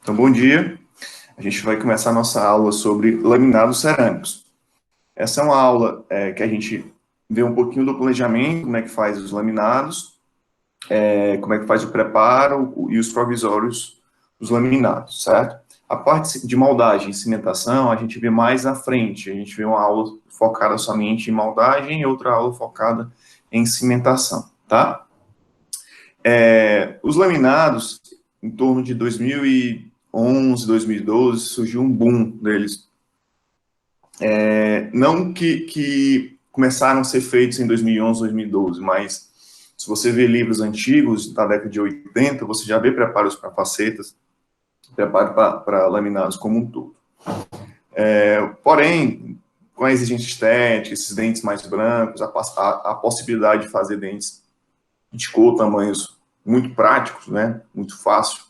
Então, bom dia. A gente vai começar a nossa aula sobre laminados cerâmicos. Essa é uma aula que a gente vê um pouquinho do planejamento, como é que faz os laminados, como é que faz o preparo e os provisórios dos laminados, certo? A parte de moldagem e cimentação, a gente vê mais à frente. A gente vê uma aula focada somente em moldagem e outra aula focada em cimentação, tá? Os laminados, em torno de 2011, 2012, surgiu um boom deles. Não que começaram a ser feitos em 2011, 2012, mas se você vê livros antigos, da década de 80, você já vê preparos para facetas, preparo para laminados como um todo. Porém, com a exigência estética, esses dentes mais brancos, a possibilidade de fazer dentes de cor, tamanhos muito práticos, né, muito fácil,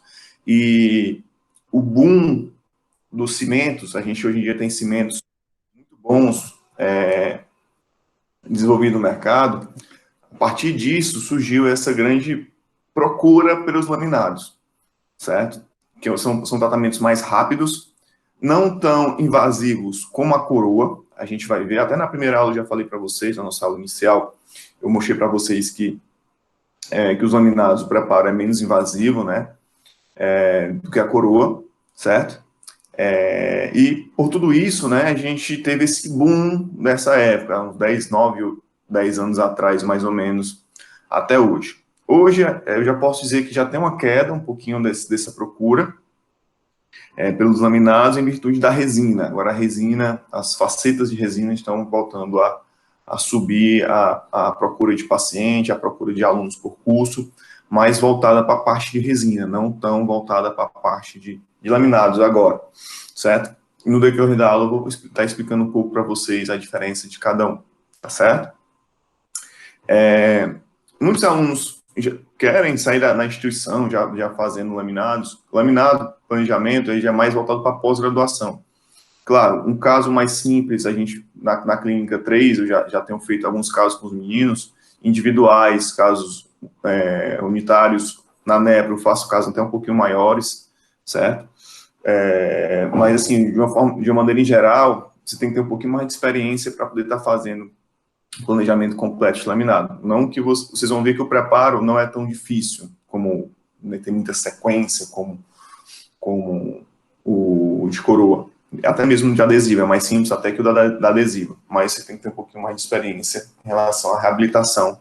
e o boom dos cimentos, a gente hoje em dia tem cimentos muito bons desenvolvidos no mercado. A partir disso surgiu essa grande procura pelos laminados, certo? Que são tratamentos mais rápidos, não tão invasivos como a coroa. A gente vai ver, até na primeira aula eu já falei para vocês, na nossa aula inicial, eu mostrei para vocês que os laminados, o preparo é menos invasivo, né, do que a coroa, certo? E por tudo isso, né, a gente teve esse boom nessa época, uns 10 anos atrás, mais ou menos, até hoje. Hoje, eu já posso dizer que já tem uma queda um pouquinho dessa procura pelos laminados em virtude da resina. Agora, a resina, as facetas de resina estão voltando a subir a procura de paciente, a procura de alunos por curso, mais voltada para a parte de resina, não tão voltada para a parte de laminados agora, certo? E no decorrer da aula eu vou estar explicando um pouco para vocês a diferença de cada um, tá certo? Muitos alunos querem sair da instituição já fazendo laminados. Laminado, planejamento, aí já é mais voltado para pós-graduação. Claro, um caso mais simples, a gente, na clínica 3, eu já tenho feito alguns casos com os meninos, individuais, casos unitários, na NEPRO eu faço casos até um pouquinho maiores, certo? Mas, assim, de uma maneira em geral, você tem que ter um pouquinho mais de experiência para poder estar fazendo planejamento completo de laminado. Não que vocês vão ver que o preparo não é tão difícil, como tem muita sequência, como o de coroa. Até mesmo de adesivo, é mais simples até que o da adesiva, mas você tem que ter um pouquinho mais de experiência em relação à reabilitação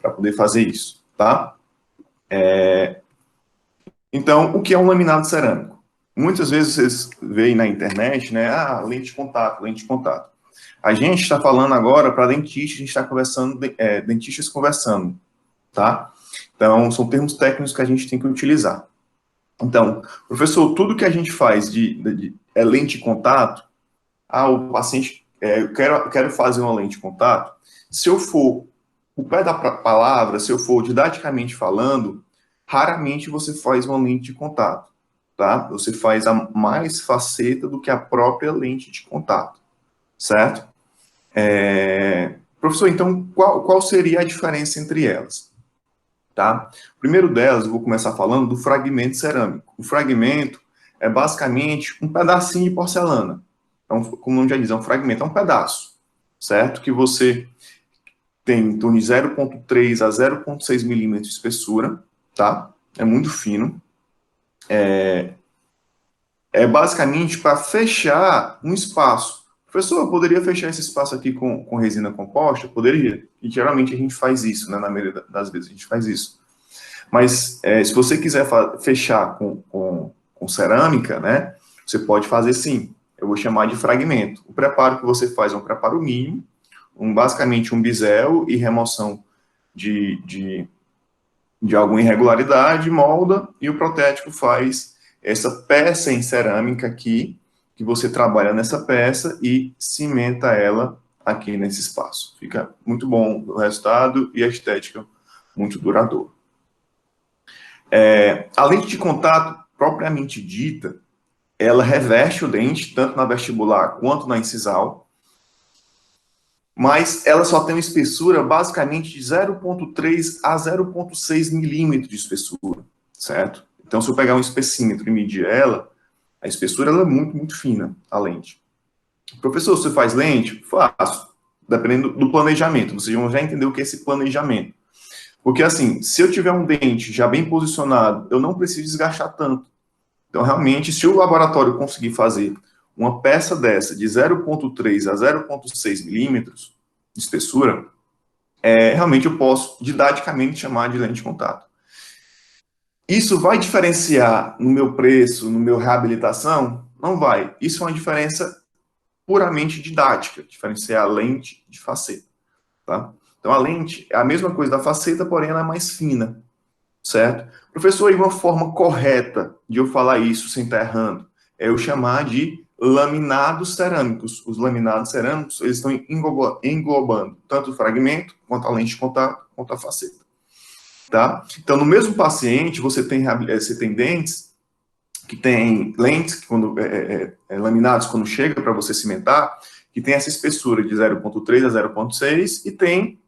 para poder fazer isso, tá? Então, o que é um laminado cerâmico? Muitas vezes vocês veem na internet, né, lente de contato, lente de contato. A gente está falando agora para dentistas, a gente está conversando, dentistas conversando, tá? Então, são termos técnicos que a gente tem que utilizar. Então, professor, tudo que a gente faz é lente de contato, o paciente, eu quero fazer uma lente de contato, se eu for o pé da palavra, se eu for didaticamente falando, raramente você faz uma lente de contato, tá? Você faz a mais faceta do que a própria lente de contato, certo? Professor, então, qual seria a diferença entre elas? Tá? O primeiro delas, eu vou começar falando do fragmento cerâmico. O fragmento é basicamente um pedacinho de porcelana. Então, como o nome já diz, é um fragmento, é um pedaço, certo? Que você tem em torno de 0,3 a 0,6 milímetros de espessura, tá? É muito fino. Basicamente para fechar um espaço. Professor, eu poderia fechar esse espaço aqui com resina composta? Poderia. E geralmente a gente faz isso, né? Na maioria das vezes a gente faz isso. Mas se você quiser fechar com cerâmica, né? Você pode fazer sim. Eu vou chamar de fragmento. O preparo que você faz é um preparo mínimo, basicamente um bisel e remoção de alguma irregularidade, molda, e o protético faz essa peça em cerâmica aqui, que você trabalha nessa peça e cimenta ela aqui nesse espaço. Fica muito bom o resultado e a estética muito duradoura. A lente de contato, propriamente dita, ela reveste o dente, tanto na vestibular quanto na incisal, mas ela só tem uma espessura basicamente de 0,3 a 0,6 milímetros de espessura, certo? Então, se eu pegar um espessímetro e medir ela, a espessura ela é muito, muito fina, a lente. Professor, você faz lente? Faço, dependendo do planejamento. Vocês vão já entender o que é esse planejamento. Porque, assim, se eu tiver um dente já bem posicionado, eu não preciso desgastar tanto. Então, realmente, se o laboratório conseguir fazer uma peça dessa de 0,3 a 0,6 milímetros de espessura, realmente eu posso didaticamente chamar de lente de contato. Isso vai diferenciar no meu preço, no meu reabilitação? Não vai. Isso é uma diferença puramente didática, diferenciar a lente de faceta, tá? Então, a lente é a mesma coisa da faceta, porém ela é mais fina, certo? Professor, e uma forma correta de eu falar isso sem estar errando é eu chamar de laminados cerâmicos. Os laminados cerâmicos, eles estão englobando tanto o fragmento, quanto a lente de contato, quanto a faceta, tá? Então, no mesmo paciente, você tem dentes que tem lentes, que laminados quando chega para você cimentar, que tem essa espessura de 0,3 a 0,6 e tem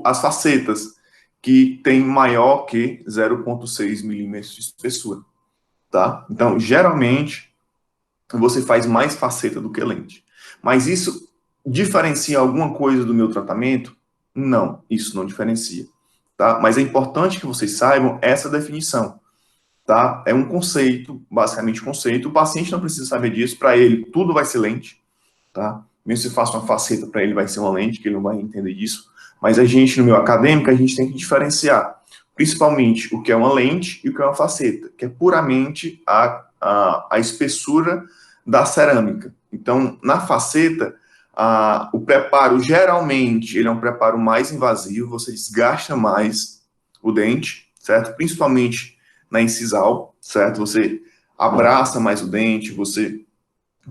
as facetas, que tem maior que 0,6 milímetros de espessura, tá? Então, geralmente, você faz mais faceta do que lente. Mas isso diferencia alguma coisa do meu tratamento? Não, isso não diferencia, tá? Mas é importante que vocês saibam essa definição, tá? É um conceito, basicamente conceito. O paciente não precisa saber disso, para ele tudo vai ser lente, tá? Mesmo se faça uma faceta, para ele vai ser uma lente, que ele não vai entender disso. Mas a gente, no meio acadêmico, a gente tem que diferenciar, principalmente o que é uma lente e o que é uma faceta, que é puramente a espessura da cerâmica. Então, na faceta, o preparo, geralmente, ele é um preparo mais invasivo, você desgasta mais o dente, certo? Principalmente na incisal, certo? Você abraça mais o dente, você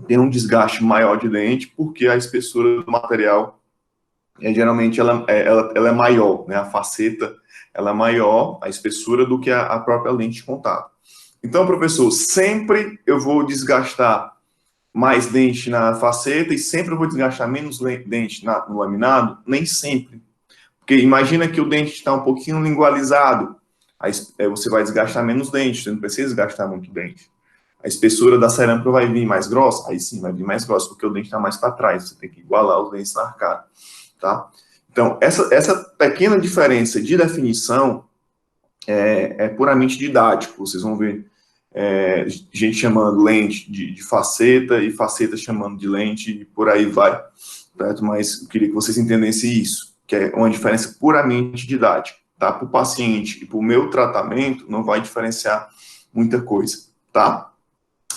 tem um desgaste maior de dente, porque a espessura do material, geralmente, ela é maior, né? A faceta, ela é maior, a espessura, do que a própria lente de contato. Então, professor, sempre eu vou desgastar mais dente na faceta e sempre eu vou desgastar menos dente no laminado? Nem sempre. Porque imagina que o dente está um pouquinho lingualizado, aí você vai desgastar menos dente, você não precisa desgastar muito dente. A espessura da cerâmica vai vir mais grossa? Aí sim, vai vir mais grossa, porque o dente está mais para trás, você tem que igualar os dentes na arcada, tá? Então, essa pequena diferença de definição é puramente didático, vocês vão ver gente chamando lente de faceta e faceta chamando de lente e por aí vai, certo? Mas eu queria que vocês entendessem isso, que é uma diferença puramente didática, tá? Para o paciente e para o meu tratamento, não vai diferenciar muita coisa, tá?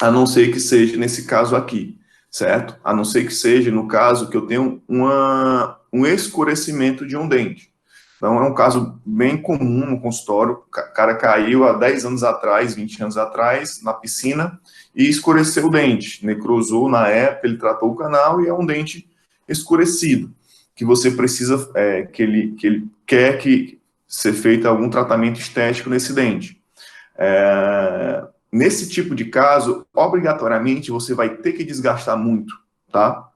A não ser que seja nesse caso aqui, certo? A não ser que seja no caso que eu tenho um escurecimento de um dente. Então, é um caso bem comum no consultório. O cara caiu há 10 anos atrás, 20 anos atrás, na piscina, e escureceu o dente. Necrosou na época, ele tratou o canal e é um dente escurecido, que você precisa, que ele quer que ser feito algum tratamento estético nesse dente. Nesse tipo de caso, obrigatoriamente, você vai ter que desgastar muito, tá?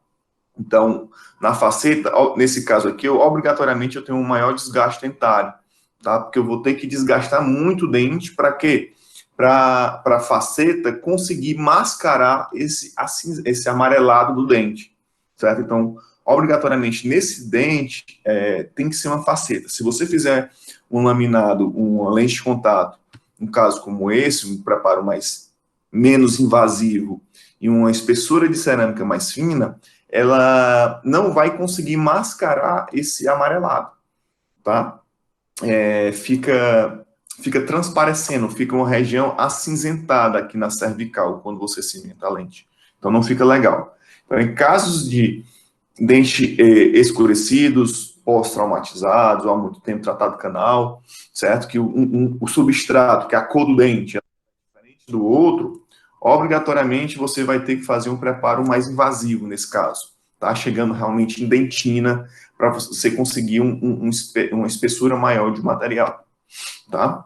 Então, na faceta, nesse caso aqui, obrigatoriamente eu tenho um maior desgaste dentário, tá? Porque eu vou ter que desgastar muito o dente para quê? Para a faceta conseguir mascarar esse amarelado do dente, certo? Então, obrigatoriamente, nesse dente, tem que ser uma faceta. Se você fizer um laminado, uma lente de contato, um caso como esse, um preparo menos invasivo e uma espessura de cerâmica mais fina, ela não vai conseguir mascarar esse amarelado, tá? Fica transparecendo, fica uma região acinzentada aqui na cervical quando você cimenta a lente. Então não fica legal. Então, em casos de dentes escurecidos, pós-traumatizados, ou há muito tempo tratado canal, certo? Que o substrato, que é a cor do dente, é diferente do outro, obrigatoriamente você vai ter que fazer um preparo mais invasivo nesse caso, tá? Chegando realmente em dentina, para você conseguir uma espessura maior de material, tá?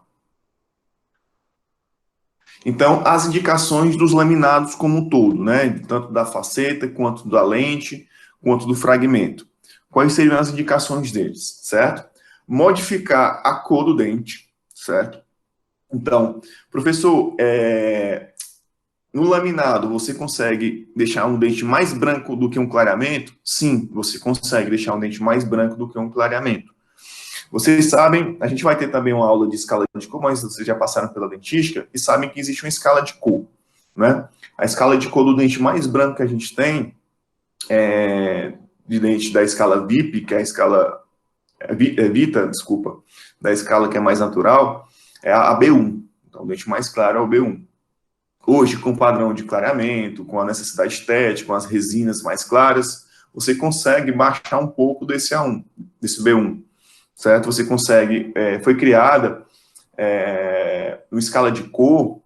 Então, as indicações dos laminados como um todo, né? Tanto da faceta, quanto da lente, quanto do fragmento. Quais seriam as indicações deles, certo? Modificar a cor do dente, certo? Então, professor, no laminado, você consegue deixar um dente mais branco do que um clareamento? Sim, você consegue deixar um dente mais branco do que um clareamento. Vocês sabem, a gente vai ter também uma aula de escala de cor, mas vocês já passaram pela dentística e sabem que existe uma escala de cor, né? A escala de cor do dente mais branco que a gente tem, de dente da escala VIP, que é a escala Vita, desculpa, da escala que é mais natural, é a B1. Então, o dente mais claro é o B1. Hoje, com o padrão de clareamento, com a necessidade estética, com as resinas mais claras, você consegue baixar um pouco desse A1, desse B1, certo? Você consegue, foi criada uma escala de cor,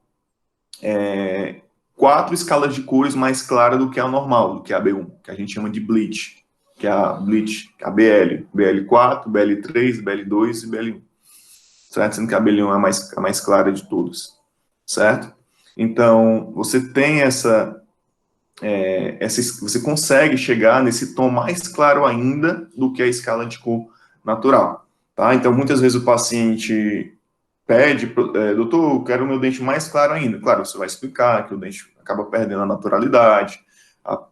4 escalas de cores mais clara do que a normal, do que a B1, que a gente chama de bleach, que é a bleach, a BL, BL4, BL3, BL2 e BL1, certo? Sendo que a BL1 é a mais clara de todas, certo? Então, você tem você consegue chegar nesse tom mais claro ainda do que a escala de cor natural, tá? Então, muitas vezes o paciente pede, doutor, eu quero o meu dente mais claro ainda. Claro, você vai explicar que o dente acaba perdendo a naturalidade,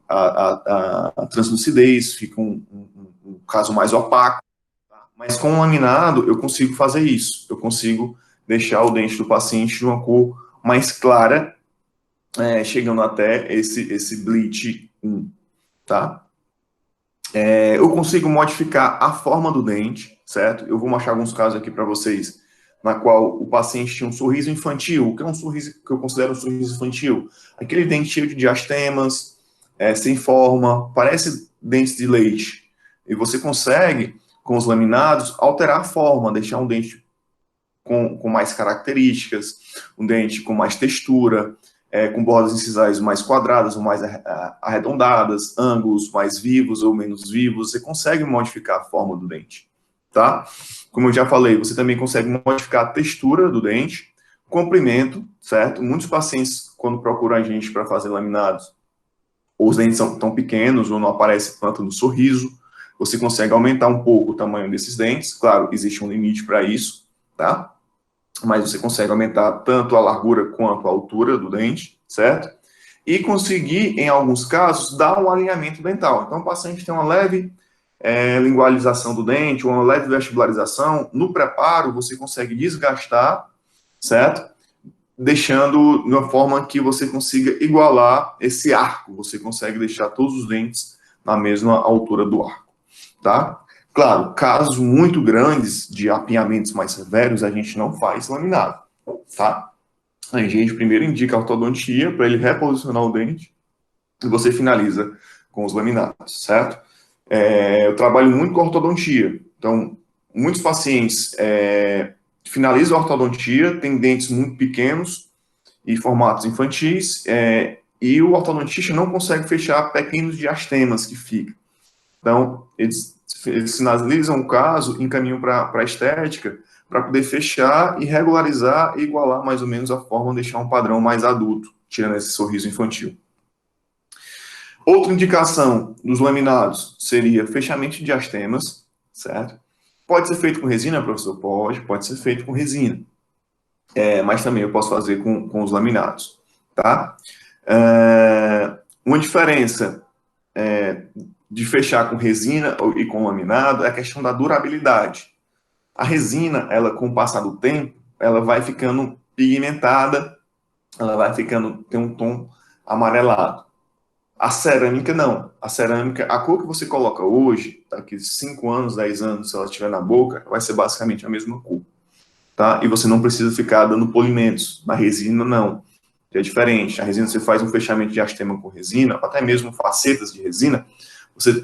a translucidez, fica um caso mais opaco. Tá? Mas com o laminado, eu consigo fazer isso. Eu consigo deixar o dente do paciente de uma cor mais clara, chegando até esse bleach 1, tá? Eu consigo modificar a forma do dente, certo? Eu vou mostrar alguns casos aqui para vocês, na qual o paciente tinha um sorriso infantil. O que é um sorriso que eu considero um sorriso infantil? Aquele dente cheio de diastemas, sem forma, parece dentes de leite. E você consegue, com os laminados, alterar a forma, deixar um dente com mais características, um dente com mais textura, com bordas incisais mais quadradas ou mais arredondadas, ângulos mais vivos ou menos vivos, você consegue modificar a forma do dente, tá? Como eu já falei, você também consegue modificar a textura do dente, comprimento, certo? Muitos pacientes, quando procuram a gente para fazer laminados, ou os dentes são tão pequenos ou não aparece tanto no sorriso, você consegue aumentar um pouco o tamanho desses dentes, claro, existe um limite para isso, tá? Mas você consegue aumentar tanto a largura quanto a altura do dente, certo? E conseguir, em alguns casos, dar um alinhamento dental. Então, o paciente tem uma leve lingualização do dente, uma leve vestibularização. No preparo, você consegue desgastar, certo? Deixando de uma forma que você consiga igualar esse arco. Você consegue deixar todos os dentes na mesma altura do arco, tá? Claro, casos muito grandes de apinhamentos mais severos, a gente não faz laminado, tá? A gente primeiro indica a ortodontia para ele reposicionar o dente e você finaliza com os laminados, certo? Eu trabalho muito com ortodontia, então muitos pacientes finalizam a ortodontia, têm dentes muito pequenos e formatos infantis, e o ortodontista não consegue fechar pequenos diastemas que ficam. Então, eles sinalizam o caso, encaminham para a estética, para poder fechar e regularizar e igualar mais ou menos a forma, deixar um padrão mais adulto, tirando esse sorriso infantil. Outra indicação dos laminados seria fechamento de diastemas, certo? Pode ser feito com resina, professor? Pode ser feito com resina. Mas também eu posso fazer com os laminados, tá? Uma diferença de fechar com resina e com laminado é a questão da durabilidade. A resina, ela com o passar do tempo, ela vai ficando pigmentada, ela vai ficando, tem um tom amarelado. A cerâmica não. A cerâmica, a cor que você coloca hoje, daqui 5 anos, 10 anos, se ela estiver na boca, vai ser basicamente a mesma cor, tá? E você não precisa ficar dando polimentos. Na resina, não. É diferente. A resina, você faz um fechamento de diastema com resina, até mesmo facetas de resina,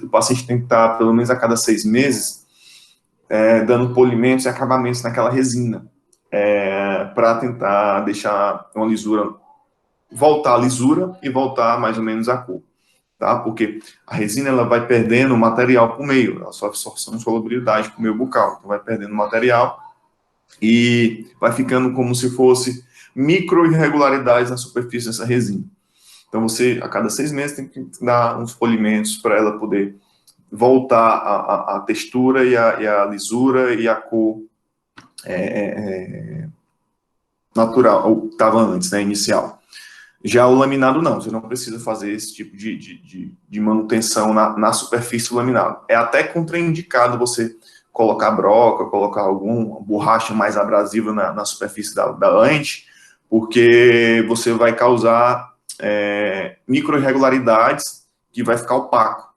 o paciente tem que estar, pelo menos a cada 6 meses, dando polimentos e acabamentos naquela resina, para tentar deixar uma lisura, voltar a lisura e voltar mais ou menos a cor, tá? Porque a resina, ela vai perdendo material por meio, ela sofre absorção e solubilidade por meio bucal, então vai perdendo material e vai ficando como se fosse micro irregularidades na superfície dessa resina. Então você, a cada 6 meses, tem que dar uns polimentos para ela poder voltar a textura e a lisura e a cor natural, ou estava antes, né, inicial. Já o laminado não, você não precisa fazer esse tipo de manutenção na superfície do laminado. É até contraindicado você colocar broca, colocar alguma borracha mais abrasiva na superfície da lente, porque você vai causar micro-irregularidades que vai ficar opaco.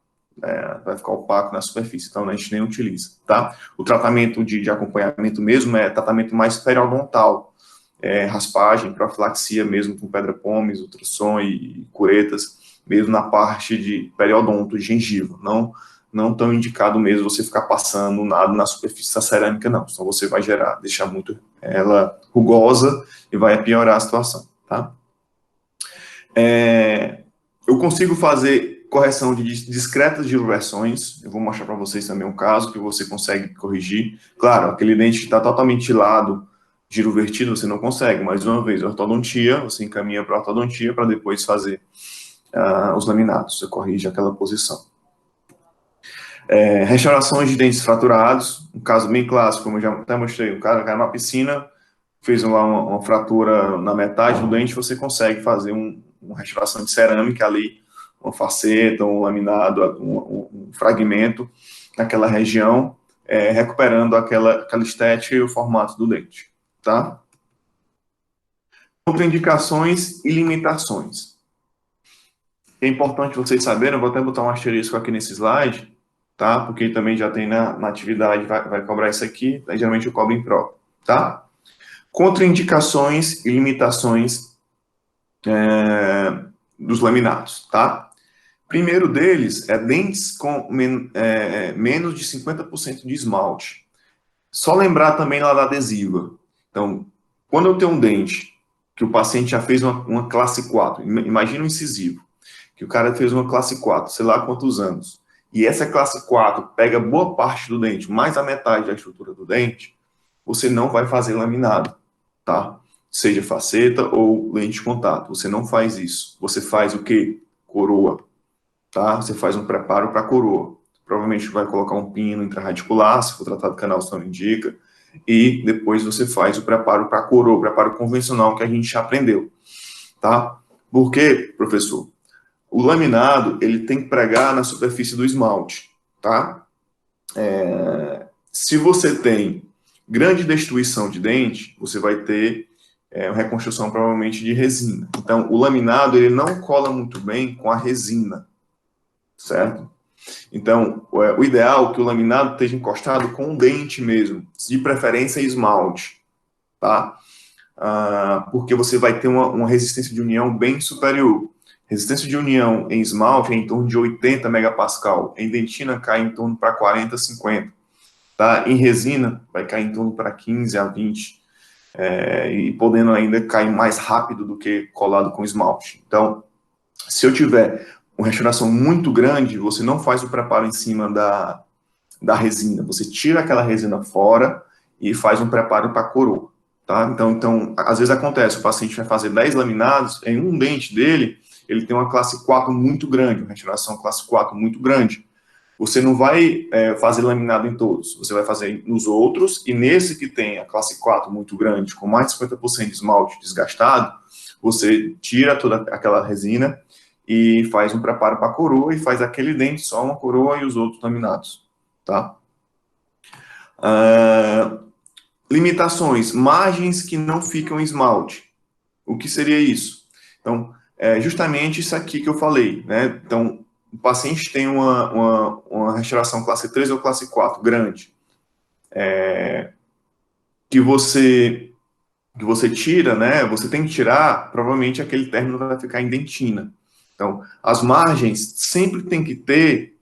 Vai ficar opaco na superfície, então a gente nem utiliza, tá? O tratamento de acompanhamento mesmo é tratamento mais periodontal, raspagem, profilaxia mesmo com pedra pómez, ultrassom e curetas, mesmo na parte de periodonto, gengiva, não tão indicado mesmo você ficar passando nada na superfície da cerâmica, não, senão você vai deixar muito ela rugosa e vai piorar a situação, tá? Eu consigo fazer correção de discretas giroversões, eu vou mostrar para vocês também um caso que você consegue corrigir. Claro, aquele dente que está totalmente hilado, giro vertido, você não consegue, mais uma vez, ortodontia, você encaminha para ortodontia para depois fazer os laminados, você corrige aquela posição. Restaurações de dentes fraturados, um caso bem clássico, como eu já até mostrei, o cara caiu na piscina, fez uma fratura na metade do dente, você consegue fazer uma restauração de cerâmica ali, uma faceta, um laminado, um fragmento naquela região, recuperando aquela estética e o formato do dente, tá? Contraindicações e limitações. É importante vocês saberem, eu vou até botar um asterisco aqui nesse slide, tá? Porque também já tem na atividade, vai cobrar isso aqui, geralmente eu cobro em prova, tá? Contraindicações e limitações dos laminados, tá? Primeiro deles é dentes com menos de 50% de esmalte. Só lembrar também lá da adesiva. Então, quando eu tenho um dente que o paciente já fez uma classe 4, imagina um incisivo, que o cara fez uma classe 4, sei lá quantos anos, e essa classe 4 pega boa parte do dente, mais a metade da estrutura do dente, você não vai fazer laminado, tá? Seja faceta ou lente de contato, você não faz isso. Você faz o quê? Coroa, tá? Você faz um preparo para coroa. Provavelmente vai colocar um pino intraradicular, se for tratado canal, se não indica, e depois você faz o preparo para coroa, o preparo convencional que a gente já aprendeu, tá? Por quê, professor? O laminado, ele tem que pregar na superfície do esmalte, tá? Se você tem grande destruição de dente, você vai ter uma reconstrução provavelmente de resina. Então, o laminado, ele não cola muito bem com a resina, certo? Então, o ideal é que o laminado esteja encostado com o dente mesmo, de preferência esmalte, tá? Porque você vai ter uma resistência de união bem superior. Resistência de união em esmalte é em torno de 80 megapascal, em dentina cai em torno para 40, 50. Tá? Em resina, vai cair em torno para 15 a 20, e podendo ainda cair mais rápido do que colado com esmalte. Então, se eu tiver uma restauração muito grande, você não faz o preparo em cima da resina, você tira aquela resina fora e faz um preparo para coroa. Tá? Então, às vezes acontece, o paciente vai fazer 10 laminados, em um dente dele, ele tem uma classe 4 muito grande, uma restauração classe 4 muito grande. Você não vai fazer laminado em todos, você vai fazer nos outros, e nesse que tem a classe 4 muito grande, com mais de 50% de esmalte desgastado, você tira toda aquela resina e faz um preparo para a coroa, e faz aquele dente só uma coroa e os outros laminados, tá? Limitações, margens que não ficam em esmalte. O que seria isso? Então, justamente isso aqui que eu falei, né? Então, o paciente tem uma restauração classe 3 ou classe 4 grande, que você tira, né? Você tem que tirar, provavelmente aquele término vai ficar em dentina. Então, as margens sempre tem que ter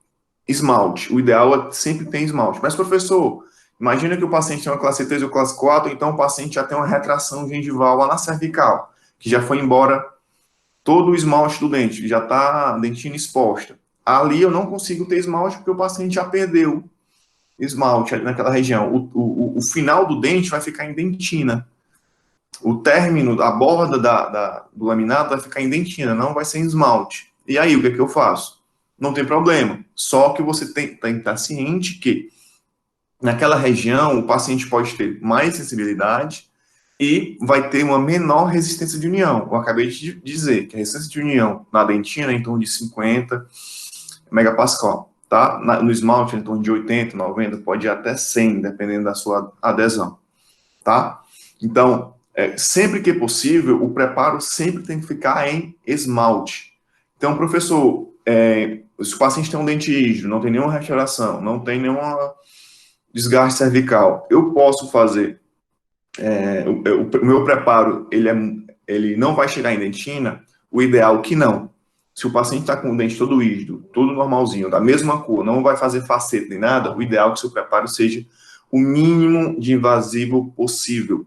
esmalte. O ideal é sempre ter esmalte. Mas, professor, imagina que o paciente tem uma classe 3 ou classe 4, então o paciente já tem uma retração gengival lá na cervical, que já foi embora todo o esmalte do dente, já está a dentina exposta. Ali eu não consigo ter esmalte porque o paciente já perdeu esmalte ali naquela região. O final do dente vai ficar em dentina. O término, a borda do laminado vai ficar em dentina, não vai ser em esmalte. E aí, o que é que eu faço? Não tem problema. Só que você tem que estar ciente que naquela região o paciente pode ter mais sensibilidade e vai ter uma menor resistência de união. Eu acabei de dizer que a resistência de união na dentina é em torno de 50 megapascal, tá? No esmalte é em torno de 80, 90, pode ir até 100, dependendo da sua adesão, tá? Então, sempre que possível, o preparo sempre tem que ficar em esmalte. Então, professor, se o paciente tem um dente rígido, não tem nenhuma restauração, não tem nenhuma desgaste cervical, eu posso fazer o meu preparo, ele não vai chegar em dentina, o ideal é que não. Se o paciente está com o dente todo rígido, todo normalzinho, da mesma cor, não vai fazer faceta nem nada, o ideal é que o seu preparo seja o mínimo de invasivo possível,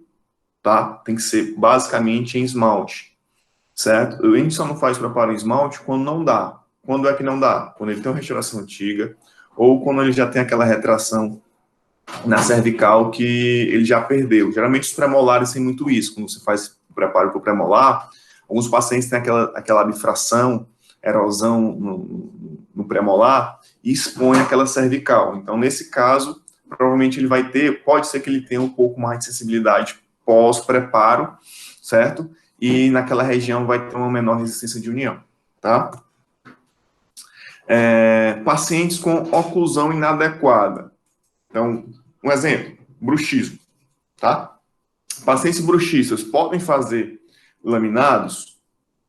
tá? Tem que ser basicamente em esmalte, certo? A gente só não faz preparo em esmalte quando não dá. Quando é que não dá? Quando ele tem uma restauração antiga, ou quando ele já tem aquela retração na cervical que ele já perdeu. Geralmente os premolares têm muito isso. Quando você faz o preparo para o premolar, alguns pacientes têm aquela bifração, erosão no premolar e expõe aquela cervical. Então, nesse caso, provavelmente ele vai ter, pode ser que ele tenha um pouco mais de sensibilidade pós-preparo, certo? E naquela região vai ter uma menor resistência de união, tá? Pacientes com oclusão inadequada. Então, um exemplo, bruxismo, tá? Pacientes bruxistas podem fazer laminados?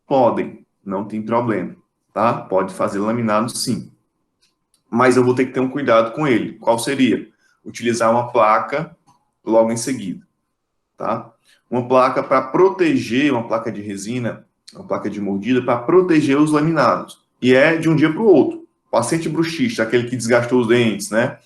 Podem, não tem problema, tá? Pode fazer laminados sim. Mas eu vou ter que ter um cuidado com ele. Qual seria? Utilizar uma placa logo em seguida, tá? Uma placa para proteger, uma placa de resina, uma placa de mordida para proteger os laminados. E é de um dia para o outro. Paciente bruxista, aquele que desgastou os dentes, né?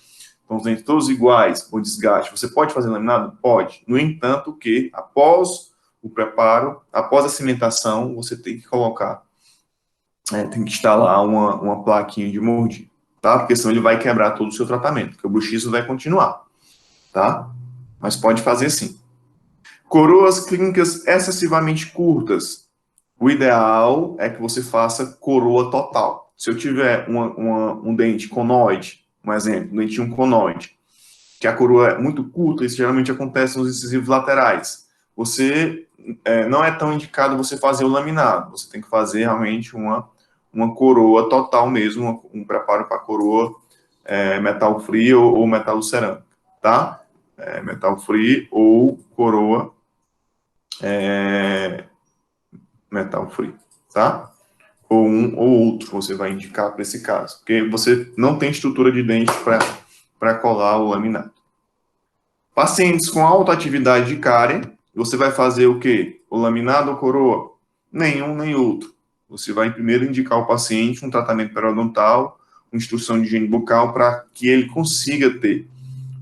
Então, os dentes todos iguais, por desgaste. Você pode fazer laminado? Pode. No entanto, que após o preparo, após a cimentação, você tem que colocar, tem que instalar uma plaquinha de mordida, tá? Porque senão ele vai quebrar todo o seu tratamento, porque o bruxismo vai continuar, tá? Mas pode fazer sim. Coroas clínicas excessivamente curtas. O ideal é que você faça coroa total. Se eu tiver um dente conoide, um exemplo, um dentinho conoide, que a coroa é muito curta, isso geralmente acontece nos incisivos laterais. Você não é tão indicado você fazer o laminado, você tem que fazer realmente uma coroa total mesmo, um preparo para coroa metal free ou metal cerâmico, tá? Metal free ou coroa metal free, tá? Ou um ou outro você vai indicar para esse caso, porque você não tem estrutura de dente para colar o laminado. Pacientes com alta atividade de cárie, você vai fazer o quê? O laminado ou coroa? Nenhum nem outro. Você vai primeiro indicar ao paciente um tratamento periodontal, uma instrução de higiene bucal para que ele consiga ter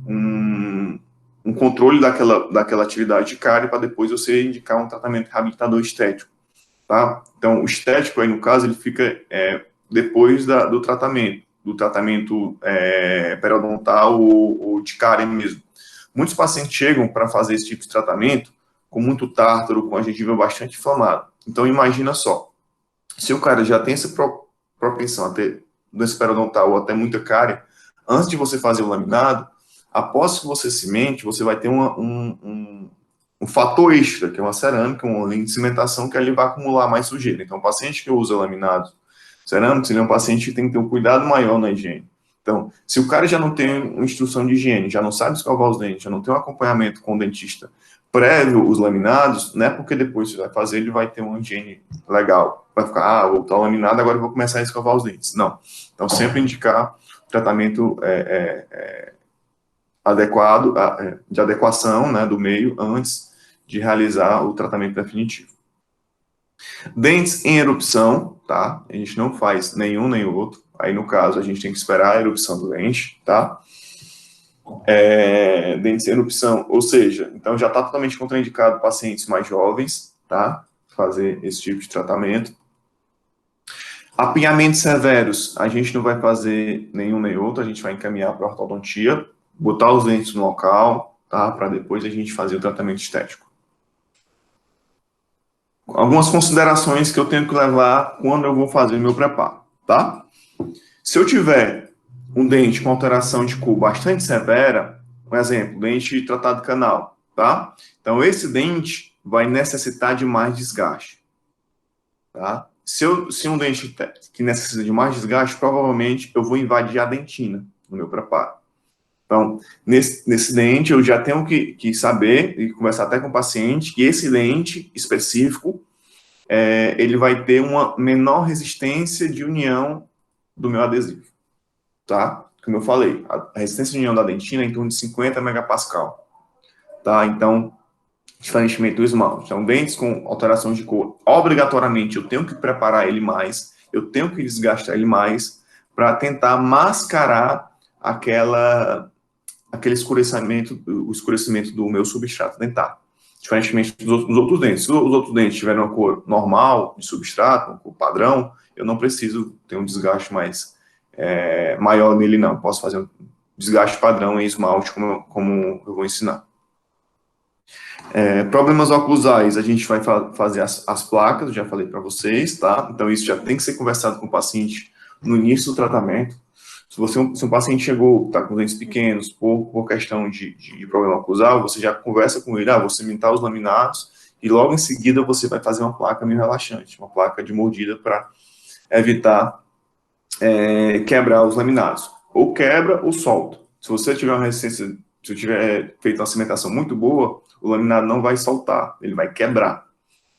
um controle daquela atividade de cárie para depois você indicar um tratamento reabilitador estético, tá? Então, o estético aí, no caso, ele fica depois do tratamento periodontal ou de cárie mesmo. Muitos pacientes chegam para fazer esse tipo de tratamento com muito tártaro, com a gengiva bastante inflamada. Então, imagina só, se o cara já tem essa propensão a ter doença periodontal ou até muita cárie, antes de você fazer o laminado, após que você cimente, você vai ter um fator extra, que é uma cerâmica, uma linha de cimentação, que ali vai acumular mais sujeira. Então, o paciente que usa laminados cerâmicos, ele é um paciente que tem que ter um cuidado maior na higiene. Então, se o cara já não tem uma instrução de higiene, já não sabe escovar os dentes, já não tem um acompanhamento com o dentista prévio os laminados, não é porque depois você vai fazer, ele vai ter uma higiene legal. Vai ficar, vou estar laminado, agora eu vou começar a escovar os dentes. Não. Então, sempre indicar tratamento adequado, de adequação, né, do meio, antes de realizar o tratamento definitivo. Dentes em erupção, tá? A gente não faz nenhum nem outro. Aí, no caso, a gente tem que esperar a erupção do dente, tá? Dentes em erupção, ou seja, então já está totalmente contraindicado pacientes mais jovens, tá? Fazer esse tipo de tratamento. Apinhamentos severos, a gente não vai fazer nenhum nem outro, a gente vai encaminhar para a ortodontia, botar os dentes no local, tá? Para depois a gente fazer o tratamento estético. Algumas considerações que eu tenho que levar quando eu vou fazer o meu preparo, tá? Se eu tiver um dente com alteração de cor bastante severa, um exemplo, dente tratado canal, tá? Então, esse dente vai necessitar de mais desgaste, tá? Se um dente que necessita de mais desgaste, provavelmente eu vou invadir a dentina no meu preparo. Então, nesse dente, eu já tenho que saber e conversar até com o paciente que esse dente específico, ele vai ter uma menor resistência de união do meu adesivo, tá? Como eu falei, a resistência de união da dentina é em torno de 50 megapascal, tá? Então, diferentemente do esmalte. Então, dentes com alteração de cor, obrigatoriamente eu tenho que preparar ele mais, eu tenho que desgastar ele mais para tentar mascarar aquele escurecimento, o escurecimento do meu substrato dentário. Diferentemente dos outros dentes. Se os outros dentes tiverem uma cor normal, de substrato, uma cor padrão, eu não preciso ter um desgaste maior nele, não. Posso fazer um desgaste padrão em esmalte, como eu vou ensinar. Problemas oclusais, a gente vai fazer as placas, já falei para vocês, tá? Então, isso já tem que ser conversado com o paciente no início do tratamento. Se um paciente chegou, está com dentes pequenos, por questão de problema oclusal, você já conversa com ele, você imitar os laminados, e logo em seguida você vai fazer uma placa meio relaxante, uma placa de mordida para evitar quebrar os laminados. Ou quebra ou solta. Se você tiver uma resistência, se eu tiver feito uma cimentação muito boa, o laminado não vai soltar, ele vai quebrar,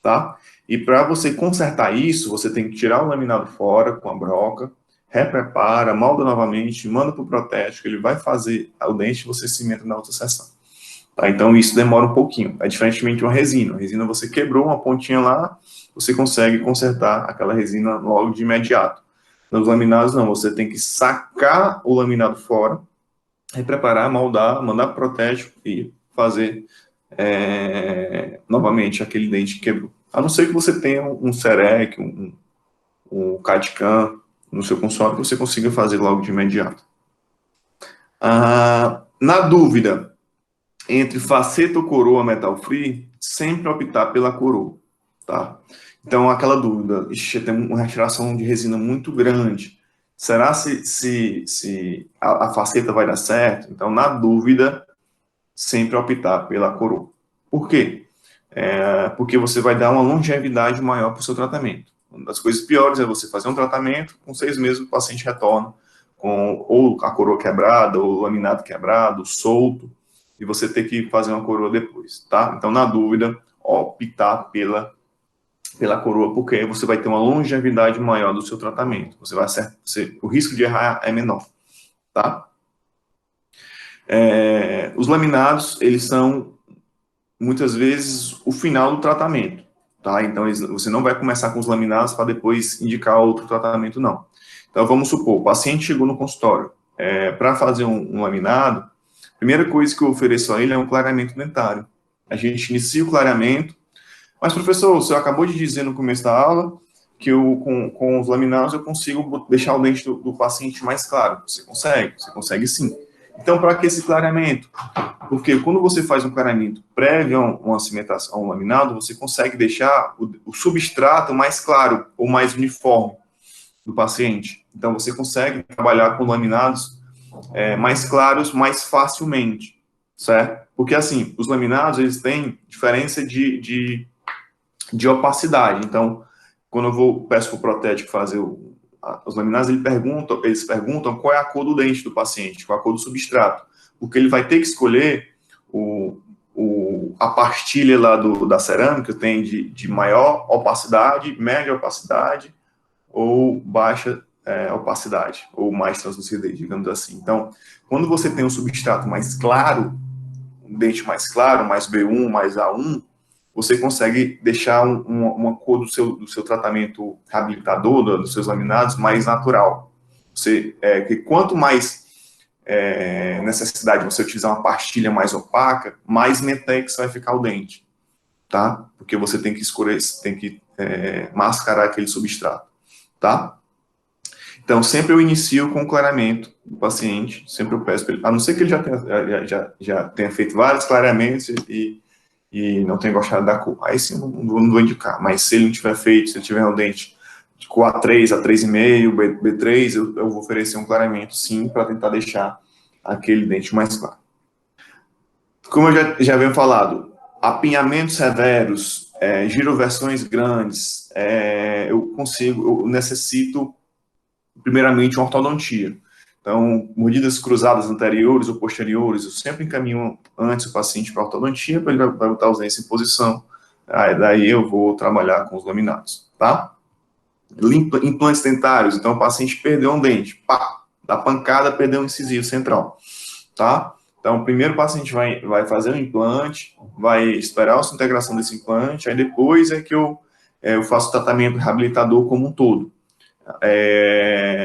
tá? E para você consertar isso, você tem que tirar o laminado fora com a broca, reprepara, molda novamente, manda para o protético, ele vai fazer o dente e você cimenta na outra seção. Tá? Então, isso demora um pouquinho. É diferentemente de uma resina. A resina, você quebrou uma pontinha lá, você consegue consertar aquela resina logo de imediato. Nos laminados, não. Você tem que sacar o laminado fora, repreparar, moldar, mandar para o protético e fazer novamente aquele dente que quebrou. A não ser que você tenha um Cerec, um CAD/CAM no seu console, que você consiga fazer logo de imediato. Na dúvida entre faceta ou coroa metal free, sempre optar pela coroa, tá? Então, aquela dúvida, tem uma retiração de resina muito grande, será se a faceta vai dar certo? Então, na dúvida, sempre optar pela coroa. Por quê? Porque você vai dar uma longevidade maior para o seu tratamento. Uma das coisas piores é você fazer um tratamento, com 6 meses o paciente retorna com ou a coroa quebrada, ou o laminado quebrado, solto, e você ter que fazer uma coroa depois, tá? Então, na dúvida, optar pela coroa, porque aí você vai ter uma longevidade maior do seu tratamento. O risco de errar é menor, tá? Os laminados, eles são, muitas vezes, o final do tratamento, tá? Então, você não vai começar com os laminados para depois indicar outro tratamento, não. Então, vamos supor, o paciente chegou no consultório para fazer um laminado, a primeira coisa que eu ofereço a ele é um clareamento dentário. A gente inicia o clareamento, mas, professor, o senhor acabou de dizer no começo da aula que com os laminados eu consigo deixar o dente do paciente mais claro. Você consegue sim. Então, para que esse clareamento? Porque quando você faz um clareamento prévio a uma cimentação, a um laminado, você consegue deixar o substrato mais claro ou mais uniforme do paciente. Então, você consegue trabalhar com laminados mais claros mais facilmente, certo? Porque, assim, os laminados, eles têm diferença de opacidade. Então, quando peço para o protético fazer os laminados, eles perguntam qual é a cor do dente do paciente, qual é a cor do substrato, porque ele vai ter que escolher a pastilha lá da cerâmica, tem de maior opacidade, média opacidade ou baixa opacidade, ou mais translucidez, digamos assim. Então, quando você tem um substrato mais claro, um dente mais claro, mais B1, mais A1, você consegue deixar uma cor do seu tratamento reabilitador, dos seus laminados, mais natural. Que quanto mais necessidade de você utilizar uma pastilha mais opaca, mais metex vai ficar o dente, tá? Porque você tem que mascarar aquele substrato, tá? Então, sempre eu inicio com o clareamento do paciente, sempre eu peço para ele, a não ser que ele já tenha feito vários clareamentos e não tenha gostado da cor. Aí sim, não vou indicar. Mas se ele não tiver feito, se ele tiver um dente de cor A3, A3,5, B3, eu vou oferecer um clareamento, sim, para tentar deixar aquele dente mais claro. Como eu já venho falado, apinhamentos severos, giroversões grandes, eu necessito, primeiramente, uma ortodontia. Então, mordidas cruzadas anteriores ou posteriores, eu sempre encaminho antes o paciente para a ortodontia, para ele vai botar a ausência em posição. Daí eu vou trabalhar com os laminados, tá? Implantes dentários, então o paciente perdeu um dente, pá, da pancada, perdeu um incisivo central, tá? Então, primeiro o paciente vai fazer o implante, vai esperar a integração desse implante, aí depois é que eu faço o tratamento reabilitador como um todo.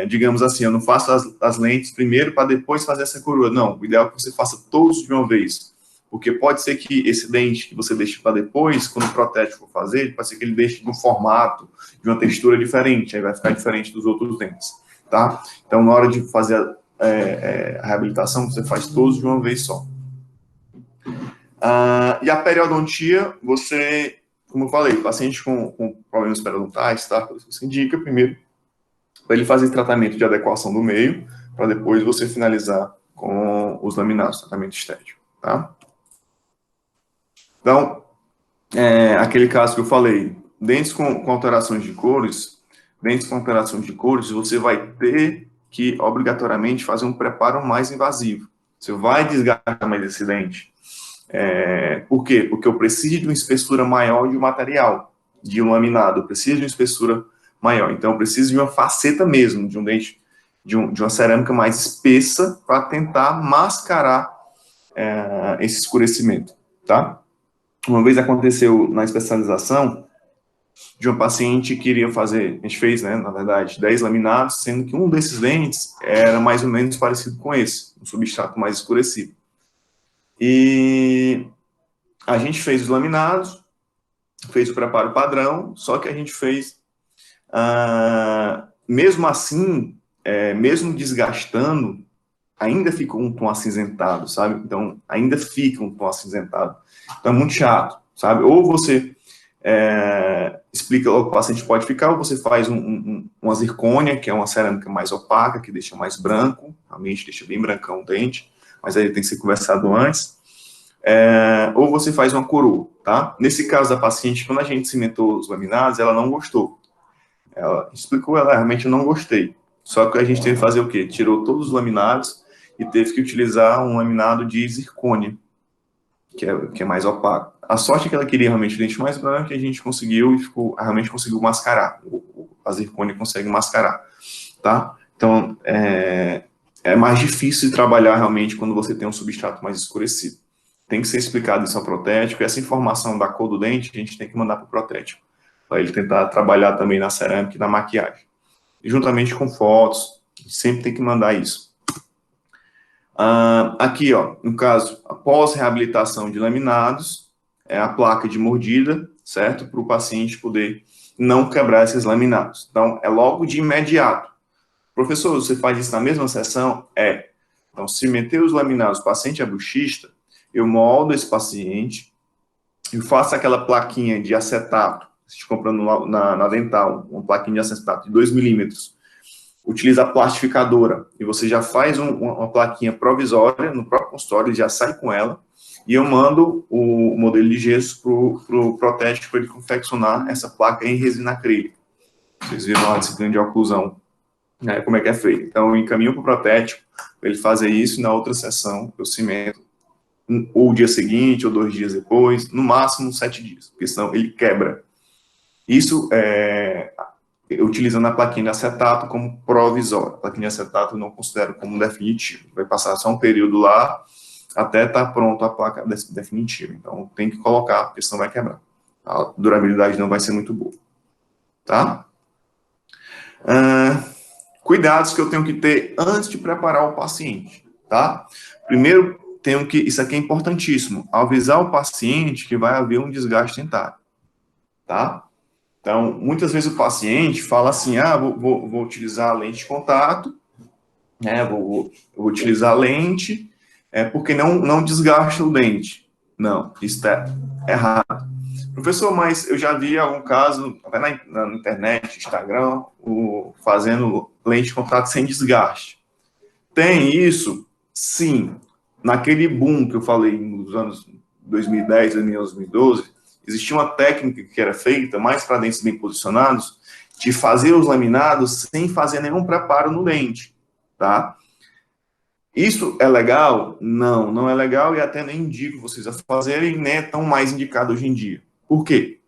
Digamos assim, eu não faço as lentes primeiro para depois fazer essa coroa. Não, o ideal é que você faça todos de uma vez. Porque pode ser que esse dente que você deixe para depois, quando o protético for fazer, pode ser que ele deixe de um formato, de uma textura diferente, aí vai ficar diferente dos outros dentes, tá? Então, na hora de fazer a reabilitação, você faz todos de uma vez só. E a periodontia, você, como eu falei, paciente com problemas periodontais, tá? Você indica primeiro para ele fazer tratamento de adequação do meio, para depois você finalizar com os laminados, tratamento estético, tá? Então, aquele caso que eu falei, dentes com alterações de cores, você vai ter que, obrigatoriamente, fazer um preparo mais invasivo. Você vai desgastar mais esse dente. Por quê? Porque eu preciso de uma espessura maior de um material, de um laminado, eu preciso de uma espessura maior. Então, eu preciso de uma faceta mesmo, de um dente, de uma cerâmica mais espessa, para tentar mascarar esse escurecimento, tá? Uma vez aconteceu na especialização de um paciente que queria fazer, a gente fez, né, na verdade, 10 laminados, sendo que um desses dentes era mais ou menos parecido com esse, um substrato mais escurecido. E a gente fez os laminados, fez o preparo padrão, só que a gente fez, mesmo assim, mesmo desgastando, ainda fica um tom acinzentado, sabe? Então, ainda fica um tom acinzentado. Então, é muito chato, sabe? Ou você explica o que o paciente pode ficar, ou você faz uma zircônia, que é uma cerâmica mais opaca, que deixa mais branco, realmente deixa bem brancão o dente, mas aí tem que ser conversado antes. Ou você faz uma coroa, tá? Nesse caso da paciente, quando a gente cimentou os laminados, ela não gostou. Ela explicou, ela realmente não gostei. Só que a gente teve que fazer o quê? Tirou todos os laminados e teve que utilizar um laminado de zircônia, que é mais opaco. A sorte é que ela queria realmente o dente mais branco e a gente conseguiu e realmente conseguiu mascarar. A zircônia consegue mascarar, tá? Então, é mais difícil de trabalhar realmente quando você tem um substrato mais escurecido. Tem que ser explicado isso ao protético, e essa informação da cor do dente a gente tem que mandar para o protético, para ele tentar trabalhar também na cerâmica e na maquiagem. E juntamente com fotos, sempre tem que mandar isso. Aqui, ó, no caso, após reabilitação de laminados, é a placa de mordida, certo? Para o paciente poder não quebrar esses laminados. Então, é logo de imediato. Professor, você faz isso na mesma sessão? Então, se meter os laminados, o paciente é bruxista, eu moldo esse paciente, eu faço aquela plaquinha de acetato, a gente compra na dental, uma plaquinha de acetato de 2 milímetros, utiliza a plastificadora, e você já faz uma plaquinha provisória no próprio consultório, ele já sai com ela, e eu mando o modelo de gesso para o protético para ele confeccionar essa placa em resina acrílica. Vocês viram a disciplina de oclusão, né, como é que é feito. Então, eu encaminho para o protético, para ele fazer isso, e na outra sessão eu cimento, ou o dia seguinte, ou 2 dias depois, no máximo 7 dias, porque senão ele quebra. Isso utilizando a plaquinha de acetato como provisório. A plaquinha de acetato eu não considero como definitivo. Vai passar só um período lá, até estar pronto a placa definitiva. Então, tem que colocar, porque senão vai quebrar. A durabilidade não vai ser muito boa. Tá? Cuidados que eu tenho que ter antes de preparar o paciente, tá? Primeiro, isso aqui é importantíssimo, avisar o paciente que vai haver um desgaste dentário, tá? Então, muitas vezes o paciente fala assim, vou utilizar a lente de contato, né, vou utilizar a lente, porque não desgasta o dente. Não, isso é errado. Professor, mas eu já vi algum caso, até na internet, Instagram, fazendo lente de contato sem desgaste. Tem isso? Sim. Naquele boom que eu falei nos anos 2010, 2012, existia uma técnica que era feita, mais para dentes bem posicionados, de fazer os laminados sem fazer nenhum preparo no dente, tá? Isso é legal? Não, não é legal e até nem indico vocês a fazerem, nem é tão mais indicado hoje em dia. Por quê?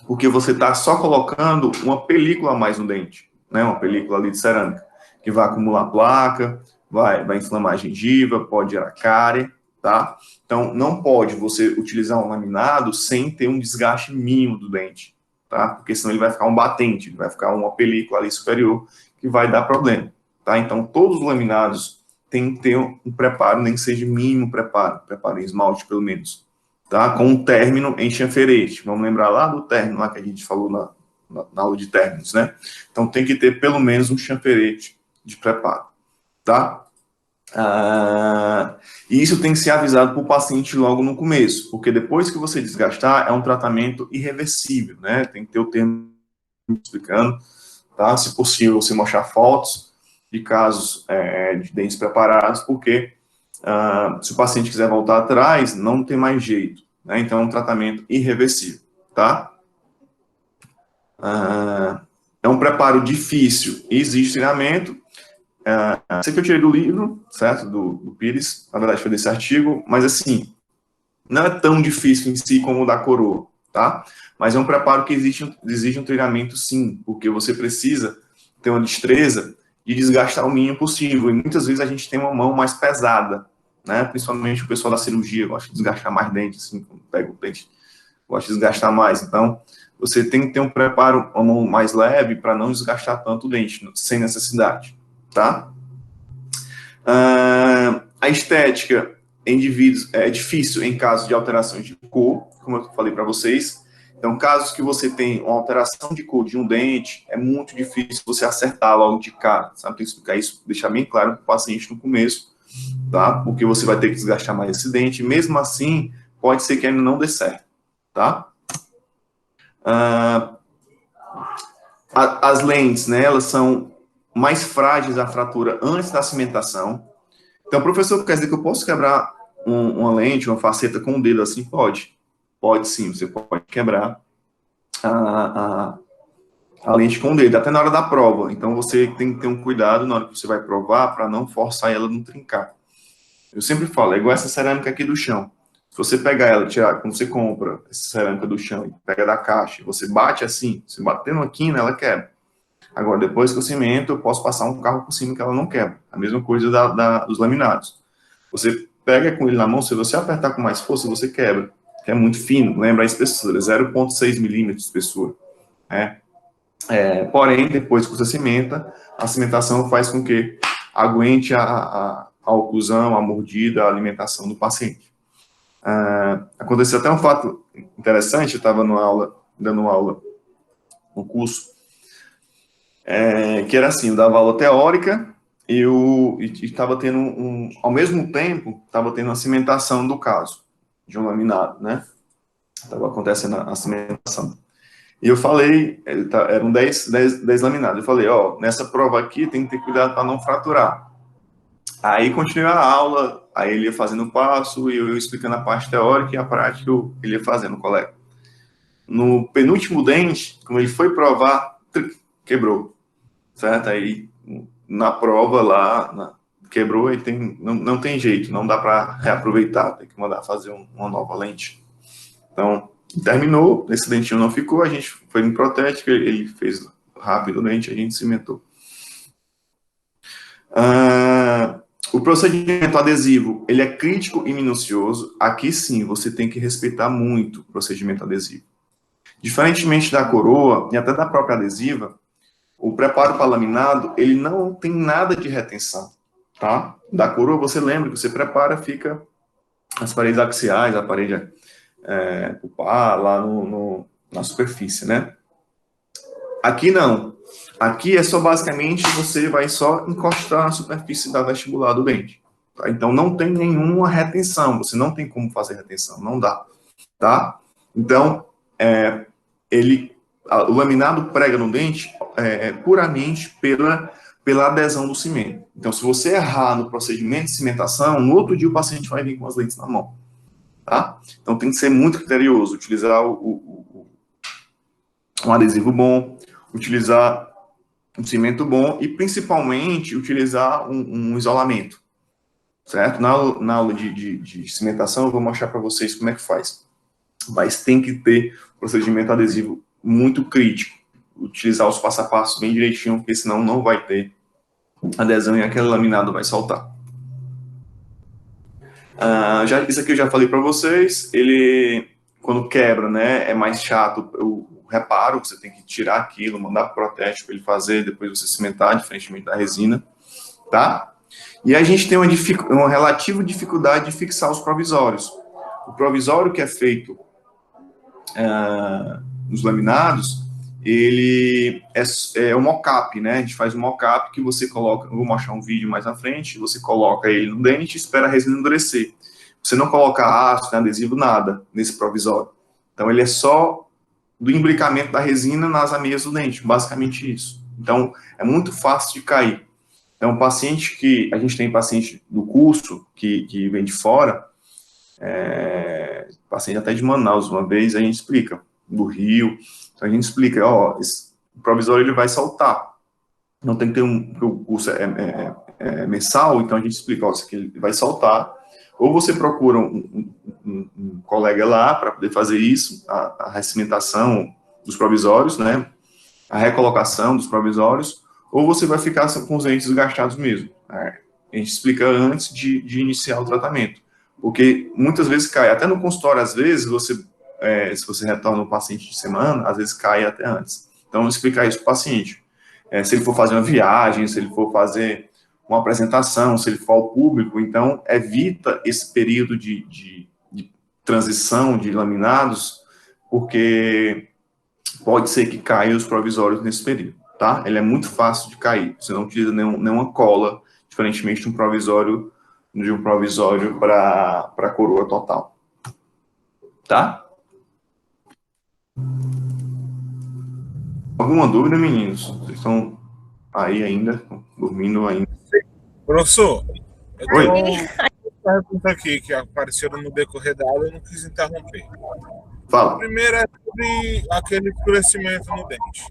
Porque você está só colocando uma película a mais no dente, né? Uma película ali de cerâmica, que vai acumular placa, vai inflamar a gengiva, pode gerar cárie, tá? Então, não pode você utilizar um laminado sem ter um desgaste mínimo do dente, tá? Porque senão ele vai ficar um batente, ele vai ficar uma película ali superior que vai dar problema, tá? Então, todos os laminados têm que ter um preparo, nem que seja mínimo preparo em esmalte pelo menos, tá? Com um término em chanferete. Vamos lembrar lá do término lá que a gente falou na aula de términos, né? Então, tem que ter pelo menos um chanferete de preparo, tá? E isso tem que ser avisado para o paciente logo no começo, porque depois que você desgastar, é um tratamento irreversível, né? Tem que ter o termo explicando, tá? Se possível, você mostrar fotos de casos de dentes preparados, porque se o paciente quiser voltar atrás, não tem mais jeito, né? Então, é um tratamento irreversível, tá? É um preparo difícil, existe treinamento. Isso aqui eu tirei do livro, certo? Do Pires, na verdade foi desse artigo, mas assim, não é tão difícil em si como o da coroa, tá? Mas é um preparo que exige um treinamento sim, porque você precisa ter uma destreza de desgastar o mínimo possível, e muitas vezes a gente tem uma mão mais pesada, né? Principalmente o pessoal da cirurgia gosta de desgastar mais dente, assim, quando pega o dente, gosta de desgastar mais, então você tem que ter um preparo, uma mão mais leve para não desgastar tanto o dente, sem necessidade. Tá? A estética em indivíduos é difícil em casos de alterações de cor, como eu falei para vocês. Então, casos que você tem uma alteração de cor de um dente, é muito difícil você acertar logo de cara, sabe? Tem que explicar isso, deixar bem claro para o paciente no começo, tá? Porque você vai ter que desgastar mais esse dente, e mesmo assim, pode ser que ainda não dê certo, tá? As lentes, né, elas são mais frágeis à fratura antes da cimentação. Então, professor, quer dizer que eu posso quebrar uma lente, uma faceta com o dedo assim? Pode. Pode sim, você pode quebrar a lente com o dedo, até na hora da prova. Então, você tem que ter um cuidado na hora que você vai provar para não forçar ela a não trincar. Eu sempre falo, é igual essa cerâmica aqui do chão. Se você pegar ela, tirar, quando você compra essa cerâmica do chão e pega da caixa, você bate assim, se bater na quina, ela quebra. Agora, depois que eu cimento, eu posso passar um carro por cima que ela não quebra. A mesma coisa dos laminados. Você pega com ele na mão, se você apertar com mais força, você quebra. Que é muito fino, lembra a espessura, 0,6 milímetros de espessura. Porém, depois que você cimenta, a cimentação faz com que aguente a oclusão, a mordida, a alimentação do paciente. Aconteceu até um fato interessante, eu estava dando aula no curso, que era assim, eu dava aula teórica e estava tendo ao mesmo tempo, estava tendo a cimentação do caso, de um laminado, né? Estava acontecendo a cimentação. E eu falei, eram 10 laminados, eu falei, nessa prova aqui tem que ter cuidado para não fraturar. Aí continuei a aula, aí ele ia fazendo o passo, e eu explicando a parte teórica e a prática ele ia fazendo, colega. No penúltimo dente, quando ele foi provar, quebrou, certo? Aí, na prova lá, quebrou e não tem jeito, não dá para reaproveitar, tem que mandar fazer uma nova lente. Então, terminou, esse dentinho não ficou, a gente foi em protética, ele fez rápido o dente, a gente cimentou. O procedimento adesivo, ele é crítico e minucioso. Aqui sim, você tem que respeitar muito o procedimento adesivo. Diferentemente da coroa e até da própria adesiva, o preparo para laminado, ele não tem nada de retenção, tá? Da coroa, você lembra que você prepara, fica as paredes axiais, a parede pulpar, lá na superfície, né? Aqui não. Aqui é só basicamente você vai só encostar na superfície da vestibular do dente. Tá? Então não tem nenhuma retenção, você não tem como fazer retenção, não dá. Tá? Então, o laminado prega no dente puramente pela adesão do cimento. Então, se você errar no procedimento de cimentação, no outro dia o paciente vai vir com as lentes na mão. tá? Então tem que ser muito criterioso, utilizar um adesivo bom, utilizar um cimento bom e, principalmente, utilizar um isolamento, certo? Na aula de cimentação, eu vou mostrar para vocês como é que faz. Mas tem que ter procedimento adesivo muito crítico, utilizar os passo a passo bem direitinho, porque senão não vai ter adesão e aquele laminado vai soltar. Isso aqui eu já falei para vocês, ele, quando quebra, né, é mais chato o reparo, você tem que tirar aquilo, mandar para o protético para ele fazer, depois você cimentar, diferentemente da resina, tá? E a gente tem uma relativa dificuldade de fixar os provisórios. O provisório que é feito nos laminados, ele é um mock-up, né? A gente faz um mock-up que você coloca, eu vou mostrar um vídeo mais na frente, você coloca ele no dente e espera a resina endurecer. Você não coloca aço, adesivo, nada nesse provisório. Então, ele é só do imbricamento da resina nas ameias do dente, basicamente isso. Então, é muito fácil de cair. Então, a gente tem paciente do curso que vem de fora, paciente até de Manaus, uma vez a gente explica, do Rio, então a gente explica, ó, o provisório ele vai saltar, não tem que ter o curso é mensal, então a gente explica, ó, isso aqui ele vai saltar, ou você procura um colega lá para poder fazer isso, a recimentação dos provisórios, né, a recolocação dos provisórios, ou você vai ficar com os dentes desgastados mesmo. A gente explica antes de iniciar o tratamento, porque muitas vezes cai, até no consultório, às vezes, se você retorna um paciente de semana, às vezes cai até antes. Então, explicar isso para o paciente. Se ele for fazer uma viagem, se ele for fazer uma apresentação, se ele for ao público, então, evita esse período de transição de laminados, porque pode ser que caia os provisórios nesse período, tá? Ele é muito fácil de cair, você não utiliza nenhuma cola, diferentemente de um provisório para coroa total, tá? Alguma dúvida, meninos? Vocês estão aí ainda, dormindo ainda? Professor, eu Oi? tenho uma pergunta aqui que apareceram no decorrer da aula e eu não quis interromper. A Fala. primeira é sobre aquele escurecimento no dente.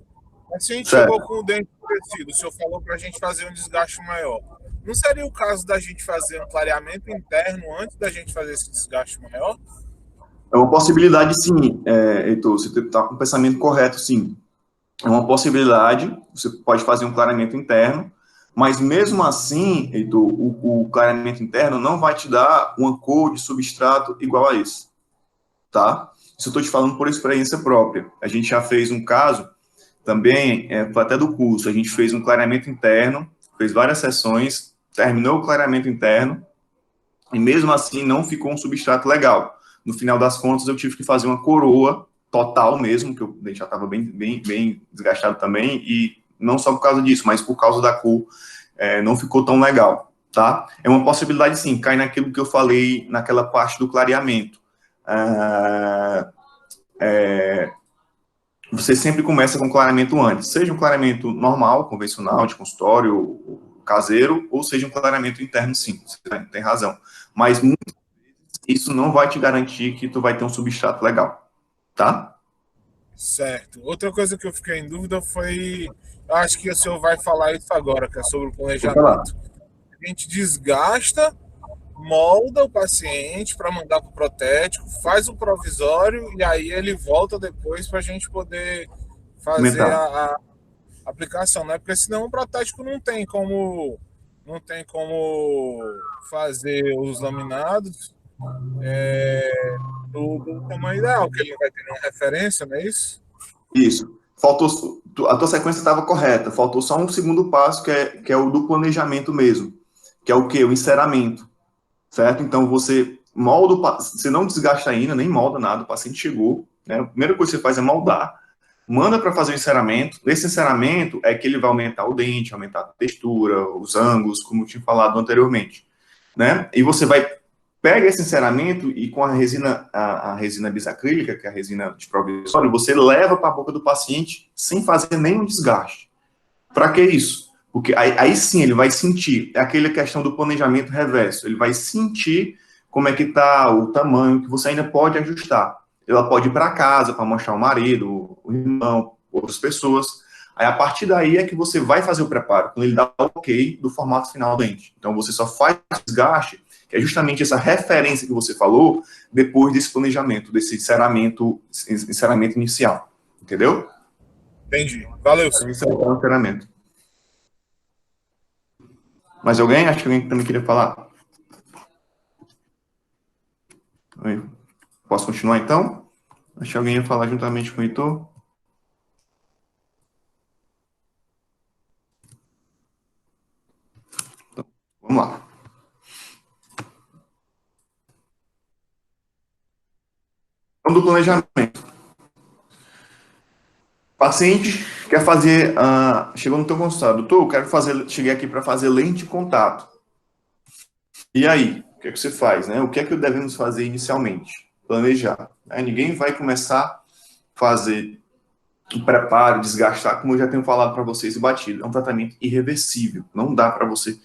O paciente Certo. chegou com o dente escurecido, o senhor falou para a gente fazer um desgaste maior. Não seria o caso da gente fazer um clareamento interno antes da gente fazer esse desgaste maior? É uma possibilidade, sim, Heitor, você está com o pensamento correto, sim. É uma possibilidade, você pode fazer um clareamento interno, mas mesmo assim, Heitor, o clareamento interno não vai te dar uma cor de substrato igual a esse, tá? Isso eu estou te falando por experiência própria. A gente já fez um caso, também, foi até do curso, a gente fez um clareamento interno, fez várias sessões, terminou o clareamento interno, e mesmo assim não ficou um substrato legal. No final das contas, eu tive que fazer uma coroa total mesmo, que o dente já estava bem desgastado também, e não só por causa disso, mas por causa da cor, não ficou tão legal, tá? É uma possibilidade, sim, cai naquilo que eu falei naquela parte do clareamento. Você sempre começa com clareamento antes, seja um clareamento normal, convencional, de consultório, caseiro, ou seja um clareamento interno, sim, você tem razão. Mas isso não vai te garantir que tu vai ter um substrato legal, tá? Certo. Outra coisa que eu fiquei em dúvida foi, acho que o senhor vai falar isso agora, que é sobre o Vou falar. planejamento. A gente desgasta, molda o paciente para mandar para o protético, faz o provisório e aí ele volta depois para a gente poder fazer a aplicação, né? Porque senão o protético não tem como fazer os laminados do tamanho ideal, que ele não vai ter nenhuma referência, não é isso? Isso. Faltou, a tua sequência estava correta, faltou só um segundo passo, que é o do planejamento mesmo, que é o quê? O enceramento, certo? Então, você molda, você não desgasta ainda, nem molda nada, o paciente chegou, né? A primeira coisa que você faz é moldar, manda para fazer o enceramento, nesse enceramento é que ele vai aumentar o dente, aumentar a textura, os ângulos, como eu tinha falado anteriormente, né? E você pega esse enceramento e com a resina bisacrílica, que é a resina de provisório, você leva para a boca do paciente sem fazer nenhum desgaste. Para que isso? Porque aí sim ele vai sentir, é aquela questão do planejamento reverso, ele vai sentir como é que está o tamanho, que você ainda pode ajustar. Ela pode ir para casa para mostrar o marido, o irmão, outras pessoas. Aí, a partir daí, é que você vai fazer o preparo, quando ele dá o ok do formato final do dente. Então, você só faz o desgaste, que é justamente essa referência que você falou, depois desse planejamento, desse enceramento inicial. Entendeu? Entendi. Valeu, Então, senhor. esse é o enceramento. Mais alguém? Acho que alguém também queria falar. Posso continuar, então? Acho que alguém ia falar juntamente com o Heitor. Então, vamos lá. Então, do planejamento. O paciente quer fazer, chegou no teu consultório, doutor, eu quero fazer, cheguei aqui para fazer lente de contato. E aí, o que é que você faz, né? O que é que devemos fazer inicialmente? Planejar. Ninguém vai começar a fazer o preparo, desgastar, como eu já tenho falado para vocês e batido. É um tratamento irreversível. Não dá para você,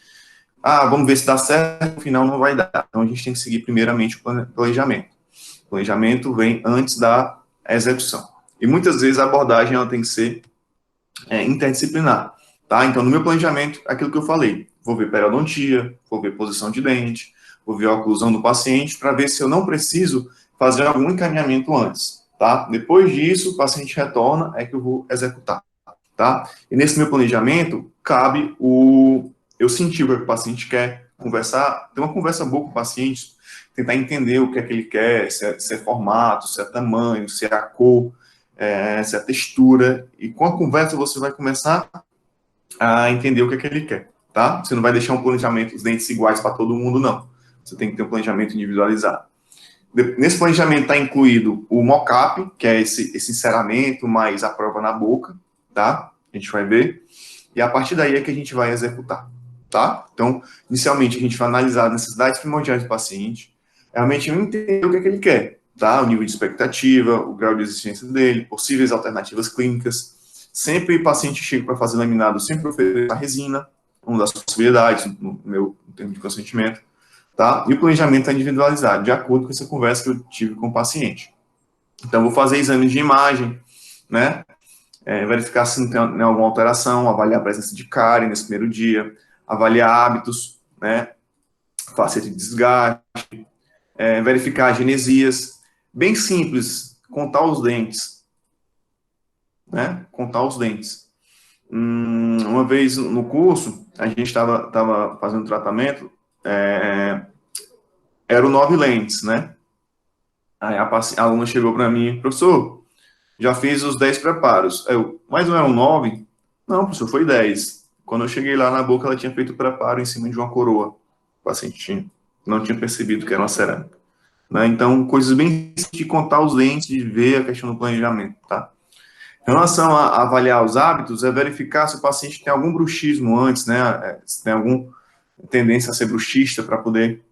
vamos ver se dá certo, no final não vai dar. Então a gente tem que seguir primeiramente o planejamento. O planejamento vem antes da execução. E muitas vezes a abordagem ela tem que ser interdisciplinar, tá? Então, no meu planejamento, aquilo que eu falei, vou ver periodontia, vou ver posição de dente, vou ver a oclusão do paciente, para ver se eu não preciso fazer algum encaminhamento antes, tá? Depois disso, o paciente retorna, é que eu vou executar, tá? E nesse meu planejamento, cabe eu sentir o que o paciente quer, conversar, ter uma conversa boa com o paciente, tentar entender o que é que ele quer, se é formato, se é tamanho, se é a cor, se é a textura, e com a conversa você vai começar a entender o que é que ele quer, tá? Você não vai deixar um planejamento, os dentes iguais para todo mundo, não. Você tem que ter um planejamento individualizado. Nesse planejamento está incluído o mock-up, que é esse enceramento mais a prova na boca, tá? A gente vai ver. E a partir daí é que a gente vai executar, tá? Então, inicialmente, a gente vai analisar as necessidades primordiais do paciente, realmente entender o que é que ele quer, tá? O nível de expectativa, o grau de existência dele, possíveis alternativas clínicas. Sempre o paciente chega para fazer laminado, sempre oferecer a resina, uma das possibilidades, no termo de consentimento, tá? E o planejamento é individualizado, de acordo com essa conversa que eu tive com o paciente. Então, vou fazer exames de imagem, né? Verificar se não tem alguma alteração, avaliar a presença de cárie nesse primeiro dia, avaliar hábitos, né? Faceta de desgaste, verificar genesias, bem simples, contar os dentes, né? Contar os dentes. Uma vez no curso, a gente estava fazendo tratamento, eram 9 lentes, né? Aí a aluna chegou para mim, professor, já fiz os 10 preparos. Mas não eram 9? Não, professor, foi 10. Quando eu cheguei lá na boca, ela tinha feito o preparo em cima de uma coroa. O paciente não tinha percebido que era uma cerâmica. Né? Então, coisas bem simples de contar os dentes, de ver a questão do planejamento, tá? Em relação a avaliar os hábitos, é verificar se o paciente tem algum bruxismo antes, né? Se tem alguma tendência a ser bruxista, para poder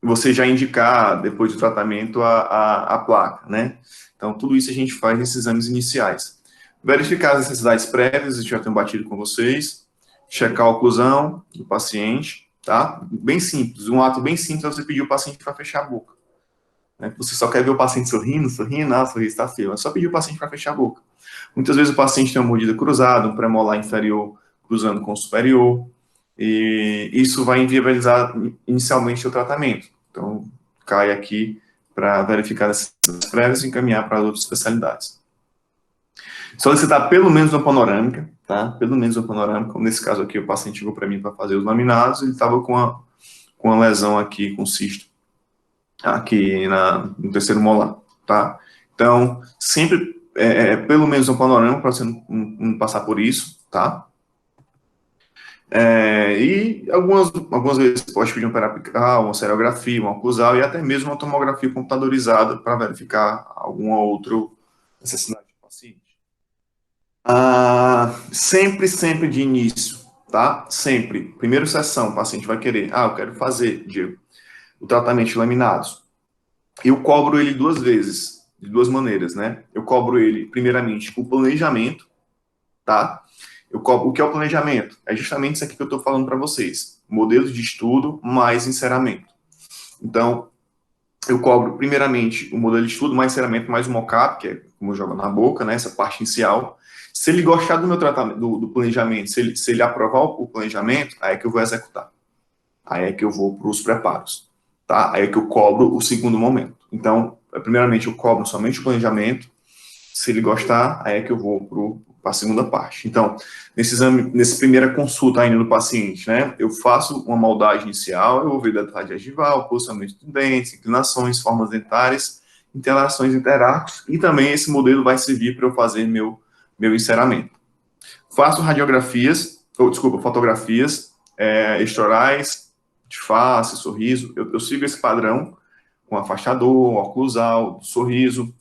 você já indicar, depois do tratamento, a placa, né? Então, tudo isso a gente faz nesses exames iniciais. Verificar as necessidades prévias, a gente já tem batido com vocês. Checar a oclusão do paciente, tá? Bem simples, um ato bem simples é você pedir o paciente para fechar a boca. Né? Você só quer ver o paciente sorrindo, o sorriso está feio. É só pedir o paciente para fechar a boca. Muitas vezes o paciente tem uma mordida cruzada, um premolar inferior cruzando com o superior, e isso vai inviabilizar inicialmente o tratamento. Então, cai aqui para verificar essas prévias e encaminhar para outras especialidades. Solicitar pelo menos uma panorâmica, tá? Pelo menos uma panorâmica. Como nesse caso aqui, o paciente chegou para mim para fazer os laminados, ele estava com uma lesão aqui, com cisto, aqui no terceiro molar, tá? Então, sempre pelo menos um panorama para você não passar por isso, tá? E algumas vezes pode pedir um periapical, uma seriografia, uma oclusal e até mesmo uma tomografia computadorizada para verificar alguma outra necessidade do paciente. Sempre de início, tá? Sempre. Primeira sessão, o paciente vai querer, eu quero fazer, Diego, o tratamento de laminados. Eu cobro ele 2 vezes, de 2 maneiras, né? Eu cobro ele, primeiramente, o planejamento, tá? eu cobro, o que é o planejamento? É justamente isso aqui que eu estou falando para vocês. Modelo de estudo mais encerramento. Então, eu cobro, primeiramente, o modelo de estudo, mais encerramento, mais o mockup, que é como eu jogo na boca, né, essa parte inicial. Se ele gostar do meu tratamento, do planejamento, se ele aprovar o planejamento, aí é que eu vou executar. Aí é que eu vou para os preparos, tá? Aí é que eu cobro o segundo momento. Então, primeiramente, eu cobro somente o planejamento. Se ele gostar, aí é que eu vou para a segunda parte. Então, nesse exame, nessa primeira consulta ainda do paciente, né, eu faço uma moldagem inicial, eu vou ver detalhe gengival, posicionamento de dentes, inclinações, formas dentárias, interações interarcos, e também esse modelo vai servir para eu fazer meu enceramento. Faço radiografias, fotografias extraorais, de face, sorriso, eu sigo esse padrão com afastador, oclusal, sorriso,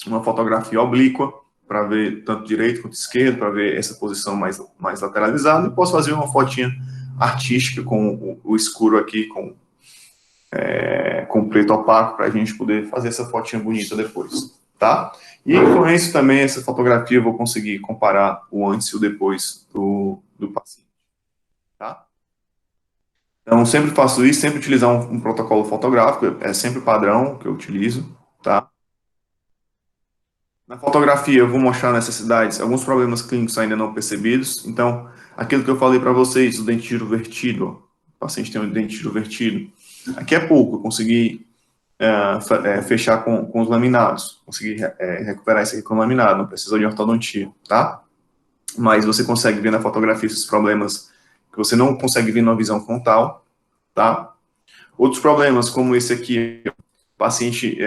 uma fotografia oblíqua, para ver tanto direito quanto esquerdo, para ver essa posição mais lateralizada, e posso fazer uma fotinha artística com o escuro aqui, com preto opaco, para a gente poder fazer essa fotinha bonita depois, tá? E com isso também, essa fotografia, eu vou conseguir comparar o antes e o depois do paciente, tá? Então, sempre faço isso, sempre utilizar um protocolo fotográfico, é sempre padrão que eu utilizo, tá? Na fotografia, eu vou mostrar necessidades, alguns problemas clínicos ainda não percebidos. Então, aquilo que eu falei para vocês, o dente de giro vertido, ó, o paciente tem um dente de giro vertido. Aqui é pouco, eu consegui fechar com os laminados, consegui recuperar isso aqui com laminado, não precisou de ortodontia, tá? Mas você consegue ver na fotografia esses problemas que você não consegue ver na visão frontal, tá? Outros problemas, como esse aqui, o paciente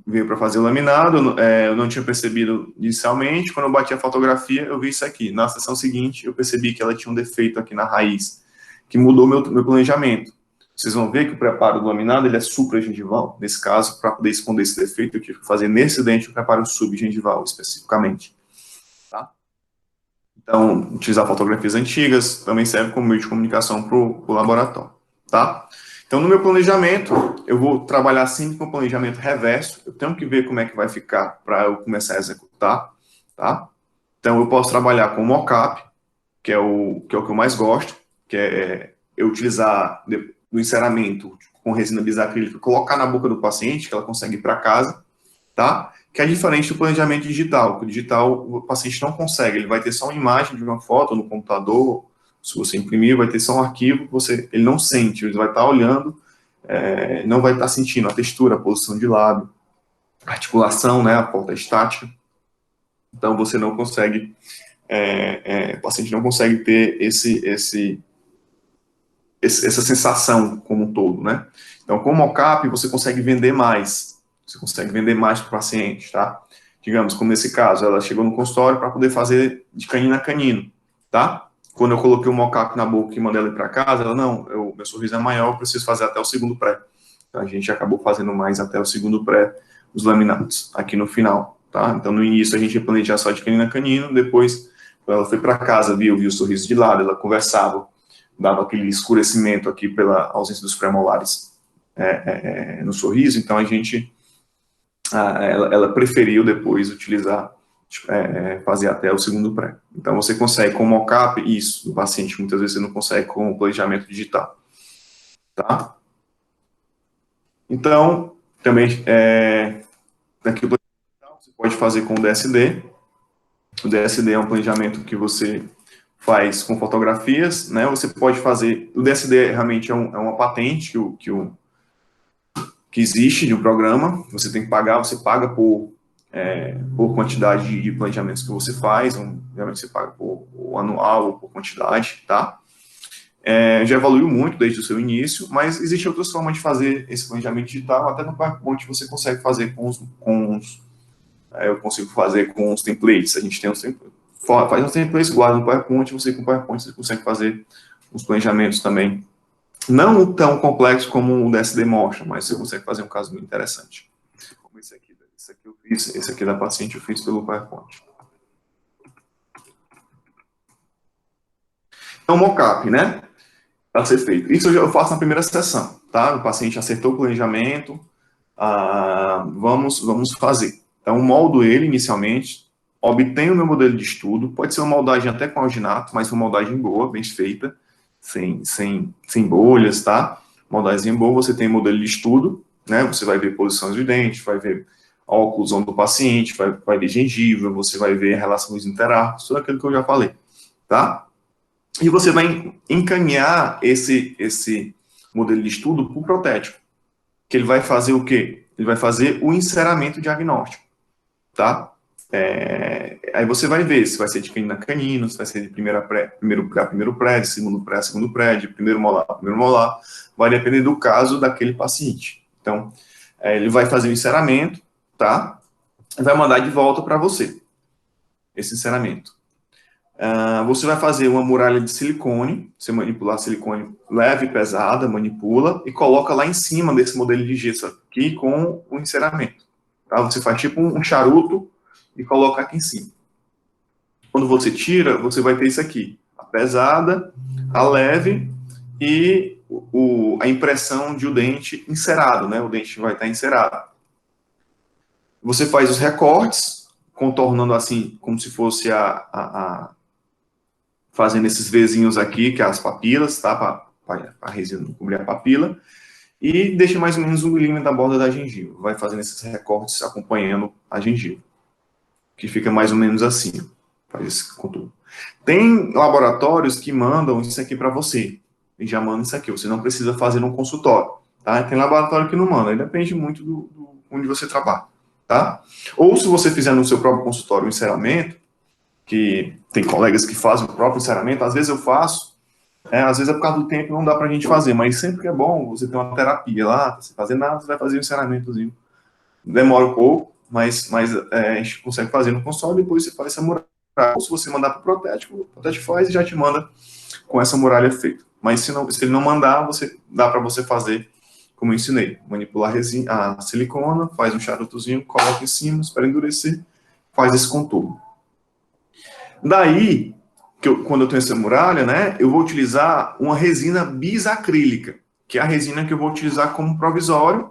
veio para fazer o laminado, eu não tinha percebido inicialmente, quando eu bati a fotografia, eu vi isso aqui. Na sessão seguinte, eu percebi que ela tinha um defeito aqui na raiz, que mudou meu planejamento. Vocês vão ver que o preparo do laminado, ele é supragengival. Nesse caso, para poder esconder esse defeito, eu tive que fazer nesse dente o preparo subgengival, especificamente. Tá? Então, utilizar fotografias antigas também serve como meio de comunicação para o laboratório. Tá? Então, no meu planejamento, eu vou trabalhar sempre com planejamento reverso. Eu tenho que ver como é que vai ficar para eu começar a executar, tá? Então, eu posso trabalhar com mockup, que é o que eu mais gosto, que é eu utilizar no enceramento com resina bisacrílica, colocar na boca do paciente, que ela consegue ir para casa, tá? Que é diferente do planejamento digital, que o digital o paciente não consegue, ele vai ter só uma imagem de uma foto no computador. Se você imprimir, vai ter só um arquivo, ele não sente, ele vai estar olhando, não vai estar sentindo a textura, a posição de lábio, a articulação, né, a porta estática. Então, você não consegue, o paciente não consegue ter essa sensação como um todo, né? Então, com o mockup, você consegue vender mais, para o paciente, tá? Digamos, como nesse caso, ela chegou no consultório para poder fazer de canino a canino, tá? Quando eu coloquei o mockup na boca e mandei ela ir para casa, ela, não, meu sorriso é maior, eu preciso fazer até o segundo pré. Então, a gente acabou fazendo mais até o segundo pré, os laminados, aqui no final, tá? Então, no início, a gente ia planejar só de canino a canino, depois, quando ela foi para casa, viu o sorriso de lado, ela conversava, dava aquele escurecimento aqui pela ausência dos premolares no sorriso, então a gente, ela preferiu depois utilizar, fazer até o segundo pré. Então você consegue com o mockup, isso, o paciente muitas vezes você não consegue com o planejamento digital, tá? Então, também, aqui o planejamento digital você pode fazer com o DSD. O DSD é um planejamento que você faz com fotografias, né? Você pode fazer, o DSD realmente é uma patente que existe de um programa, você tem que pagar, você paga por quantidade de planejamentos que você faz, geralmente você paga por anual ou por quantidade, tá? Já evoluiu muito desde o seu início, mas existem outras formas de fazer esse planejamento digital, até no PowerPoint você consegue fazer eu consigo fazer com os templates, a gente tem uns templates, faz uns templates, guarda no PowerPoint, com o PowerPoint você consegue fazer os planejamentos também, não tão complexo como o DSD mostra, mas você consegue fazer um caso muito interessante. Como esse aqui eu fiz, esse aqui da paciente eu fiz pelo PowerPoint. Então, mockup, né? Para ser feito. Isso eu faço na primeira sessão, tá? O paciente acertou o planejamento, vamos fazer. Então, moldo ele inicialmente, obtenho o meu modelo de estudo, pode ser uma moldagem até com alginato, mas uma moldagem boa, bem feita, sem bolhas, tá? Moldagem boa, você tem modelo de estudo, né? Você vai ver posições do dente, vai ver a oclusão do paciente, vai ver gengiva, você vai ver a relação dos interarcos, tudo aquilo que eu já falei, tá? E você vai encaminhar esse modelo de estudo para o protético, que ele vai fazer o quê? Ele vai fazer o enceramento diagnóstico, tá? Aí você vai ver se vai ser de canino a canino, se vai ser de primeiro pré, de segundo pré, de primeiro molar, vai depender do caso daquele paciente. Então, ele vai fazer o enceramento, tá? E vai mandar de volta para você, esse enceramento. Você vai fazer uma muralha de silicone, você manipular silicone leve, pesada, manipula e coloca lá em cima desse modelo de gesso aqui com o enceramento. Tá? Você faz tipo um charuto e coloca aqui em cima. Quando você tira, você vai ter isso aqui, a pesada, a leve e a impressão de o dente encerado, né? O dente vai estar encerado. Você faz os recortes, contornando assim, como se fosse fazendo esses Vzinhos aqui, que é as papilas, tá? Para a resina não cobrir a papila. E deixa mais ou menos 1 milímetro da borda da gengiva. Vai fazendo esses recortes acompanhando a gengiva. Que fica mais ou menos assim. Faz esse contorno. Tem laboratórios que mandam isso aqui para você. E já mandam isso aqui. Você não precisa fazer no consultório. Tá? Tem laboratório que não manda. Aí depende muito do onde você trabalha. Tá? Ou se você fizer no seu próprio consultório o enceramento, que tem colegas que fazem o próprio enceramento, às vezes eu faço, às vezes é por causa do tempo, não dá pra gente fazer, mas sempre que é bom você ter uma terapia lá, você fazer nada, você vai fazer um enceramentozinho. Demora um pouco, mas a gente consegue fazer no console, depois você faz essa muralha. Ou se você mandar pro protético, o protético faz e já te manda com essa muralha feita. Mas se ele não mandar, dá para você fazer como eu ensinei, manipular a silicona, faz um charutozinho, coloca em cima, espera endurecer, faz esse contorno. Daí, quando eu tenho essa muralha, né, eu vou utilizar uma resina bisacrílica, que é a resina que eu vou utilizar como provisório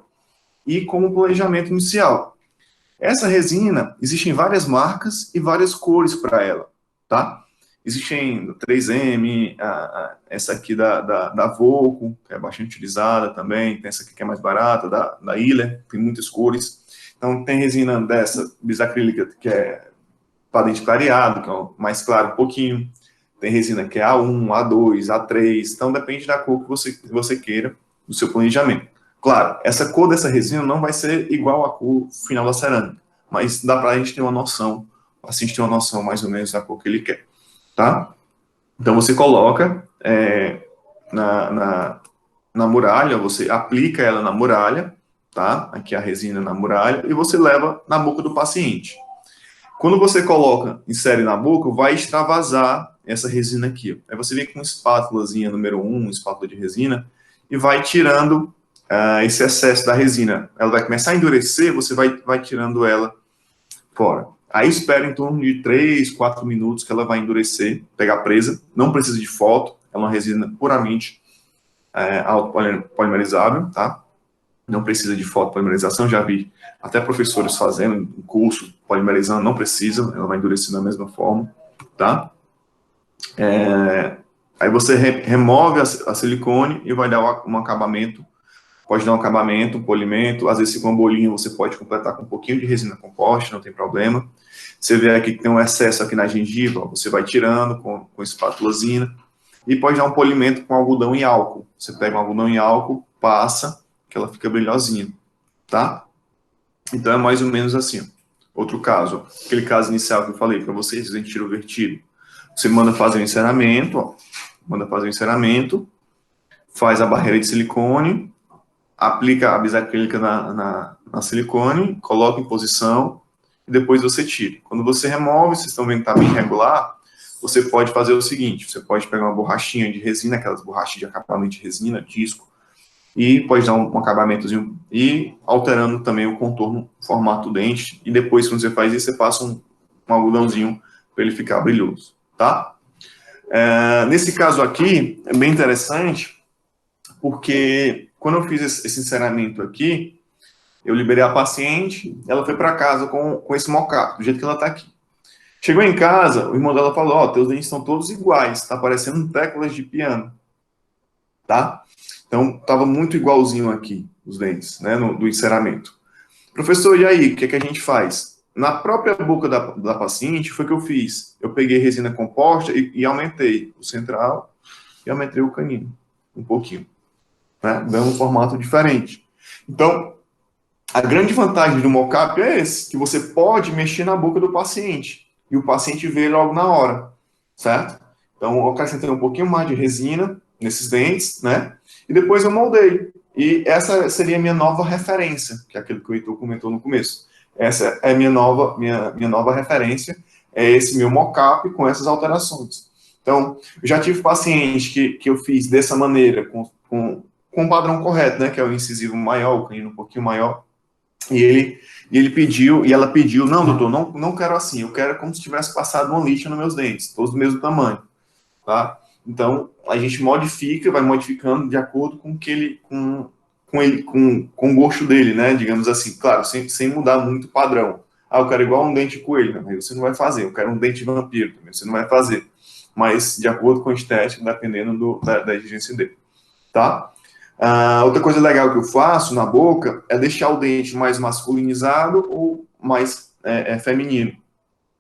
e como planejamento inicial. Essa resina, existem várias marcas e várias cores para ela, tá? Existem 3M, essa aqui da Volco, que é bastante utilizada também, tem essa aqui que é mais barata, da Iller, tem muitas cores. Então, tem resina dessa bisacrílica, que é para dente clareado, que é mais claro um pouquinho. Tem resina que é A1, A2, A3, então depende da cor que você queira, do seu planejamento. Claro, essa cor dessa resina não vai ser igual à cor final da cerâmica, mas dá para a gente ter uma noção, o paciente ter uma noção mais ou menos da cor que ele quer, tá? Então você coloca na muralha, você aplica ela na muralha, tá? Aqui a resina na muralha, e você leva na boca do paciente. Quando você insere na boca, vai extravasar essa resina aqui. Aí você vem com uma espátulazinha número 1, espátula de resina, e vai tirando esse excesso da resina. Ela vai começar a endurecer, você vai tirando ela fora. Aí espera em torno de 3, 4 minutos que ela vai endurecer, pegar presa. Não precisa de foto, é uma resina puramente polimerizzável, tá? Não precisa de fotopolimerização, já vi até professores fazendo um curso polimerizando, não precisa, ela vai endurecer da mesma forma, tá? Aí você remove a silicone e vai dar um acabamento, pode dar um acabamento, um polimento, às vezes se com uma bolinha você pode completar com um pouquinho de resina composta, não tem problema. Você vê aqui que tem um excesso aqui na gengiva, você vai tirando com espátulazinha, e pode dar um polimento com algodão e álcool. Você pega um algodão e álcool, passa, que ela fica brilhosinha, tá? Então é mais ou menos assim. Outro caso, aquele caso inicial que eu falei para vocês, a gente tira o vertido. Você manda fazer o enceramento, faz a barreira de silicone, aplica a bisacrílica na silicone, coloca em posição e depois você tira. Quando você remove, vocês estão vendo que está bem regular, você pode fazer o seguinte, você pode pegar uma borrachinha de resina, aquelas borrachas de acabamento de resina, disco, e pode dar um acabamentozinho e alterando também o contorno, o formato do dente, e depois, quando você faz isso, você passa um algodãozinho para ele ficar brilhoso, tá? Nesse caso aqui, é bem interessante, porque quando eu fiz esse enceramento aqui, eu liberei a paciente, ela foi para casa com esse mocap, do jeito que ela está aqui. Chegou em casa, o irmão dela falou, ó, teus dentes estão todos iguais, tá parecendo teclas de piano, tá? Então, tava muito igualzinho aqui, os dentes, né, do enceramento. Professor, e aí, o que é que a gente faz? Na própria boca da paciente, foi o que eu fiz. Eu peguei resina composta e aumentei o central e aumentei o canino, um pouquinho, né, dando um formato diferente. Então, a grande vantagem do mockup é esse, que você pode mexer na boca do paciente e o paciente vê logo na hora, certo? Então, eu acrescentei um pouquinho mais de resina nesses dentes, né? E depois eu moldei. E essa seria a minha nova referência, que é aquilo que o Heitor comentou no começo. Essa é a minha nova referência, é esse meu mockup com essas alterações. Então, eu já tive pacientes que eu fiz dessa maneira, com o padrão correto, né? Que é o incisivo maior, o canino um pouquinho maior. E ele pediu, e ela pediu, não, doutor, não quero assim, eu quero como se tivesse passado uma lixa nos meus dentes, todos do mesmo tamanho, tá? Então, a gente modifica, vai modificando de acordo com que ele, com o gosto dele, né? Digamos assim, claro, sem mudar muito o padrão. Ah, eu quero igual um dente coelho, né? Aí você não vai fazer. Eu quero um dente vampiro, também você não vai fazer. Mas de acordo com a estética, dependendo da exigência dele, tá? Outra coisa legal que eu faço na boca é deixar o dente mais masculinizado ou mais feminino.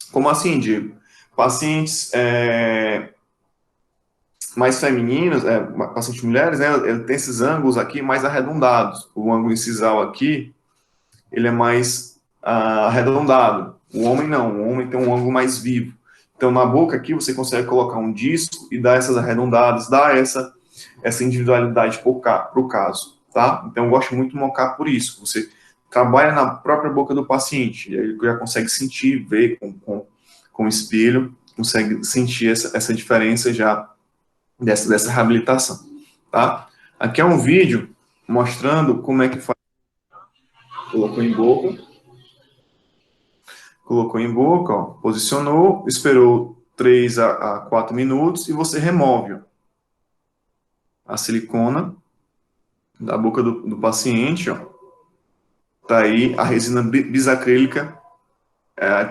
Como assim, Diego? Pacientes mais femininos, pacientes mulheres, né, ele tem esses ângulos aqui mais arredondados. O ângulo incisal aqui, ele é mais arredondado. O homem não, o homem tem um ângulo mais vivo. Então, na boca aqui, você consegue colocar um disco e dar essas arredondadas, dar essa individualidade para o caso, tá? Então, eu gosto muito do mockup por isso. Você trabalha na própria boca do paciente, e aí ele já consegue sentir, ver com o espelho, consegue sentir essa diferença já dessa reabilitação, tá? Aqui é um vídeo mostrando como é que faz. Colocou em boca, ó, posicionou, esperou 3 a 4 minutos e você remove, ó, a silicona da boca do paciente, ó. Tá aí a resina bisacrílica,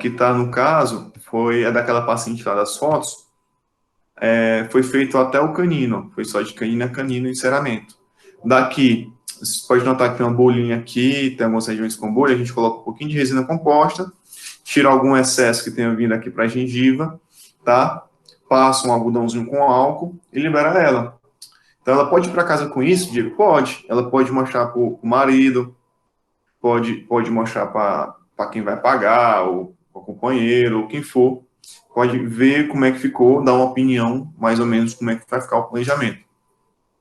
que tá no caso, é daquela paciente lá das fotos, foi feito até o canino, foi só de canino a canino enceramento. Daqui, você pode notar que tem uma bolinha aqui, tem algumas regiões com bolha, a gente coloca um pouquinho de resina composta, tira algum excesso que tenha vindo aqui para a gengiva, tá? Passa um algodãozinho com álcool e libera ela. Então, ela pode ir para casa com isso, Diego? Pode. Ela pode mostrar para o marido, pode mostrar para quem vai pagar, ou o companheiro, ou quem for. Pode ver como é que ficou, dar uma opinião, mais ou menos, como é que vai ficar o planejamento.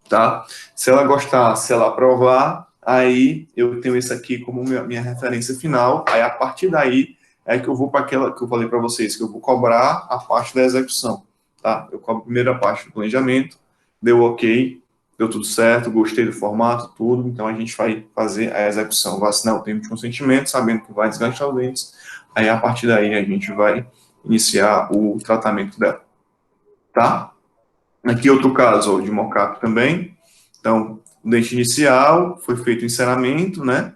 Tá? Se ela gostar, se ela aprovar, aí eu tenho esse aqui como minha referência final. Aí, a partir daí, é que eu vou para aquela que eu falei para vocês, que eu vou cobrar a parte da execução. Tá? Eu cobro primeiro a parte do planejamento, deu ok, deu tudo certo, gostei do formato, tudo, então a gente vai fazer a execução, vai assinar o termo de consentimento, sabendo que vai desgastar os dentes, aí a partir daí a gente vai iniciar o tratamento dela, tá? Aqui outro caso, ó, de mockup também, então, o dente inicial, foi feito o enceramento, né?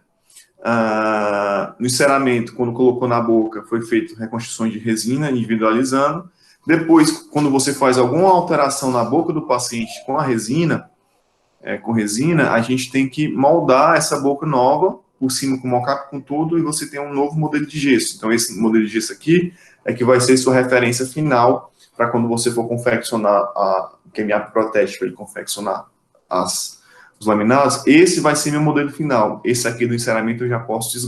No enceramento, quando colocou na boca, foi feito reconstruções de resina, individualizando. Depois, quando você faz alguma alteração na boca do paciente com a resina, a gente tem que moldar essa boca nova, por cima com mockup com tudo, e você tem um novo modelo de gesso. Então, esse modelo de gesso aqui é que vai ser sua referência final para quando você for confeccionar que é minha protética, ele confeccionar os laminados. Esse vai ser meu modelo final. Esse aqui do enceramento eu já posso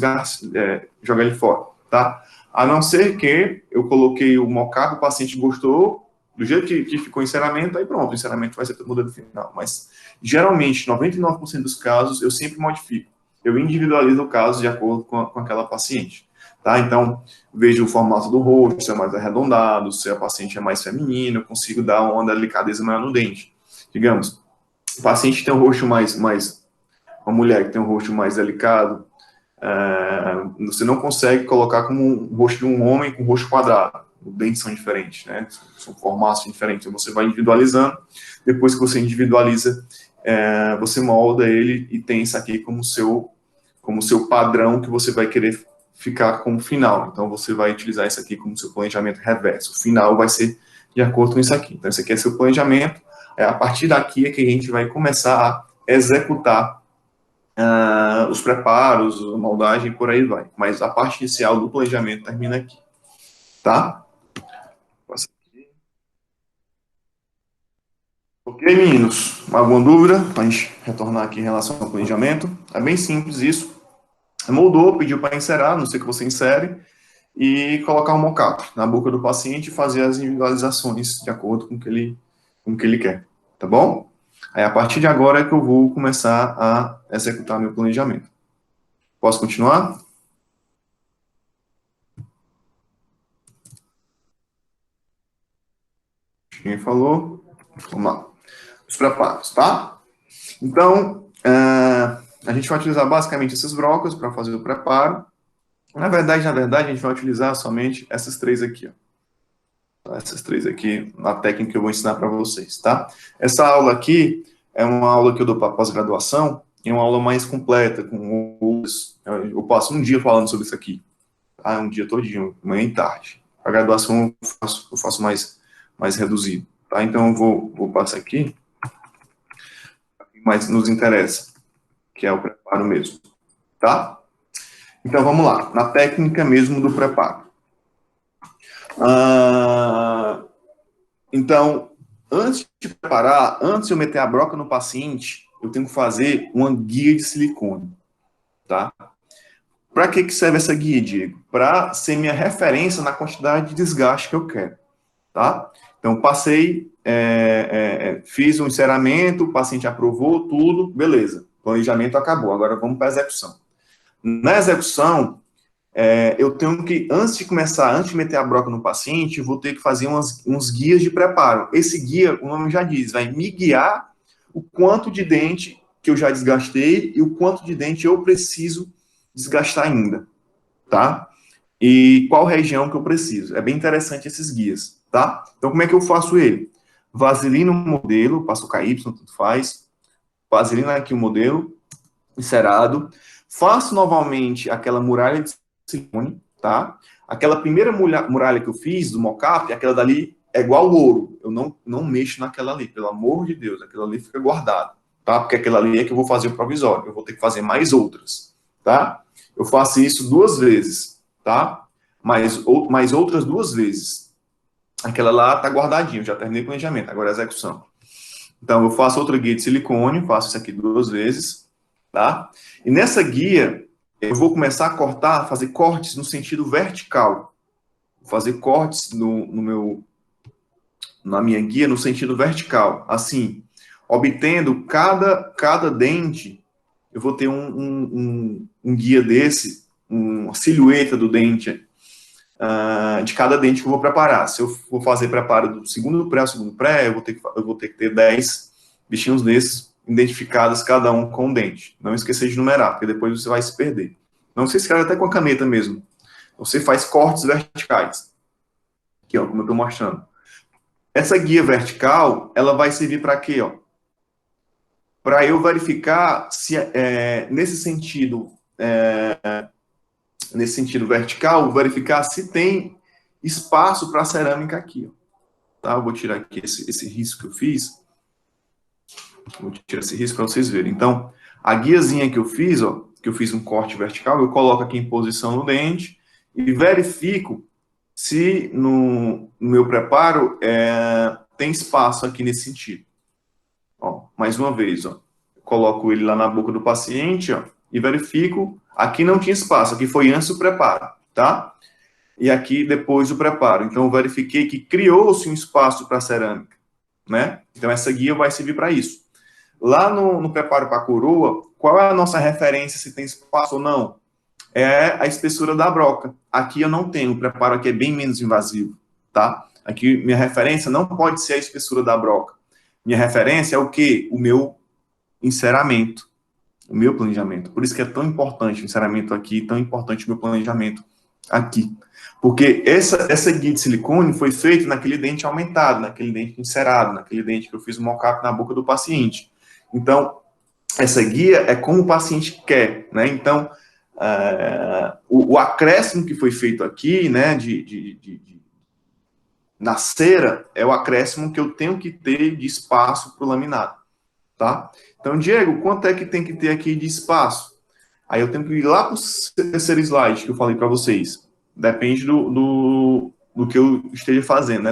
jogar ele fora, tá? A não ser que eu coloquei o mockup, o paciente gostou, do jeito que ficou o enceramento, aí pronto, o enceramento vai ser o modelo final. Mas, geralmente, 99% dos casos, eu sempre modifico. Eu individualizo o caso de acordo com aquela paciente. Tá? Então, vejo o formato do rosto, se é mais arredondado, se a paciente é mais feminina, eu consigo dar uma delicadeza maior no dente. Digamos, o paciente tem um rosto uma mulher que tem um rosto mais delicado, você não consegue colocar como um rosto de um homem com rosto quadrado. Os dentes são diferentes, né? São formatos diferentes. Então, você vai individualizando. Depois que você individualiza, você molda ele e tem isso aqui como seu padrão que você vai querer ficar como final. Então, você vai utilizar isso aqui como seu planejamento reverso. O final vai ser de acordo com isso aqui. Então, esse aqui é seu planejamento. A partir daqui é que a gente vai começar a executar os preparos, a moldagem, por aí vai. Mas a parte inicial do planejamento termina aqui. Tá? Passa aqui. Ok, meninos? Alguma dúvida? Para a gente retornar aqui em relação ao planejamento. É bem simples isso. Moldou, pediu para inserar, não sei o que você insere, e colocar um mockup na boca do paciente e fazer as individualizações de acordo com o que ele quer. Tá bom? Aí, a partir de agora é que eu vou começar a executar meu planejamento. Posso continuar? Quem falou? Vamos lá. Os preparos, tá? Então, a gente vai utilizar basicamente esses blocos para fazer o preparo. Na verdade, a gente vai utilizar somente essas três aqui, ó. Essas três aqui, na técnica que eu vou ensinar para vocês, tá? Essa aula aqui é uma aula que eu dou para pós-graduação, e é uma aula mais completa, eu passo um dia falando sobre isso aqui, tá? Um dia todinho, manhã e tarde. A graduação eu faço mais reduzido, tá? Então eu vou passar aqui, mas nos interessa, que é o preparo mesmo, tá? Então vamos lá, na técnica mesmo do preparo. Então, antes de preparar, antes de eu meter a broca no paciente, eu tenho que fazer uma guia de silicone, tá? Para que serve essa guia, Diego? Para ser minha referência na quantidade de desgaste que eu quero, tá? Então, passei, fiz um enceramento, o paciente aprovou tudo, beleza. Planejamento acabou, agora vamos para a execução. Na execução, eu tenho que, antes de meter a broca no paciente, eu vou ter que fazer uns guias de preparo. Esse guia, o nome já diz, vai me guiar o quanto de dente que eu já desgastei e o quanto de dente eu preciso desgastar ainda, tá? E qual região que eu preciso. É bem interessante esses guias, tá? Então, como é que eu faço ele? Vaselina o modelo, passo o KY, tudo faz. Vaselina aqui o modelo, encerado. Faço novamente aquela muralha de silicone, tá? Aquela primeira muralha que eu fiz, do mockup, aquela dali é igual ouro. Eu não mexo naquela ali, pelo amor de Deus. Aquela ali fica guardada, tá? Porque aquela ali é que eu vou fazer o provisório. Eu vou ter que fazer mais outras, tá? Eu faço isso 2 vezes, tá? Mais outras 2 vezes. Aquela lá tá guardadinha, eu já terminei o planejamento, agora é a execução. Então, eu faço outra guia de silicone, faço isso aqui 2 vezes, tá? E nessa guia, eu vou começar a cortar, fazer cortes no sentido vertical. Vou fazer cortes na minha guia no sentido vertical. Assim, obtendo cada dente, eu vou ter um guia desse, uma silhueta do dente, de cada dente que eu vou preparar. Se eu for fazer preparo do segundo pré, eu vou ter que ter 10 bichinhos desses identificados, cada um com um dente. Não esquecer de numerar, porque depois você vai se perder. Não se escreve até com a caneta mesmo. Você faz cortes verticais. Aqui, ó, como eu estou mostrando. Essa guia vertical, ela vai servir para quê, ó? Para eu verificar se, nesse sentido vertical, verificar se tem espaço para cerâmica aqui, ó. Tá? Eu vou tirar aqui esse risco que eu fiz. Vou tirar esse risco para vocês verem. Então, a guiazinha que eu fiz, ó, que eu fiz um corte vertical, eu coloco aqui em posição no dente e verifico se no meu preparo tem espaço aqui nesse sentido. Ó, mais uma vez, ó, eu coloco ele lá na boca do paciente, ó, e verifico, aqui não tinha espaço, aqui foi antes do preparo, tá? E aqui depois do preparo. Então, eu verifiquei que criou-se um espaço para cerâmica, né? Então, essa guia vai servir para isso. Lá no preparo para a coroa, qual é a nossa referência se tem espaço ou não? É a espessura da broca. Aqui eu não tenho, o preparo aqui é bem menos invasivo, tá? Aqui minha referência não pode ser a espessura da broca. Minha referência é o quê? O meu enceramento, o meu planejamento. Por isso que é tão importante o enceramento aqui, tão importante o meu planejamento aqui. Porque essa guia de silicone foi feita naquele dente aumentado, naquele dente encerado, naquele dente que eu fiz o mockup na boca do paciente. Então, essa guia é como o paciente quer, né? Então, o acréscimo que foi feito aqui, né, na cera, é o acréscimo que eu tenho que ter de espaço para o laminado, tá? Então, Diego, quanto é que tem que ter aqui de espaço? Aí eu tenho que ir lá para o terceiro slide que eu falei para vocês. Depende do que eu esteja fazendo, né?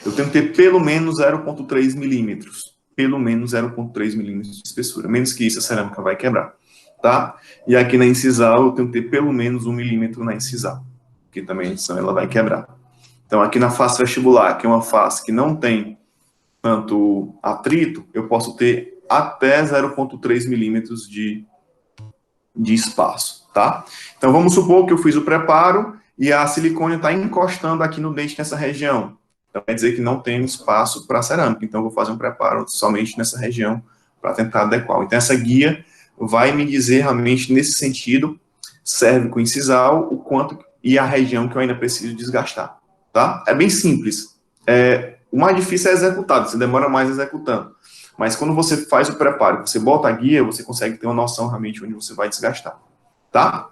Eu tenho que ter pelo menos 0,3 milímetros. Pelo menos 0,3 milímetros de espessura. Menos que isso, a cerâmica vai quebrar, tá? E aqui na incisal, eu tenho que ter pelo menos 1 milímetro na incisal, porque também a incisão ela vai quebrar. Então, aqui na face vestibular, que é uma face que não tem tanto atrito, eu posso ter até 0,3 milímetros de espaço, tá? Então, vamos supor que eu fiz o preparo e a silicone está encostando aqui no dente nessa região. Então, quer dizer que não tem espaço para cerâmica. Então, eu vou fazer um preparo somente nessa região para tentar adequar. Então, essa guia vai me dizer realmente nesse sentido, cérvico incisal, o quanto e a região que eu ainda preciso desgastar, tá? É bem simples. O mais difícil é executar, você demora mais executando. Mas quando você faz o preparo, você bota a guia, você consegue ter uma noção realmente onde você vai desgastar, tá?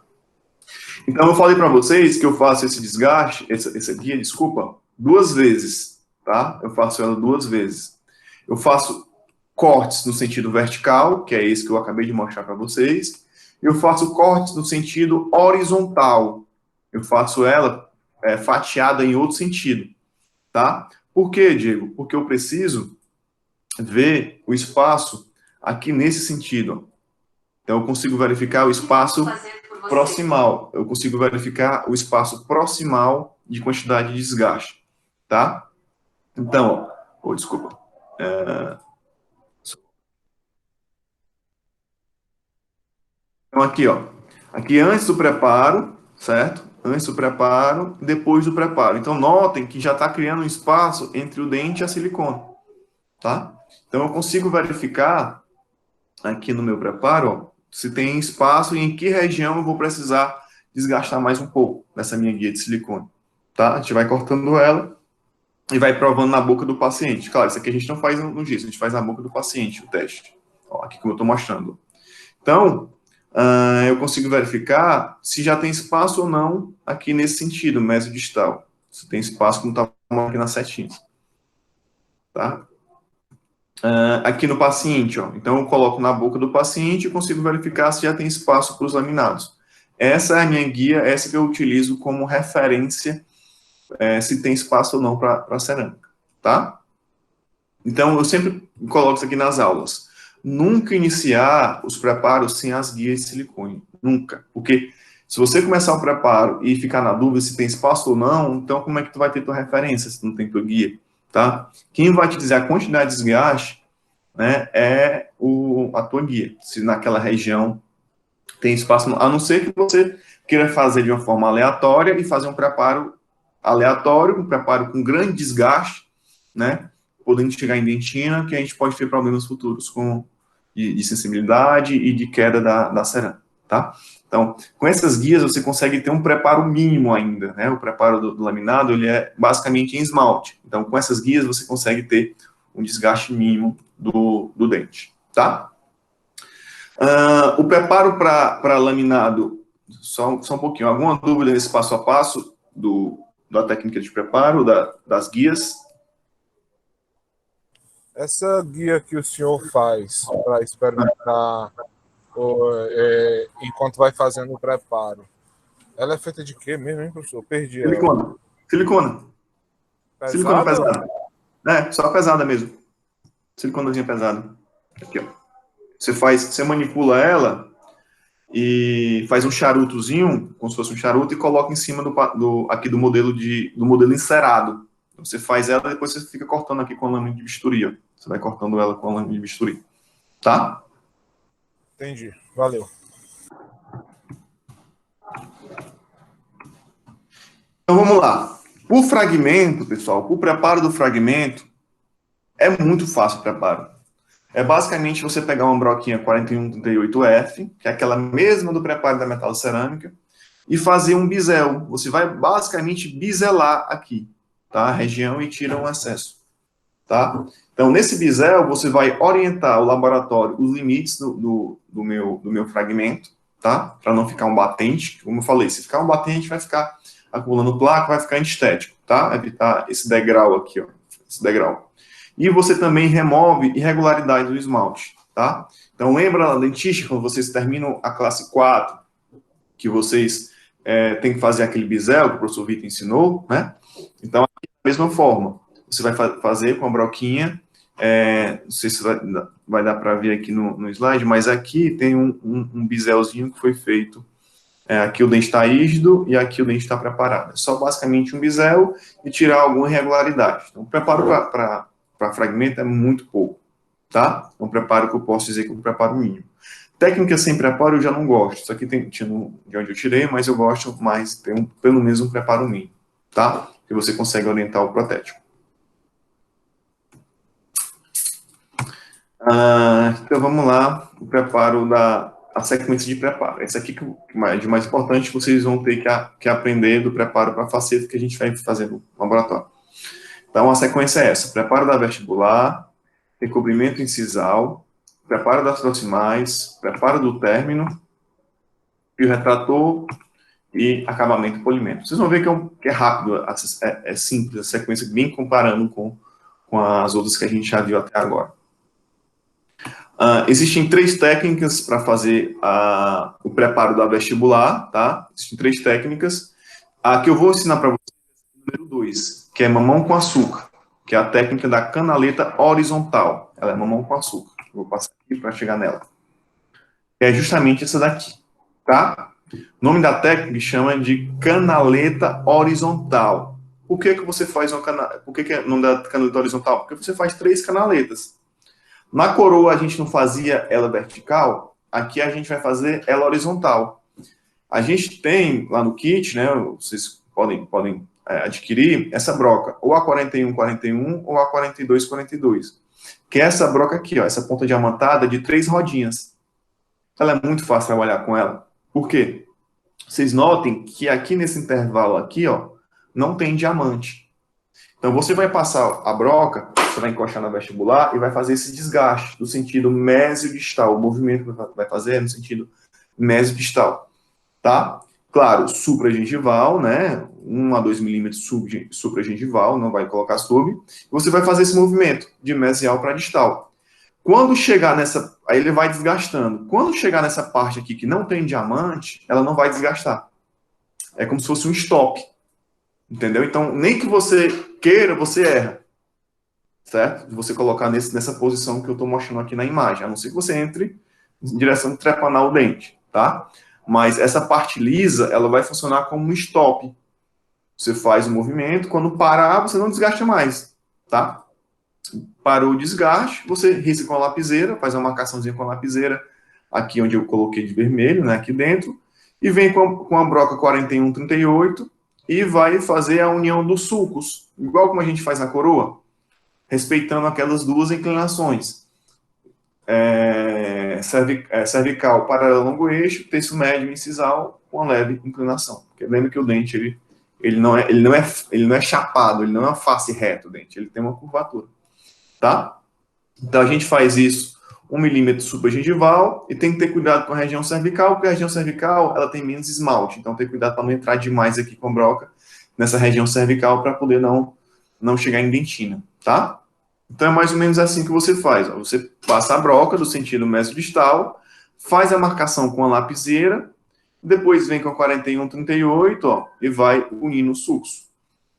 Então, eu falei para vocês que eu faço esse desgaste, essa guia, desculpa, 2 vezes, tá? Eu faço ela 2 vezes. Eu faço cortes no sentido vertical, que é esse que eu acabei de mostrar para vocês. Eu faço cortes no sentido horizontal. Eu faço ela fatiada em outro sentido, tá? Por quê, Diego? Porque eu preciso ver o espaço aqui nesse sentido. Então, eu consigo verificar o espaço proximal. Eu consigo verificar o espaço proximal de quantidade de desgaste, tá? Então, desculpa. Então, aqui, ó. Aqui antes do preparo, certo? Antes do preparo, depois do preparo. Então, notem que já está criando um espaço entre o dente e a silicone, tá? Então, eu consigo verificar aqui no meu preparo, ó, se tem espaço e em que região eu vou precisar desgastar mais um pouco nessa minha guia de silicone, tá? A gente vai cortando ela e vai provando na boca do paciente. Claro, isso aqui a gente não faz no gesso, a gente faz na boca do paciente o teste. Ó, aqui como eu estou mostrando. Então, eu consigo verificar se já tem espaço ou não aqui nesse sentido, mesodistal. Se tem espaço, como está aqui nas setinhas. Tá? Aqui no paciente, ó. Então, eu coloco na boca do paciente e consigo verificar se já tem espaço para os laminados. Essa é a minha guia, essa que eu utilizo como referência se tem espaço ou não para cerâmica, tá? Então, eu sempre coloco isso aqui nas aulas. Nunca iniciar os preparos sem as guias de silicone. Nunca. Porque se você começar o preparo e ficar na dúvida se tem espaço ou não, então como é que tu vai ter tua referência se não tem tua guia, tá? Quem vai te dizer a quantidade de desgaste, né, é a tua guia. Se naquela região tem espaço, a não ser que você queira fazer de uma forma aleatória e fazer um preparo aleatório, um preparo com grande desgaste, né, podendo chegar em dentina, que a gente pode ter problemas futuros de sensibilidade e de queda da cerâmica, tá? Então, com essas guias você consegue ter um preparo mínimo ainda, né? O preparo do laminado, ele é basicamente em esmalte. Então, com essas guias você consegue ter um desgaste mínimo do dente, tá? O preparo para laminado, só um pouquinho, alguma dúvida nesse passo a passo da técnica de preparo, das guias? Essa guia que o senhor faz para experimentar enquanto vai fazendo o preparo, ela é feita de quê mesmo, hein, professor? Perdi Silicona. ela. Silicona. Pesada? Silicona pesada. Só pesada mesmo. Siliconazinha pesada. Aqui, ó. Você manipula ela e faz um charutozinho, como se fosse um charuto, e coloca em cima aqui do modelo encerado. Então, você faz ela e depois você fica cortando aqui com a lâmina de bisturi, ó. Você vai cortando ela com a lâmina de bisturi. Tá? Entendi. Valeu. Então, vamos lá. O fragmento, pessoal, o preparo do fragmento é muito fácil o preparo. É basicamente você pegar uma broquinha 4138F, que é aquela mesma do preparo da metalocerâmica, e fazer um bisel. Você vai basicamente biselar aqui, tá? A região e tira o excesso, tá? Então, nesse bisel, você vai orientar o laboratório, os limites do meu fragmento, tá? Para não ficar um batente. Como eu falei, se ficar um batente, vai ficar acumulando placa, vai ficar antiestético, tá? Evitar esse degrau aqui, ó, esse degrau. E você também remove irregularidades do esmalte, tá? Então, lembra na dentística, quando vocês terminam a classe 4, que vocês têm que fazer aquele bisel que o professor Vitor ensinou, né? Então, aqui, da mesma forma, você vai fazer com a broquinha, não sei se vai dar para ver aqui no slide, mas aqui tem um biselzinho que foi feito. Aqui o dente está rígido e aqui o dente está preparado. É só basicamente um bisel e tirar alguma irregularidade. Então, o preparo para fragmento é muito pouco, tá? É um preparo que eu posso dizer que é um preparo mínimo. Técnica sem preparo eu já não gosto. Isso aqui tem de onde eu tirei, mas eu gosto mais de ter pelo menos um preparo mínimo, tá? Que você consegue orientar o protético. Então vamos lá, o preparo a sequência de preparo. Esse aqui que é de mais importante, vocês vão ter que aprender do preparo para faceta que a gente vai fazer no laboratório. Então a sequência é essa: preparo da vestibular, recobrimento incisal, preparo das proximais, preparo do término, fio retrator e acabamento e polimento. Vocês vão ver que é rápido, é simples a sequência, bem comparando com as outras que a gente já viu até agora. Existem 3 técnicas para fazer o preparo da vestibular, tá? Existem 3 técnicas. A que eu vou ensinar para vocês é a número 2, que é mamão com açúcar, que é a técnica da canaleta horizontal. Ela é mamão com açúcar. Vou passar aqui para chegar nela. É justamente essa daqui, tá? O nome da técnica chama de canaleta horizontal. Por que você faz uma canaleta? Por que é o nome da canaleta horizontal? Porque você faz 3 canaletas. Na coroa a gente não fazia ela vertical, aqui a gente vai fazer ela horizontal. A gente tem lá no kit, né, vocês podem adquirir essa broca, ou a 4141 ou a 4242, que é essa broca aqui, ó, essa ponta diamantada de 3 rodinhas. Ela é muito fácil trabalhar com ela. Por quê? Vocês notem que aqui nesse intervalo aqui, ó, não tem diamante. Então você vai passar a broca, você vai encostar na vestibular e vai fazer esse desgaste do sentido mesiodistal. O movimento que vai fazer é no sentido mesiodistal, tá? Claro, supragengival, né? 1 a 2 milímetros supragengival, não vai colocar sub. Você vai fazer esse movimento de mesial para distal. Quando chegar nessa, aí ele vai desgastando. Quando chegar nessa parte aqui que não tem diamante, ela não vai desgastar. É como se fosse um stop. Entendeu? Então, nem que você queira, você erra. Certo? De você colocar nessa posição que eu estou mostrando aqui na imagem. A não ser que você entre em direção de trepanar o dente, tá? Mas essa parte lisa, ela vai funcionar como um stop. Você faz o movimento, quando parar, você não desgasta mais, tá? Parou o desgaste, você risca com a lapiseira, faz uma marcaçãozinha com a lapiseira, aqui onde eu coloquei de vermelho, né, aqui dentro, e vem com a broca 4138 e vai fazer a união dos sulcos, igual como a gente faz na coroa, respeitando aquelas 2 inclinações. Cervical paralelo ao longo eixo, terço médio incisal com uma leve inclinação. Porque lembra que o dente ele não é chapado, ele não é uma face reta, o dente, ele tem uma curvatura. Tá? Então a gente faz isso 1 milímetro supragengival e tem que ter cuidado com a região cervical, porque a região cervical ela tem menos esmalte, então tem que cuidado para não entrar demais aqui com a broca nessa região cervical para poder não chegar em dentina, tá? Então é mais ou menos assim que você faz, ó. Você passa a broca do sentido mesiodistal, faz a marcação com a lapiseira, depois vem com a 4138, ó, e vai unindo os sulcos,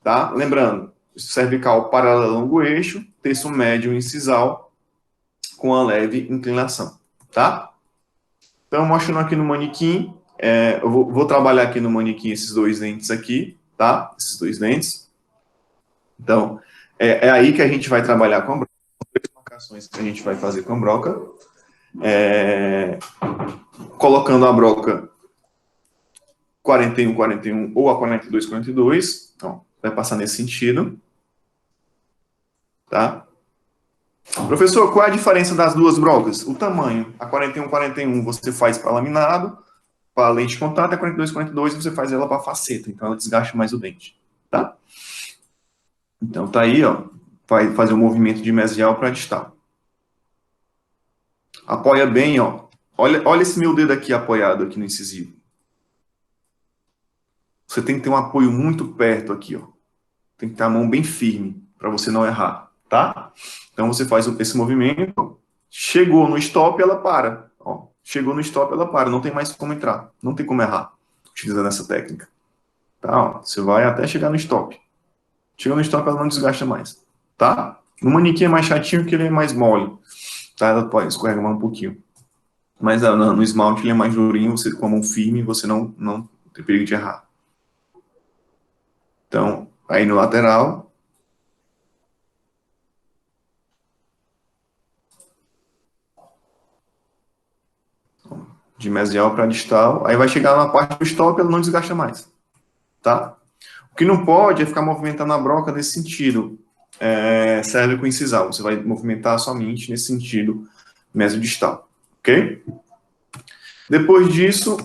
tá? Lembrando, cervical paralelo ao longo eixo, terço médio incisal com a leve inclinação, tá? Então, mostrando aqui no manequim, eu vou trabalhar aqui no manequim esses 2 dentes aqui, tá? Esses 2 dentes. Então, é aí que a gente vai trabalhar com a broca. 3 marcações que a gente vai fazer com a broca. Colocando a broca 4141 ou a 4242. Então, vai passar nesse sentido. Tá? Professor, qual é a diferença das 2 brocas? O tamanho. A 4141 você faz para laminado, para lente de contato, a 4242 você faz ela para faceta, então ela desgasta mais o dente, tá? Então tá aí, ó, vai fazer um movimento de mesial para distal. Apoia bem, ó. Olha esse meu dedo aqui apoiado aqui no incisivo. Você tem que ter um apoio muito perto aqui, ó. Tem que ter a mão bem firme para você não errar, tá? Então você faz esse movimento, chegou no stop, ela para. Ó, chegou no stop, ela para. Não tem mais como entrar, não tem como errar utilizando essa técnica. Tá? Ó, você vai até chegar no stop. Chegou no stop, ela não desgasta mais, tá? No manequim é mais chatinho que ele é mais mole, tá? Ela pode escorregar mais um pouquinho. Mas no esmalte ele é mais durinho, você com a mão firme, você não tem perigo de errar. Então, aí no lateral, de mesial para distal, aí vai chegar na parte do stop, ela não desgasta mais, tá? O que não pode é ficar movimentando a broca nesse sentido, cérvico incisal, você vai movimentar somente nesse sentido mesodistal, ok? Depois disso,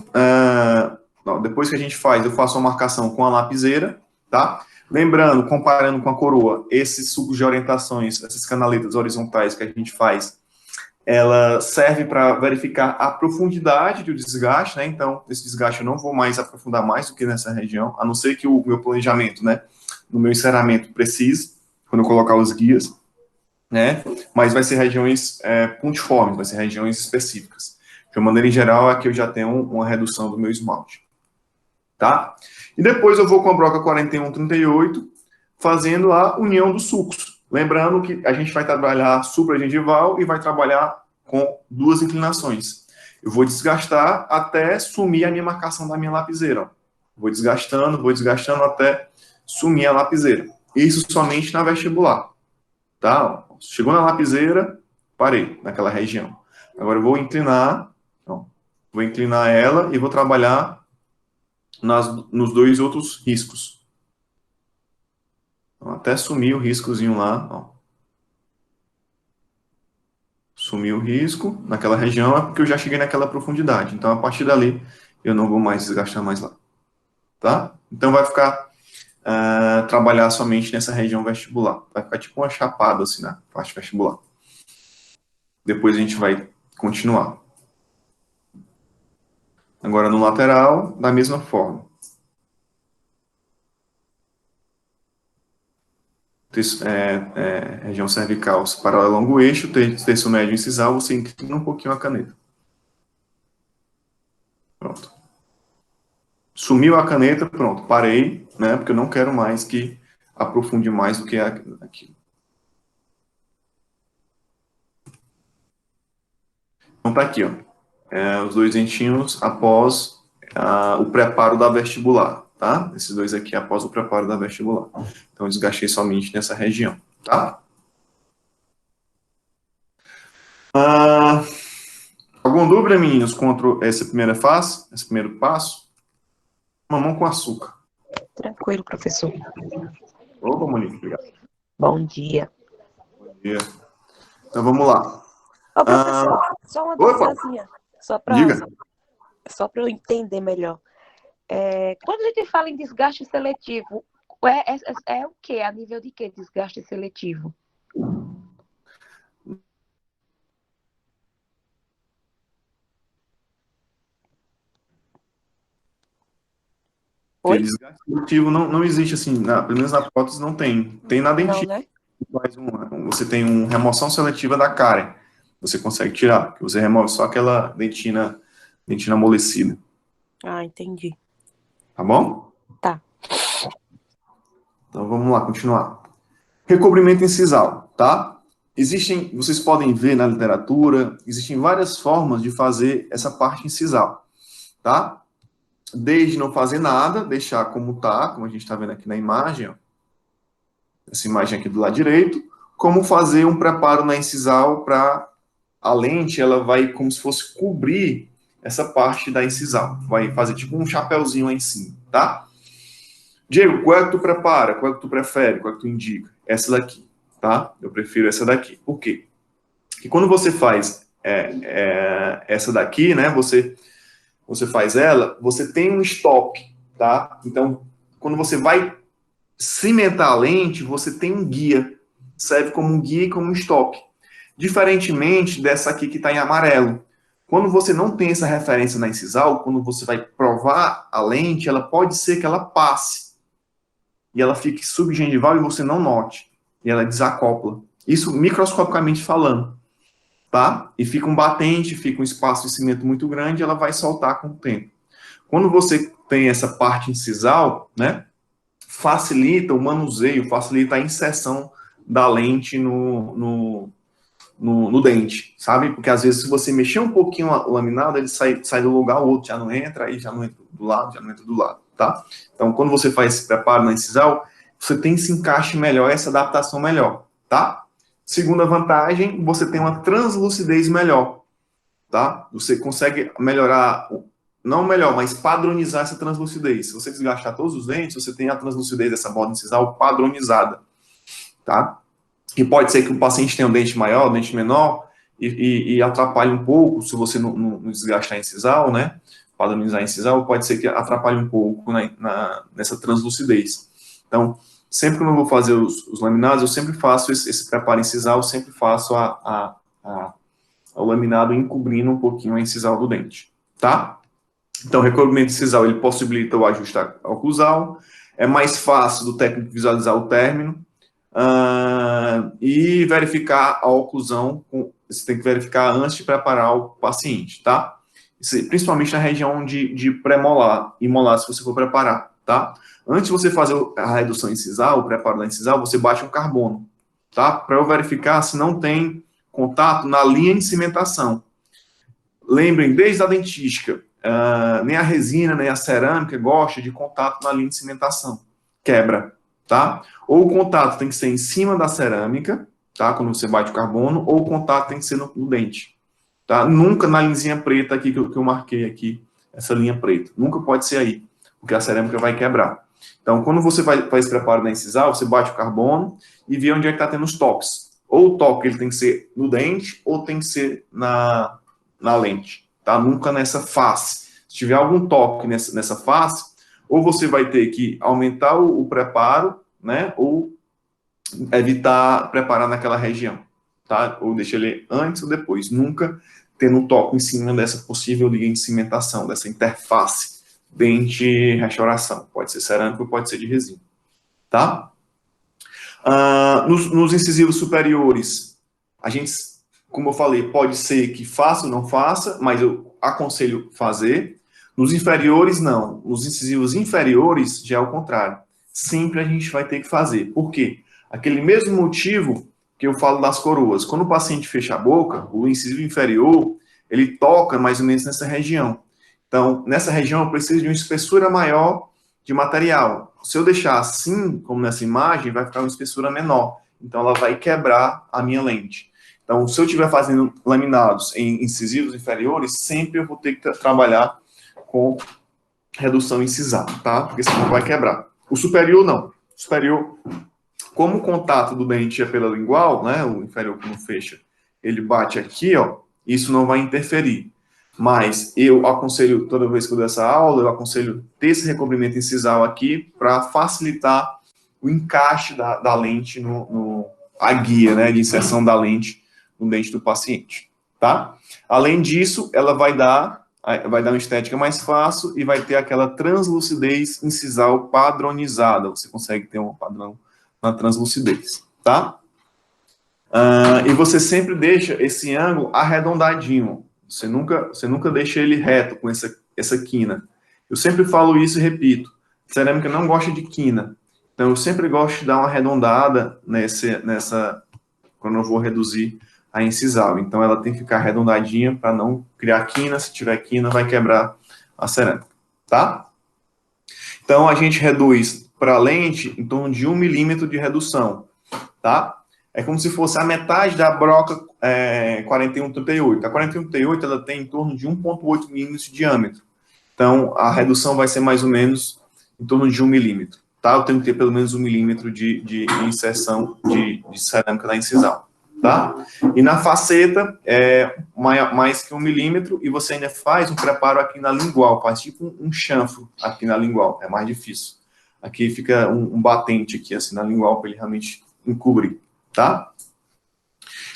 depois que a gente faz, eu faço uma marcação com a lapiseira, tá? Lembrando, comparando com a coroa, esses sucos de orientações, essas canaletas horizontais que a gente faz, ela serve para verificar a profundidade do desgaste, né? Então, esse desgaste eu não vou mais aprofundar mais do que nessa região, a não ser que o meu planejamento, né, no meu encerramento precise, quando eu colocar os guias, né? Mas vai ser regiões pontiformes, vai ser regiões específicas. De uma maneira em geral, aqui eu já tenho uma redução do meu esmalte, tá? E depois eu vou com a broca 4138, fazendo a união dos sulcos. Lembrando que a gente vai trabalhar supragengival e vai trabalhar com duas inclinações. Eu vou desgastar até sumir a minha marcação da minha lapiseira. Vou desgastando até sumir a lapiseira. Isso somente na vestibular, tá? Chegou na lapiseira, parei naquela região. Agora eu vou inclinar ela e vou trabalhar nos dois outros riscos. Então, até sumir o riscozinho lá, ó. Sumiu o risco naquela região é porque eu já cheguei naquela profundidade. Então, a partir dali, eu não vou mais desgastar mais lá. Tá? Então, vai ficar trabalhar somente nessa região vestibular. Vai ficar tipo uma chapada, assim, na parte vestibular. Depois a gente vai continuar. Agora, no lateral, da mesma forma. Região cervical paralela ao longo eixo, terço médio incisal, você inclina um pouquinho a caneta. Pronto. Sumiu a caneta, pronto, parei, né, porque eu não quero mais que aprofunde mais do que aquilo. Então tá aqui, ó, os dois dentinhos após o preparo da vestibular, tá? Esses dois aqui após o preparo da vestibular. Então eu desgastei somente nessa região, tá? Alguma dúvida, meninos, contra essa primeira fase, esse primeiro passo? Mamão com açúcar. Tranquilo, professor. Opa, Monique, obrigado. Bom dia. Bom dia. Então vamos lá. Ô, professor, só uma dúvidazinha. Diga. Só para eu entender melhor. Quando a gente fala em desgaste seletivo, é o quê? A nível de quê desgaste seletivo? Porque desgaste seletivo não existe assim, pelo menos na prótese não tem. Tem na dentina. Não, né? Você tem uma remoção seletiva da cárie. Você consegue tirar, porque você remove só aquela dentina amolecida. Ah, entendi. Tá bom? Tá. Então vamos lá, continuar. Recobrimento incisal, tá? Vocês podem ver na literatura, existem várias formas de fazer essa parte incisal, tá? Desde não fazer nada, deixar como tá, como a gente está vendo aqui na imagem, ó. Essa imagem aqui do lado direito, como fazer um preparo na incisal para a lente, ela vai como se fosse cobrir essa parte da incisal, vai fazer tipo um chapéuzinho lá em cima, tá? Diego, qual é que tu prepara? Qual é que tu prefere? Qual é que tu indica? Essa daqui, tá? Eu prefiro essa daqui. Por quê? Porque quando você faz essa daqui, né, você faz ela, você tem um stop, tá? Então, quando você vai cimentar a lente, você tem um guia. serve como um guia e como um stop. Diferentemente dessa aqui que está em amarelo. Quando você não tem essa referência na incisal, quando você vai provar a lente, ela pode ser que ela passe. E ela fique subgengival e você não note. E ela desacopla. Isso microscopicamente falando. Tá? E fica um batente, fica um espaço de cimento muito grande, ela vai soltar com o tempo. Quando você tem essa parte incisal, né, facilita o manuseio, facilita a inserção da lente no dente, sabe? Porque às vezes se você mexer um pouquinho o laminado, ele sai do lugar, o outro já não entra, aí já não entra do lado, já não entra do lado, tá? Então, quando você faz esse preparo na incisal, você tem esse encaixe melhor, essa adaptação melhor, tá? Segunda vantagem, você tem uma translucidez melhor, tá? Você consegue melhorar, não melhor, mas padronizar essa translucidez. Se você desgastar todos os dentes, você tem a translucidez dessa borda incisal padronizada, tá? E pode ser que o paciente tenha um dente maior, um dente menor, e atrapalhe um pouco, se você não desgastar a incisal, né? Padronizar a incisal, pode ser que atrapalhe um pouco nessa translucidez. Então, sempre que eu vou fazer os laminados, eu sempre faço esse preparo incisal, eu sempre faço o laminado encobrindo um pouquinho a incisal do dente, tá? Então, o recobrimento incisal, ele possibilita o ajuste oclusal, é mais fácil do técnico visualizar o término, e verificar a oclusão, você tem que verificar antes de preparar o paciente, tá? Principalmente na região de pré-molar e molar, se você for preparar, tá? Antes de você fazer a redução incisal, o preparo da incisal, você bate um carbono, tá? Para eu verificar se não tem contato na linha de cimentação. Lembrem, desde a dentística, nem a resina, nem a cerâmica gosta de contato na linha de cimentação. Quebra, tá? Ou o contato tem que ser em cima da cerâmica, tá? Quando você bate o carbono, ou o contato tem que ser no dente, tá? Nunca na linhazinha preta aqui que eu marquei aqui, essa linha preta. Nunca pode ser aí, porque a cerâmica vai quebrar. Então, quando você faz preparo da incisal, você bate o carbono e vê onde é que está tendo os toques. Ou o toque ele tem que ser no dente, ou tem que ser na lente, tá? Nunca nessa face. Se tiver algum toque nessa face, ou você vai ter que aumentar o preparo, né? Ou evitar preparar naquela região, tá? Ou deixa ele antes ou depois. Nunca tendo um toque em cima dessa possível linha de cimentação, dessa interface dente-restauração. Pode ser cerâmico, pode ser de resina, tá? Nos incisivos superiores, a gente, como eu falei, pode ser que faça ou não faça, mas eu aconselho fazer. Nos inferiores, não. Nos incisivos inferiores, já é o contrário. Sempre a gente vai ter que fazer. Por quê? Aquele mesmo motivo que eu falo das coroas. Quando o paciente fecha a boca, o incisivo inferior, ele toca mais ou menos nessa região. Então, nessa região, eu preciso de uma espessura maior de material. Se eu deixar assim, como nessa imagem, vai ficar uma espessura menor. Então, ela vai quebrar a minha lente. Então, se eu estiver fazendo laminados em incisivos inferiores, sempre eu vou ter que trabalhar com redução incisal, tá? Porque senão vai quebrar. O superior, não. O superior, como o contato do dente é pela lingual, né? O inferior, quando fecha, ele bate aqui, ó. Isso não vai interferir. Mas eu aconselho, toda vez que eu dou essa aula, eu aconselho ter esse recobrimento incisal aqui para facilitar o encaixe da lente a guia, né, de inserção da lente no dente do paciente, tá? Além disso, ela vai dar uma estética mais fácil e vai ter aquela translucidez incisal padronizada. Você consegue ter um padrão na translucidez, tá? E você sempre deixa esse ângulo arredondadinho. Você nunca deixa ele reto com essa quina. Eu sempre falo isso e repito. Cerâmica não gosta de quina. Então, eu sempre gosto de dar uma arredondada quando eu vou reduzir a incisal. Então, ela tem que ficar arredondadinha para não criar quina. Se tiver quina, vai quebrar a cerâmica, tá? Então, a gente reduz para a lente em torno de 1 milímetro de redução, tá? É como se fosse a metade da broca 4138. A 4138 ela tem em torno de 1,8 milímetros de diâmetro. Então, a redução vai ser mais ou menos em torno de 1 milímetro. Tá? Eu tenho que ter pelo menos 1 milímetro de inserção de cerâmica na incisal. Tá? E na faceta, mais que 1 milímetro, e você ainda faz um preparo aqui na lingual, faz tipo um chanfro aqui na lingual. É mais difícil. Aqui fica um batente aqui, assim, na lingual, para ele realmente encobrir. tá?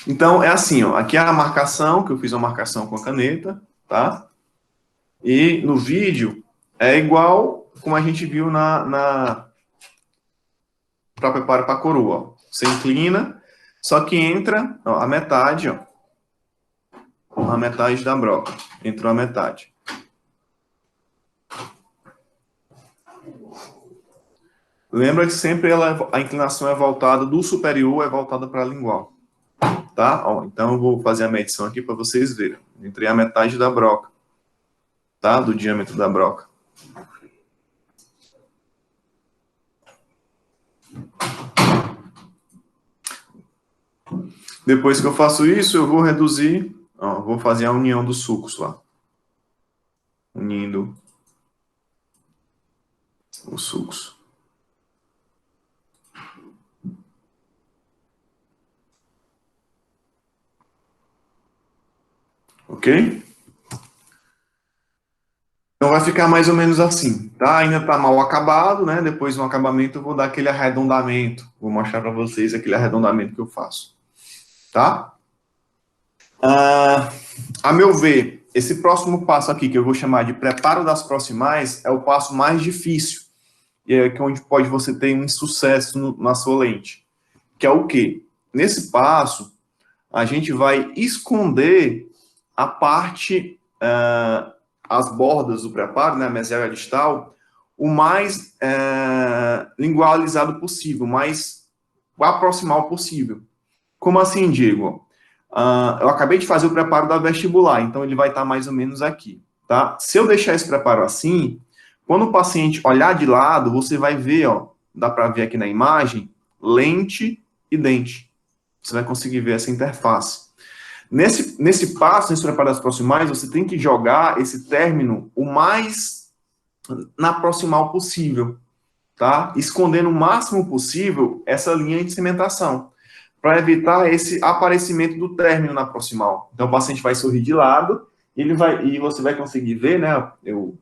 Então, é assim, ó, aqui é a marcação, que eu fiz uma marcação com a caneta, tá? E no vídeo é igual como a gente viu para preparo para coroa, ó. Você inclina, só que entra, ó, a metade, ó, a metade da broca, entrou a metade. Lembra que sempre a inclinação é voltada do superior, é voltada para a lingual. Tá? Ó, então eu vou fazer a medição aqui para vocês verem. Entrei a metade da broca. Tá? Do diâmetro da broca. Depois que eu faço isso, eu vou reduzir, ó, vou fazer a união dos sulcos lá. Unindo os sulcos. Ok? Então vai ficar mais ou menos assim, tá? Ainda tá mal acabado, né? Depois no acabamento eu vou dar aquele arredondamento. Vou mostrar para vocês aquele arredondamento que eu faço. Tá? A meu ver, esse próximo passo aqui, que eu vou chamar de preparo das proximais, é o passo mais difícil. E é onde pode você ter um insucesso na sua lente. Que é o quê? Nesse passo, a gente vai esconder a parte, as bordas do preparo, né, a meséria distal, o mais lingualizado possível, o mais aproximal possível. Como assim, Diego? Eu acabei de fazer o preparo da vestibular, então ele vai estar mais ou menos aqui, tá? Se eu deixar esse preparo assim, quando o paciente olhar de lado, você vai ver, ó, dá para ver aqui na imagem, lente e dente. Você vai conseguir ver essa interface. Nesse passo, nesse preparo das proximais, você tem que jogar esse término o mais na proximal possível, tá? Escondendo o máximo possível essa linha de cimentação, para evitar esse aparecimento do término na proximal. Então, o paciente vai sorrir de lado, e você vai conseguir ver, né, o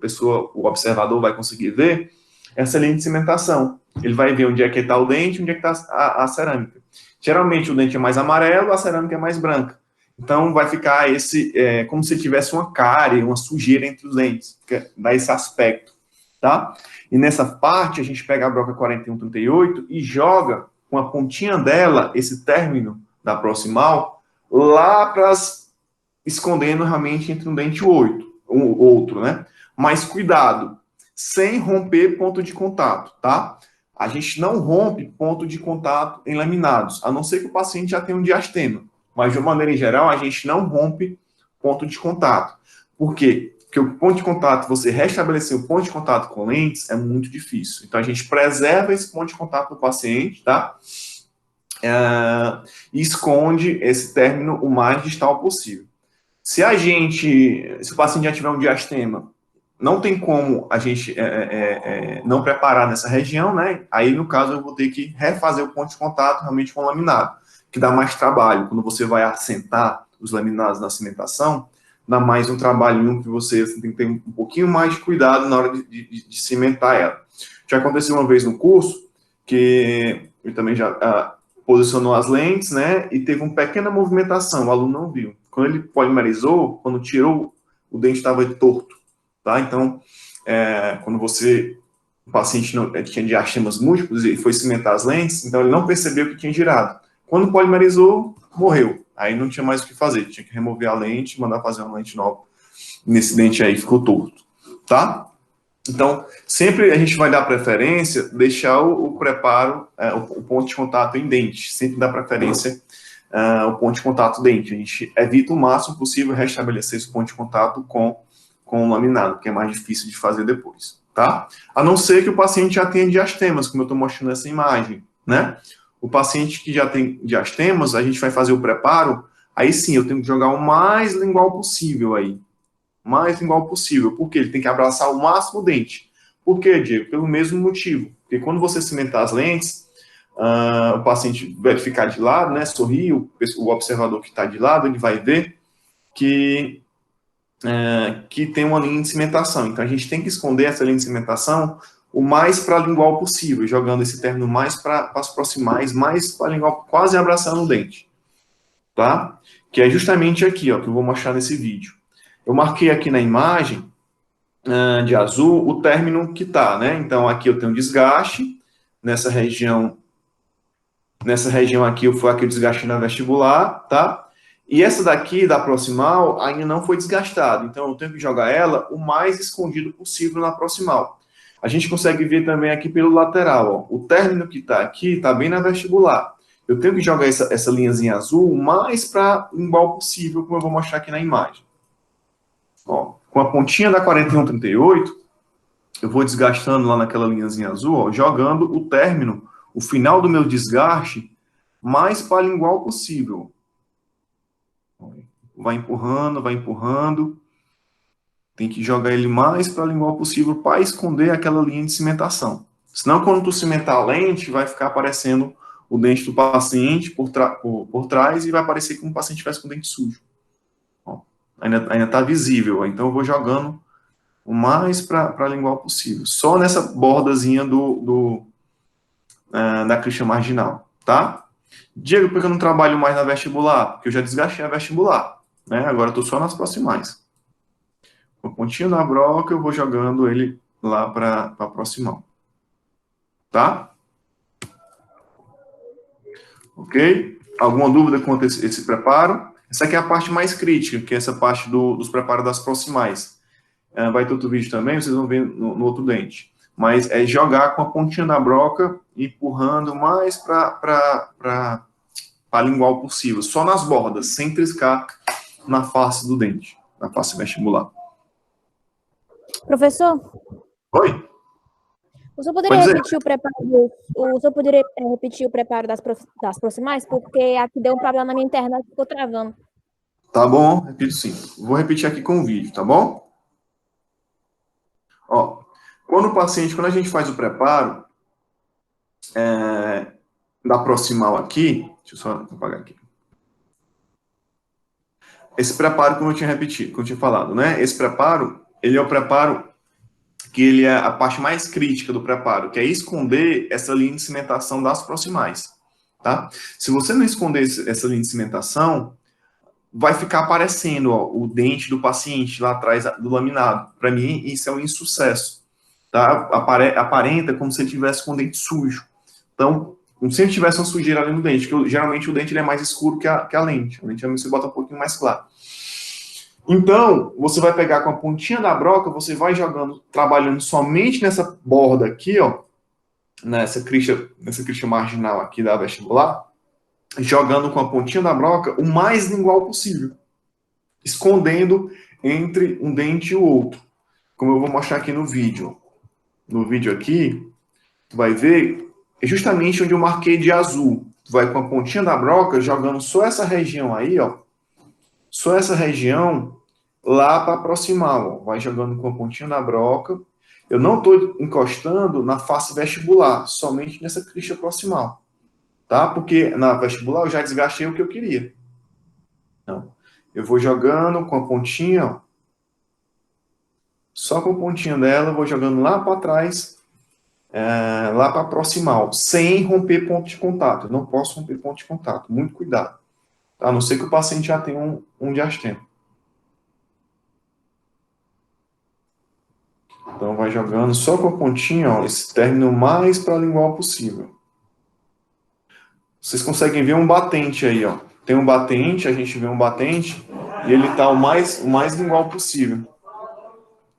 observador vai conseguir ver essa linha de cimentação. Ele vai ver onde é que está o dente, onde é que está a cerâmica. Geralmente, o dente é mais amarelo, a cerâmica é mais branca. Então, vai ficar como se tivesse uma cárie, uma sujeira entre os dentes, dá esse aspecto, tá? E nessa parte, a gente pega a broca 4138 e joga com a pontinha dela, esse término da proximal, lá para escondendo realmente entre um dente e o outro, né? Mas cuidado, sem romper ponto de contato, tá? A gente não rompe ponto de contato em laminados, a não ser que o paciente já tenha um diastema. Mas, de uma maneira geral, a gente não rompe ponto de contato. Por quê? Porque o ponto de contato, você restabelecer o ponto de contato com lentes é muito difícil. Então, a gente preserva esse ponto de contato do paciente, tá? E esconde esse término o mais distal possível. Se o paciente já tiver um diastema, não tem como a gente não preparar nessa região, né? Aí, no caso, eu vou ter que refazer o ponto de contato realmente com o laminado, que dá mais trabalho. Quando você vai assentar os laminados na cimentação, dá mais um trabalhinho que você tem que ter um pouquinho mais de cuidado na hora de cimentar ela. Já aconteceu uma vez no curso, que eu também já posicionou as lentes, né, e teve uma pequena movimentação, o aluno não viu. Quando ele polimerizou, quando tirou, o dente estava torto, tá? Então, quando o paciente tinha diastemas múltiplos e foi cimentar as lentes, então ele não percebeu que tinha girado. Quando polimerizou, morreu. Aí não tinha mais o que fazer, tinha que remover a lente, mandar fazer uma lente nova nesse dente aí, ficou torto, tá? Então, sempre a gente vai dar preferência, deixar o preparo, o ponto de contato em dente, sempre dá preferência o ponto de contato dente. A gente evita o máximo possível restabelecer esse ponto de contato com o laminado, que é mais difícil de fazer depois, tá? A não ser que o paciente já tenha diastemas, como eu estou mostrando nessa imagem, né? O paciente que já tem diastemas, a gente vai fazer o preparo, aí sim, eu tenho que jogar o mais lingual possível aí. Mais lingual possível. Porque ele tem que abraçar o máximo o dente. Por quê, Diego? Pelo mesmo motivo. Porque quando você cimentar as lentes, o paciente vai ficar de lado, né, sorrir, o observador que está de lado, ele vai ver que tem uma linha de cimentação. Então, a gente tem que esconder essa linha de cimentação o mais paralingual possível, jogando esse término mais para as proximais, mais paralingual, quase abraçando o dente, tá? Que é justamente aqui, ó, que eu vou mostrar nesse vídeo. Eu marquei aqui na imagem de azul o término que tá, né? Então, aqui eu tenho desgaste, nessa região aqui foi aqui o desgaste na vestibular, tá? E essa daqui, da proximal, ainda não foi desgastada. Então, eu tenho que jogar ela o mais escondido possível na proximal. A gente consegue ver também aqui pelo lateral, ó. O término que está aqui está bem na vestibular. Eu tenho que jogar essa linhazinha azul o mais para igual possível, como eu vou mostrar aqui na imagem. Ó, com a pontinha da 4138, eu vou desgastando lá naquela linhazinha azul, ó, jogando o término, o final do meu desgaste, mais paralingual possível. Vai empurrando, vai empurrando. Tem que jogar ele mais paralingual possível para esconder aquela linha de cimentação. Senão, quando tu cimentar a lente, vai ficar aparecendo o dente do paciente por trás e vai parecer como o paciente estivesse com o dente sujo. Ó, ainda está visível. Então, eu vou jogando o mais paralingual possível. Só nessa bordazinha da crixa marginal, tá? Diego, por que eu não trabalho mais na vestibular? Porque eu já desgastei a vestibular, né? Agora eu estou só nas proximais. Com a pontinha da broca, eu vou jogando ele lá para proximal. Tá? Ok? Alguma dúvida quanto a esse preparo? Essa aqui é a parte mais crítica, que é essa parte dos preparos das proximais. Vai ter outro vídeo também, vocês vão ver no outro dente. Mas é jogar com a pontinha da broca, empurrando mais para lingual possível. Só nas bordas, sem triscar na face do dente, na face vestibular. Professor? Oi? O senhor poderia repetir o preparo das proximais? Porque aqui deu um problema na minha internet, ficou travando. Tá bom, repito sim. Vou repetir aqui com o vídeo, tá bom? Ó, quando a gente faz o preparo da proximal aqui, deixa eu só apagar aqui. Esse preparo, como eu tinha repetido, como eu tinha falado, né? Esse preparo, ele é o preparo que ele é a parte mais crítica do preparo, que é esconder essa linha de cimentação das proximais, tá? Se você não esconder essa linha de cimentação, vai ficar aparecendo, ó, o dente do paciente lá atrás do laminado. Para mim, isso é um insucesso, tá? Aparenta como se ele tivesse com o dente sujo. Então, como se ele tivesse uma sujeira ali no dente, que geralmente o dente ele é mais escuro que a lente. A lente você bota um pouquinho mais claro. Então, você vai pegar com a pontinha da broca, você vai jogando, trabalhando somente nessa borda aqui, ó, nessa crixa marginal aqui da vestibular, jogando com a pontinha da broca o mais lingual possível, escondendo entre um dente e o outro, como eu vou mostrar aqui no vídeo. No vídeo aqui, tu vai ver, é justamente onde eu marquei de azul. Tu vai com a pontinha da broca, jogando só essa região aí, ó, só essa região lá para aproximar, ó. Vai jogando com a pontinha da broca. Eu não estou encostando na face vestibular, somente nessa crixa proximal, tá? Porque na vestibular eu já desgastei o que eu queria. Então, eu vou jogando com a pontinha, ó, só com a pontinha dela, eu vou jogando lá para trás, lá para proximal, sem romper ponto de contato. Eu não posso romper ponto de contato, muito cuidado. A não ser que o paciente já tenha um diastema. Então, vai jogando só com a pontinha, ó, esse término mais paralingual possível. Vocês conseguem ver um batente aí, ó. Tem um batente, a gente vê um batente, e ele está o mais lingual possível.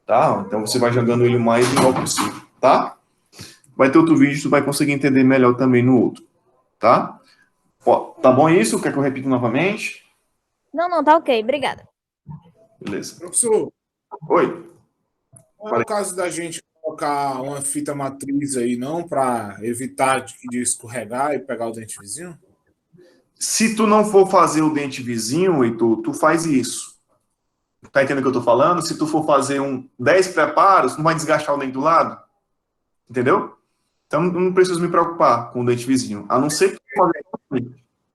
Tá? Então, você vai jogando ele o mais lingual possível, tá? Vai ter outro vídeo, tu vai conseguir entender melhor também no outro, tá? Ó, tá bom isso? Quer que eu repita novamente? Não, tá ok. Obrigada. Beleza. Professor, Oi. não é o caso da gente colocar uma fita matriz aí, não, para evitar de escorregar e pegar o dente vizinho? Se tu não for fazer o dente vizinho, Heitor, tu faz isso. Tá entendendo o que eu tô falando? Se tu for fazer 10 preparos, não vai desgastar o dente do lado? Entendeu? Então, não preciso me preocupar com o dente vizinho. A não ser que eu fazer,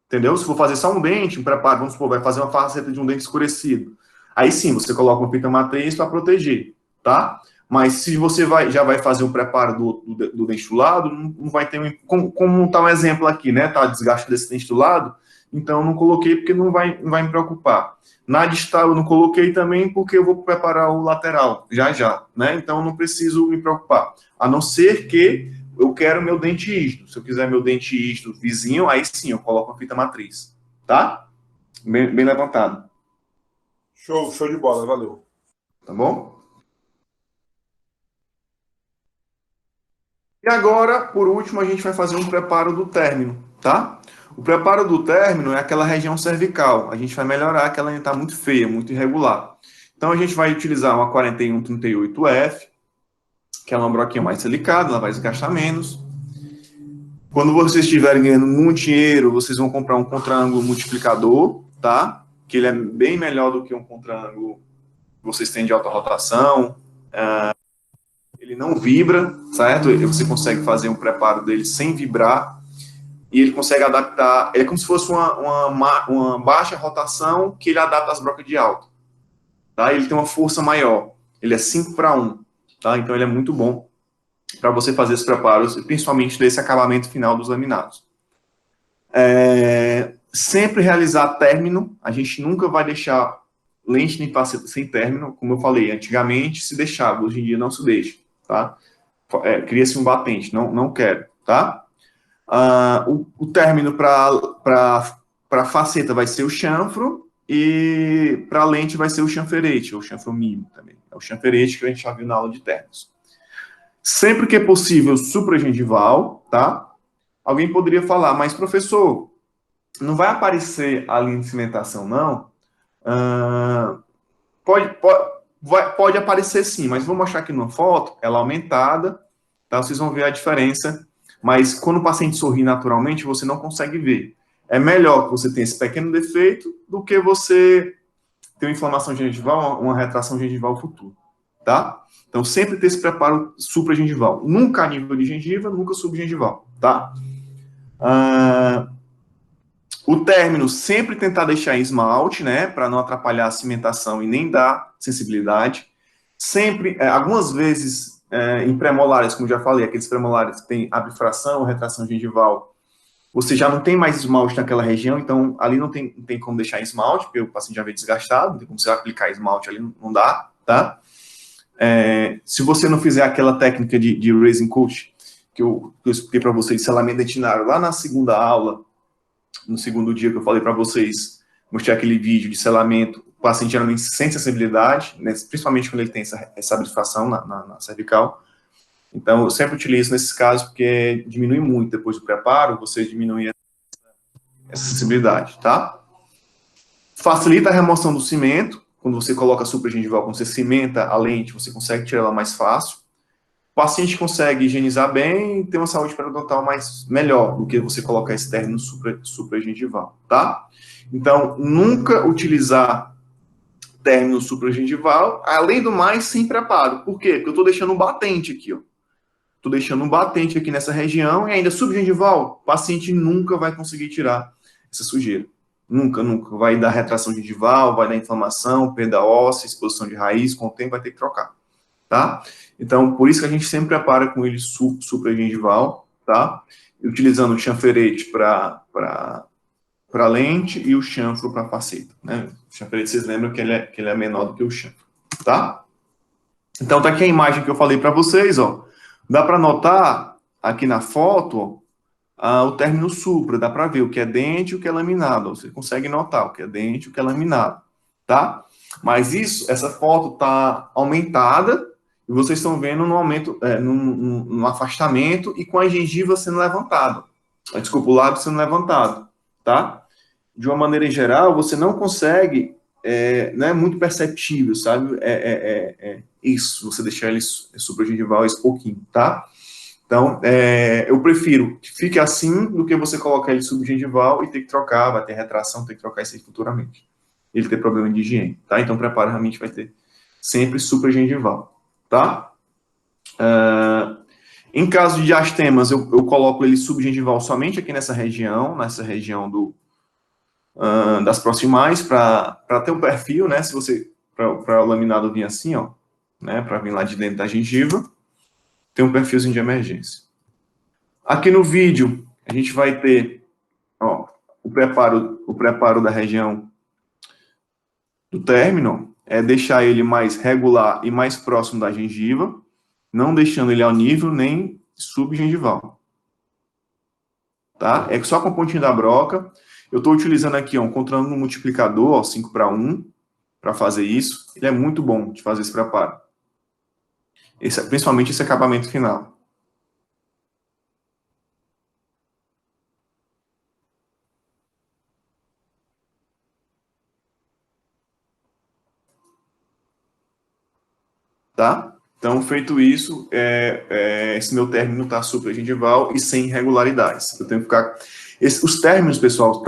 entendeu? Se for fazer só um dente, um preparo, vamos supor, vai fazer uma faceta de um dente escurecido. Aí sim, você coloca uma fita matriz para proteger, tá? Mas se você já vai fazer o preparo do dente do lado, não vai ter como tá um exemplo aqui, né? Tá desgaste desse dente do lado, então eu não coloquei porque não vai me preocupar. Na distal eu não coloquei também porque eu vou preparar o lateral já, né? Então eu não preciso me preocupar. A não ser que eu quero meu dente ígido. Se eu quiser meu dente ígido vizinho, aí sim eu coloco a fita matriz, tá? Bem levantado. Show de bola, valeu. Tá bom? E agora, por último, a gente vai fazer um preparo do término, tá? O preparo do término é aquela região cervical. A gente vai melhorar que ela está muito feia, muito irregular. Então, a gente vai utilizar uma 4138F, que é uma broquinha mais delicada, ela vai desgastar menos. Quando vocês estiverem ganhando muito dinheiro, vocês vão comprar um contra-ângulo multiplicador, tá? Que ele é bem melhor do que um contra-ângulo que vocês têm de alta rotação. Ele não vibra, certo? Você consegue fazer um preparo dele sem vibrar. E ele consegue adaptar, é como se fosse uma baixa rotação que ele adapta as brocas de alta, tá? Ele tem uma força maior, ele é 5:1, tá? Então ele é muito bom para você fazer esses preparos, principalmente desse acabamento final dos laminados. Sempre realizar término, a gente nunca vai deixar lente nem faceta sem término, como eu falei, antigamente se deixava, hoje em dia não se deixa, tá? Cria-se um batente, não quero, tá? O término para faceta vai ser o chanfro e para lente vai ser o chanferete, ou chanfro mínimo também. É o chanferete que a gente já viu na aula de términos. Sempre que é possível, supragengival, tá? Alguém poderia falar, mas professor, não vai aparecer a linha de cimentação, não? Pode aparecer sim, mas vou mostrar aqui numa foto, ela aumentada, tá? Vocês vão ver a diferença. Mas quando o paciente sorri naturalmente, você não consegue ver. É melhor que você tenha esse pequeno defeito do que você ter uma inflamação gengival, uma retração gengival futura, tá? Então, sempre ter esse preparo supragengival. Nunca a nível de gengiva, nunca subgengival, tá? O término, sempre tentar deixar em esmalte, né? Para não atrapalhar a cimentação e nem dar sensibilidade. Sempre, algumas vezes... em premolares, como já falei, aqueles premolares que tem abifração, retração gengival, você já não tem mais esmalte naquela região, então ali não tem como deixar esmalte, porque o paciente já veio desgastado, não tem como você aplicar esmalte ali, não dá, tá? Se você não fizer aquela técnica de raising coat, que eu expliquei para vocês, selamento dentinário, lá na segunda aula, no segundo dia que eu falei para vocês, mostrei aquele vídeo de selamento, o paciente geralmente sente sensibilidade, né, principalmente quando ele tem essa abstração na cervical. Então, eu sempre utilizo nesses casos, porque diminui muito depois do preparo, você diminui essa sensibilidade, tá? Facilita a remoção do cimento, quando você coloca a supragengival, quando você cimenta a lente, você consegue tirar ela mais fácil. O paciente consegue higienizar bem e ter uma saúde periodontal melhor do que você colocar esse término supragengival, tá? Então, nunca utilizar término supragengival, além do mais, sem preparo. Por quê? Porque eu estou deixando um batente aqui, ó. Estou deixando um batente aqui nessa região e ainda subgengival, o paciente nunca vai conseguir tirar essa sujeira. Nunca. Vai dar retração gengival, vai dar inflamação, perda óssea, exposição de raiz, com o tempo vai ter que trocar, tá? Então, por isso que a gente sempre prepara com ele supragengival, tá? E utilizando o chanferete para lente e o chanfro para faceta, né? O chanferete, vocês lembram que ele é menor do que o chanfro, tá? Então, tá aqui a imagem que eu falei para vocês, ó. Dá para notar aqui na foto o término supra, dá para ver o que é dente e o que é laminado. Você consegue notar o que é dente e o que é laminado, tá? Mas essa foto tá aumentada e vocês estão vendo no aumento, no afastamento e com a gengiva sendo levantada. Desculpa, o lábio sendo levantado, tá? De uma maneira geral, você não consegue, não é muito perceptível, sabe? Isso, você deixar ele supragengival esse pouquinho, tá? Então, eu prefiro que fique assim do que você colocar ele subgengival e ter que trocar, vai ter retração, ter que trocar isso aí futuramente. Ele ter problema de higiene, tá? Então, preparo realmente vai ter sempre supragengival, tá? Em caso de diastemas, eu coloco ele subgengival somente aqui nessa região das proximais, para ter um perfil, né? Se você, para o laminado vir assim, ó, né, para vir lá de dentro da gengiva, tem um perfilzinho de emergência. Aqui no vídeo, a gente vai ter, ó, o preparo da região do término, é deixar ele mais regular e mais próximo da gengiva, não deixando ele ao nível nem subgengival. Tá? É só com a pontinha da broca. Eu estou utilizando aqui, ó, um controle multiplicador, ó, 5:1, para fazer isso. Ele é muito bom de fazer esse preparo. Principalmente esse acabamento final. Tá? Então, feito isso, esse meu término está supragengival e sem irregularidades. Eu tenho que ficar... os términos, pessoal,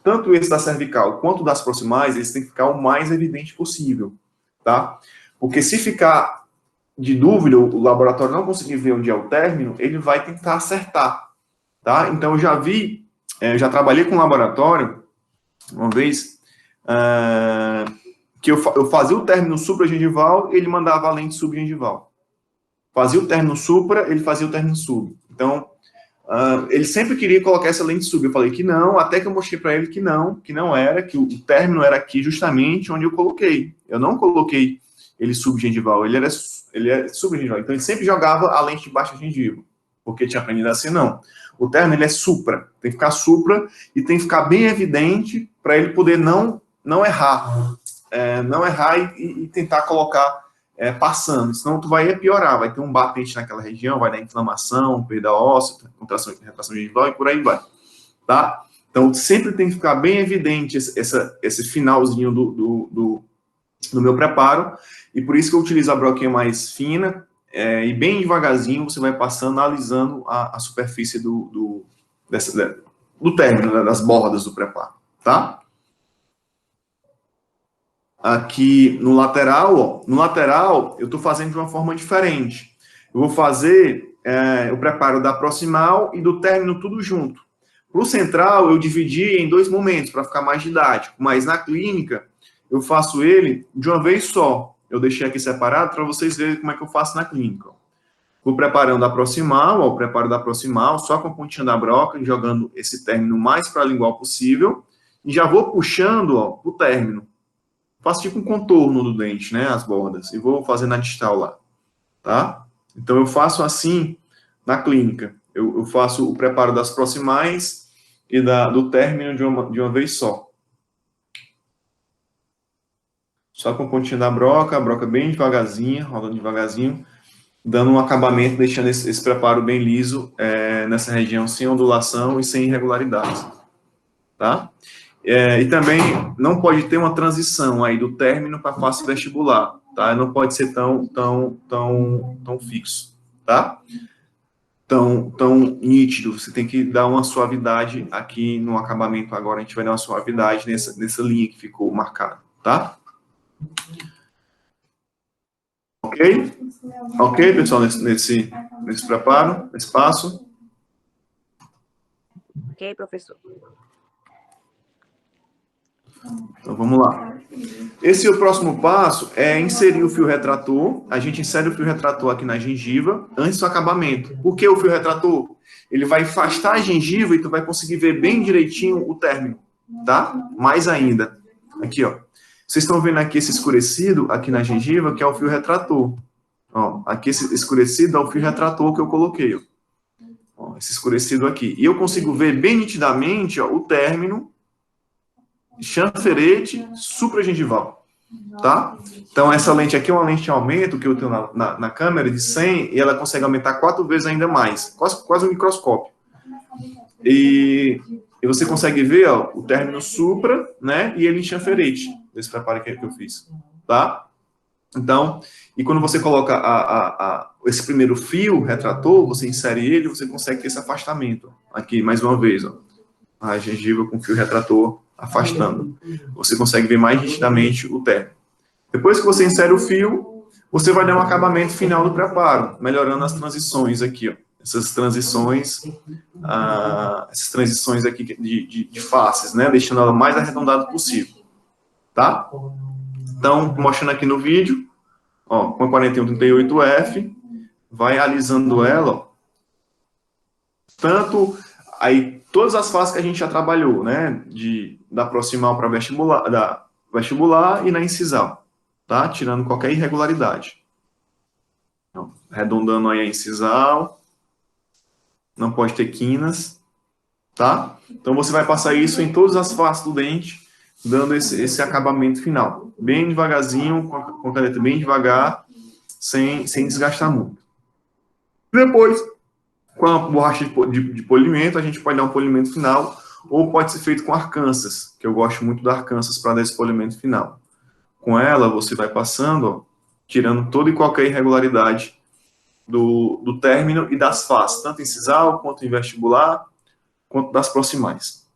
tanto esse da cervical quanto das proximais, eles têm que ficar o mais evidente possível, tá? Porque se ficar de dúvida, o laboratório não conseguir ver onde é o término, ele vai tentar acertar, tá? Então, eu já trabalhei com um laboratório, uma vez, que eu fazia o término supragengival, ele mandava a lente subgengival. Fazia o término supra, ele fazia o término sub. Então, ele sempre queria colocar essa lente sub. Eu falei que não, até que eu mostrei para ele que não era, que o término era aqui justamente onde eu coloquei. Eu não coloquei ele subgengival, ele é subgengival. Então, ele sempre jogava a lente de baixa gengiva, porque tinha aprendido assim, não. O término, ele é supra, tem que ficar supra e tem que ficar bem evidente para ele poder não errar. Não errar e tentar colocar passando, senão tu vai piorar, vai ter um batente naquela região, vai dar inflamação, perda óssea, retração gengival e por aí vai, tá? Então, sempre tem que ficar bem evidente esse finalzinho do meu preparo, e por isso que eu utilizo a broquinha mais fina, e bem devagarzinho você vai passando, analisando a superfície do término, né, das bordas do preparo, tá? Aqui no lateral, eu estou fazendo de uma forma diferente. Eu vou fazer o preparo da proximal e do término tudo junto. Para o central, eu dividi em 2 momentos, para ficar mais didático, mas na clínica, eu faço ele de uma vez só. Eu deixei aqui separado para vocês verem como é que eu faço na clínica. Vou preparando a proximal, o preparo da proximal, só com a pontinha da broca, jogando esse término o mais para a lingual possível, e já vou puxando o término. Faço tipo um contorno do dente, né, as bordas, e vou fazendo a distal lá, tá? Então, eu faço assim na clínica. Eu faço o preparo das proximais e do término de uma vez só. Só com a pontinha da broca, a broca bem devagarzinho, rodando devagarzinho, dando um acabamento, deixando esse preparo bem liso nessa região, sem ondulação e sem irregularidades, tá? E também não pode ter uma transição aí do término para a face vestibular, tá? Não pode ser tão fixo, tá? Tão nítido. Você tem que dar uma suavidade aqui no acabamento. Agora a gente vai dar uma suavidade nessa linha que ficou marcada, tá? Ok? Ok, pessoal, nesse preparo, nesse passo? Ok, professor. Então, vamos lá. Esse é o próximo passo, é inserir o fio retrator. A gente insere o fio retrator aqui na gengiva, antes do acabamento. Por que o fio retrator? Ele vai afastar a gengiva e tu vai conseguir ver bem direitinho o término, tá? Mais ainda. Aqui, ó. Vocês estão vendo aqui esse escurecido aqui na gengiva, que é o fio retrator. Ó, aqui esse escurecido é o fio retrator que eu coloquei, ó. Ó, esse escurecido aqui. E eu consigo ver bem nitidamente, ó, o término chanferete supragengival, tá? Então, essa lente aqui é uma lente de aumento que eu tenho na câmera de 100 e ela consegue aumentar 4 vezes ainda mais, quase um microscópio. E você consegue ver, ó, o término supra, né, e ele em chanferete, desse preparo que eu fiz, tá? Então, e quando você coloca esse primeiro fio retrator, você insere ele, você consegue ter esse afastamento. Aqui, mais uma vez, ó, a gengiva com fio retrator afastando. Você consegue ver mais nitidamente o término. Depois que você insere o fio, você vai dar um acabamento final do preparo, melhorando as transições aqui, ó. Essas transições aqui de faces, né? Deixando ela mais arredondada possível, tá? Então, mostrando aqui no vídeo, Ó, com a 4138F, vai alisando ela, ó, tanto aí todas as fases que a gente já trabalhou, né, da proximal para vestibular, da vestibular e na incisal, tá? Tirando qualquer irregularidade. Então, arredondando aí a incisal, não pode ter quinas, tá? Então você vai passar isso em todas as faces do dente, dando esse acabamento final. Bem devagarzinho, com a caneta bem devagar, sem desgastar muito. Depois, com a borracha de polimento, a gente pode dar um polimento final, ou pode ser feito com Arkansas, que eu gosto muito da Arkansas para dar esse polimento final. Com ela, você vai passando, ó, tirando toda e qualquer irregularidade do término e das faces, tanto incisal, quanto em vestibular, quanto das proximais.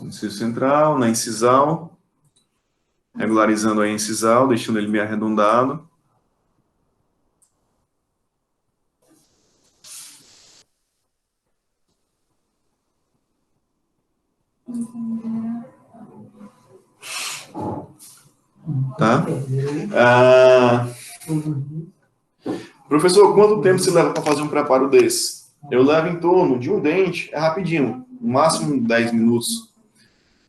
No inciso central, na incisal, regularizando a incisal, deixando ele bem arredondado. Tá? Professor, quanto tempo você leva para fazer um preparo desse? Eu levo em torno de um dente, é rapidinho, no máximo 10 minutos.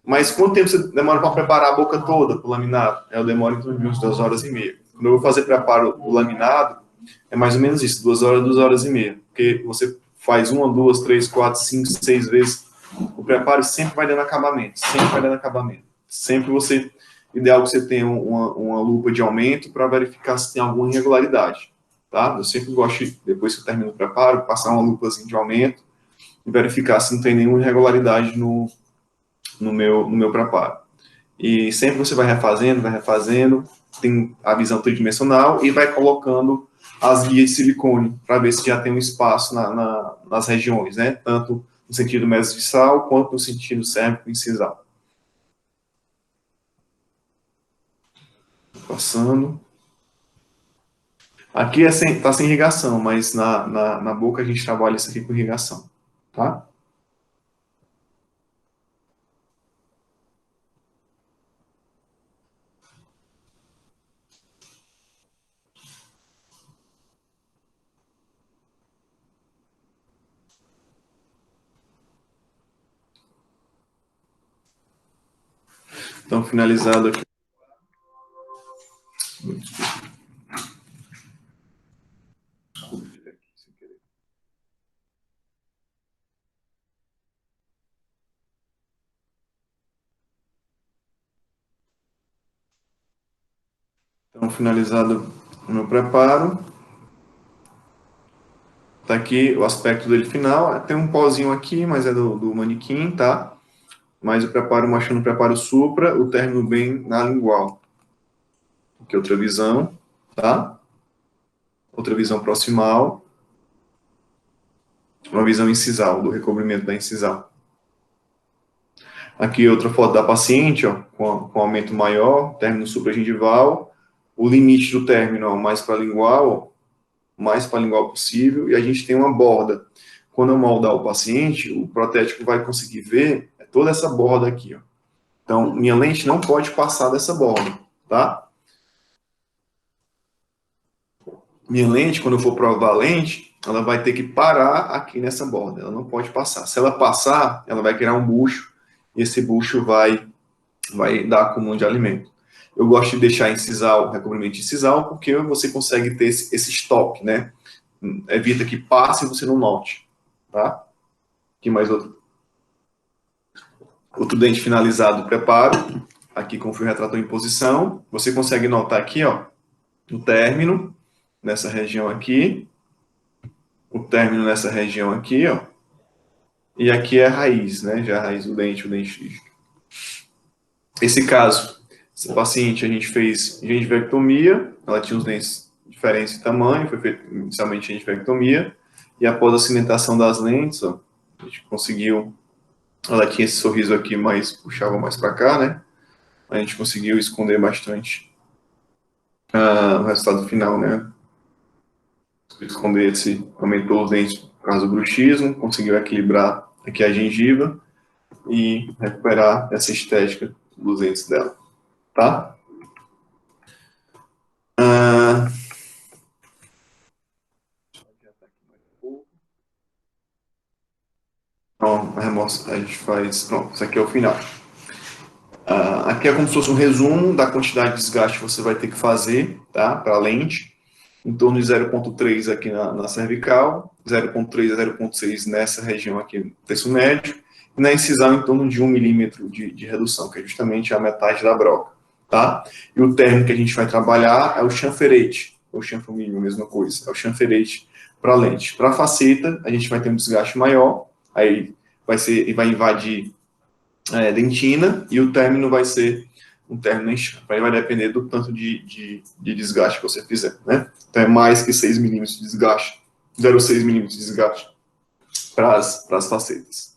Mas quanto tempo você demora para preparar a boca toda para o laminado? Eu demoro em torno de umas 2 horas e meia. Quando eu vou fazer preparo do laminado, é mais ou menos isso, 2 horas e meia. Porque você faz 1, 2, 3, 4, 5, 6 vezes. O preparo sempre vai dando acabamento, sempre vai dando acabamento. Sempre você, ideal que você tenha uma lupa de aumento para verificar se tem alguma irregularidade. Tá? Eu sempre gosto, depois que eu termino o preparo, passar uma lupazinha de aumento e verificar se não tem nenhuma irregularidade no meu preparo. E sempre você vai refazendo, tem a visão tridimensional e vai colocando as guias de silicone para ver se já tem um espaço nas regiões, né? Tanto no sentido mesovissal quanto no sentido cérvico e incisal. Passando. Aqui tá sem irrigação, mas na boca a gente trabalha isso aqui com irrigação, tá? Então, finalizado aqui. Então, finalizado o meu preparo. Tá aqui o aspecto dele final. Tem um pozinho aqui, mas é do manequim, tá? Mas o preparo, mostrando o preparo supra, o término bem na lingual. Aqui outra visão, tá? Outra visão proximal. Uma visão incisal, do recobrimento da incisal. Aqui outra foto da paciente, ó, com aumento maior, término supragengival. O limite do término, ó, mais para lingual, ó, mais para lingual possível, e a gente tem uma borda. Quando eu moldar o paciente, o protético vai conseguir ver toda essa borda aqui, ó. Então, minha lente não pode passar dessa borda, tá? Minha lente, quando eu for provar a lente, ela vai ter que parar aqui nessa borda, ela não pode passar. Se ela passar, ela vai criar um bucho, e esse bucho vai dar acúmulo de alimento. Eu gosto de deixar incisal, recobrimento incisal, porque você consegue ter esse stop, né? Evita que passe e você não note, tá? Aqui mais outro dente finalizado do preparo, aqui com o fio retrator em posição. Você consegue notar aqui, ó, o término nessa região aqui, o término nessa região aqui, ó, e aqui é a raiz, né? Já a raiz do dente, o dente. Esse caso, essa paciente, a gente fez gengivectomia, ela tinha os dentes diferentes de tamanho, foi feita inicialmente gengivectomia, e após a cimentação das lentes, ó, a gente conseguiu, ela tinha esse sorriso aqui, mas puxava mais para cá, né? A gente conseguiu esconder bastante o resultado final, né? Esconder se aumentou os dentes por causa do bruxismo, conseguiu equilibrar aqui a gengiva e recuperar essa estética dos dentes dela, tá? Então, a gente faz... Pronto, isso aqui é o final. Aqui é como se fosse um resumo da quantidade de desgaste que você vai ter que fazer, tá? Para a lente. Em torno de 0,3 aqui na cervical, 0,3 a 0,6 nessa região aqui no terço médio, e na incisão em torno de 1 milímetro de redução, que é justamente a metade da broca, tá? E o termo que a gente vai trabalhar é o chanferete, ou chanfromínimo, a mesma coisa, é o chanferete para lente. Para a faceta, a gente vai ter um desgaste maior, aí vai invadir dentina, e o término vai ser um término em chamfer. Aí vai depender do tanto de desgaste que você fizer, né? Então é mais que 6 milímetros de desgaste, 0,6 milímetros de desgaste para as facetas.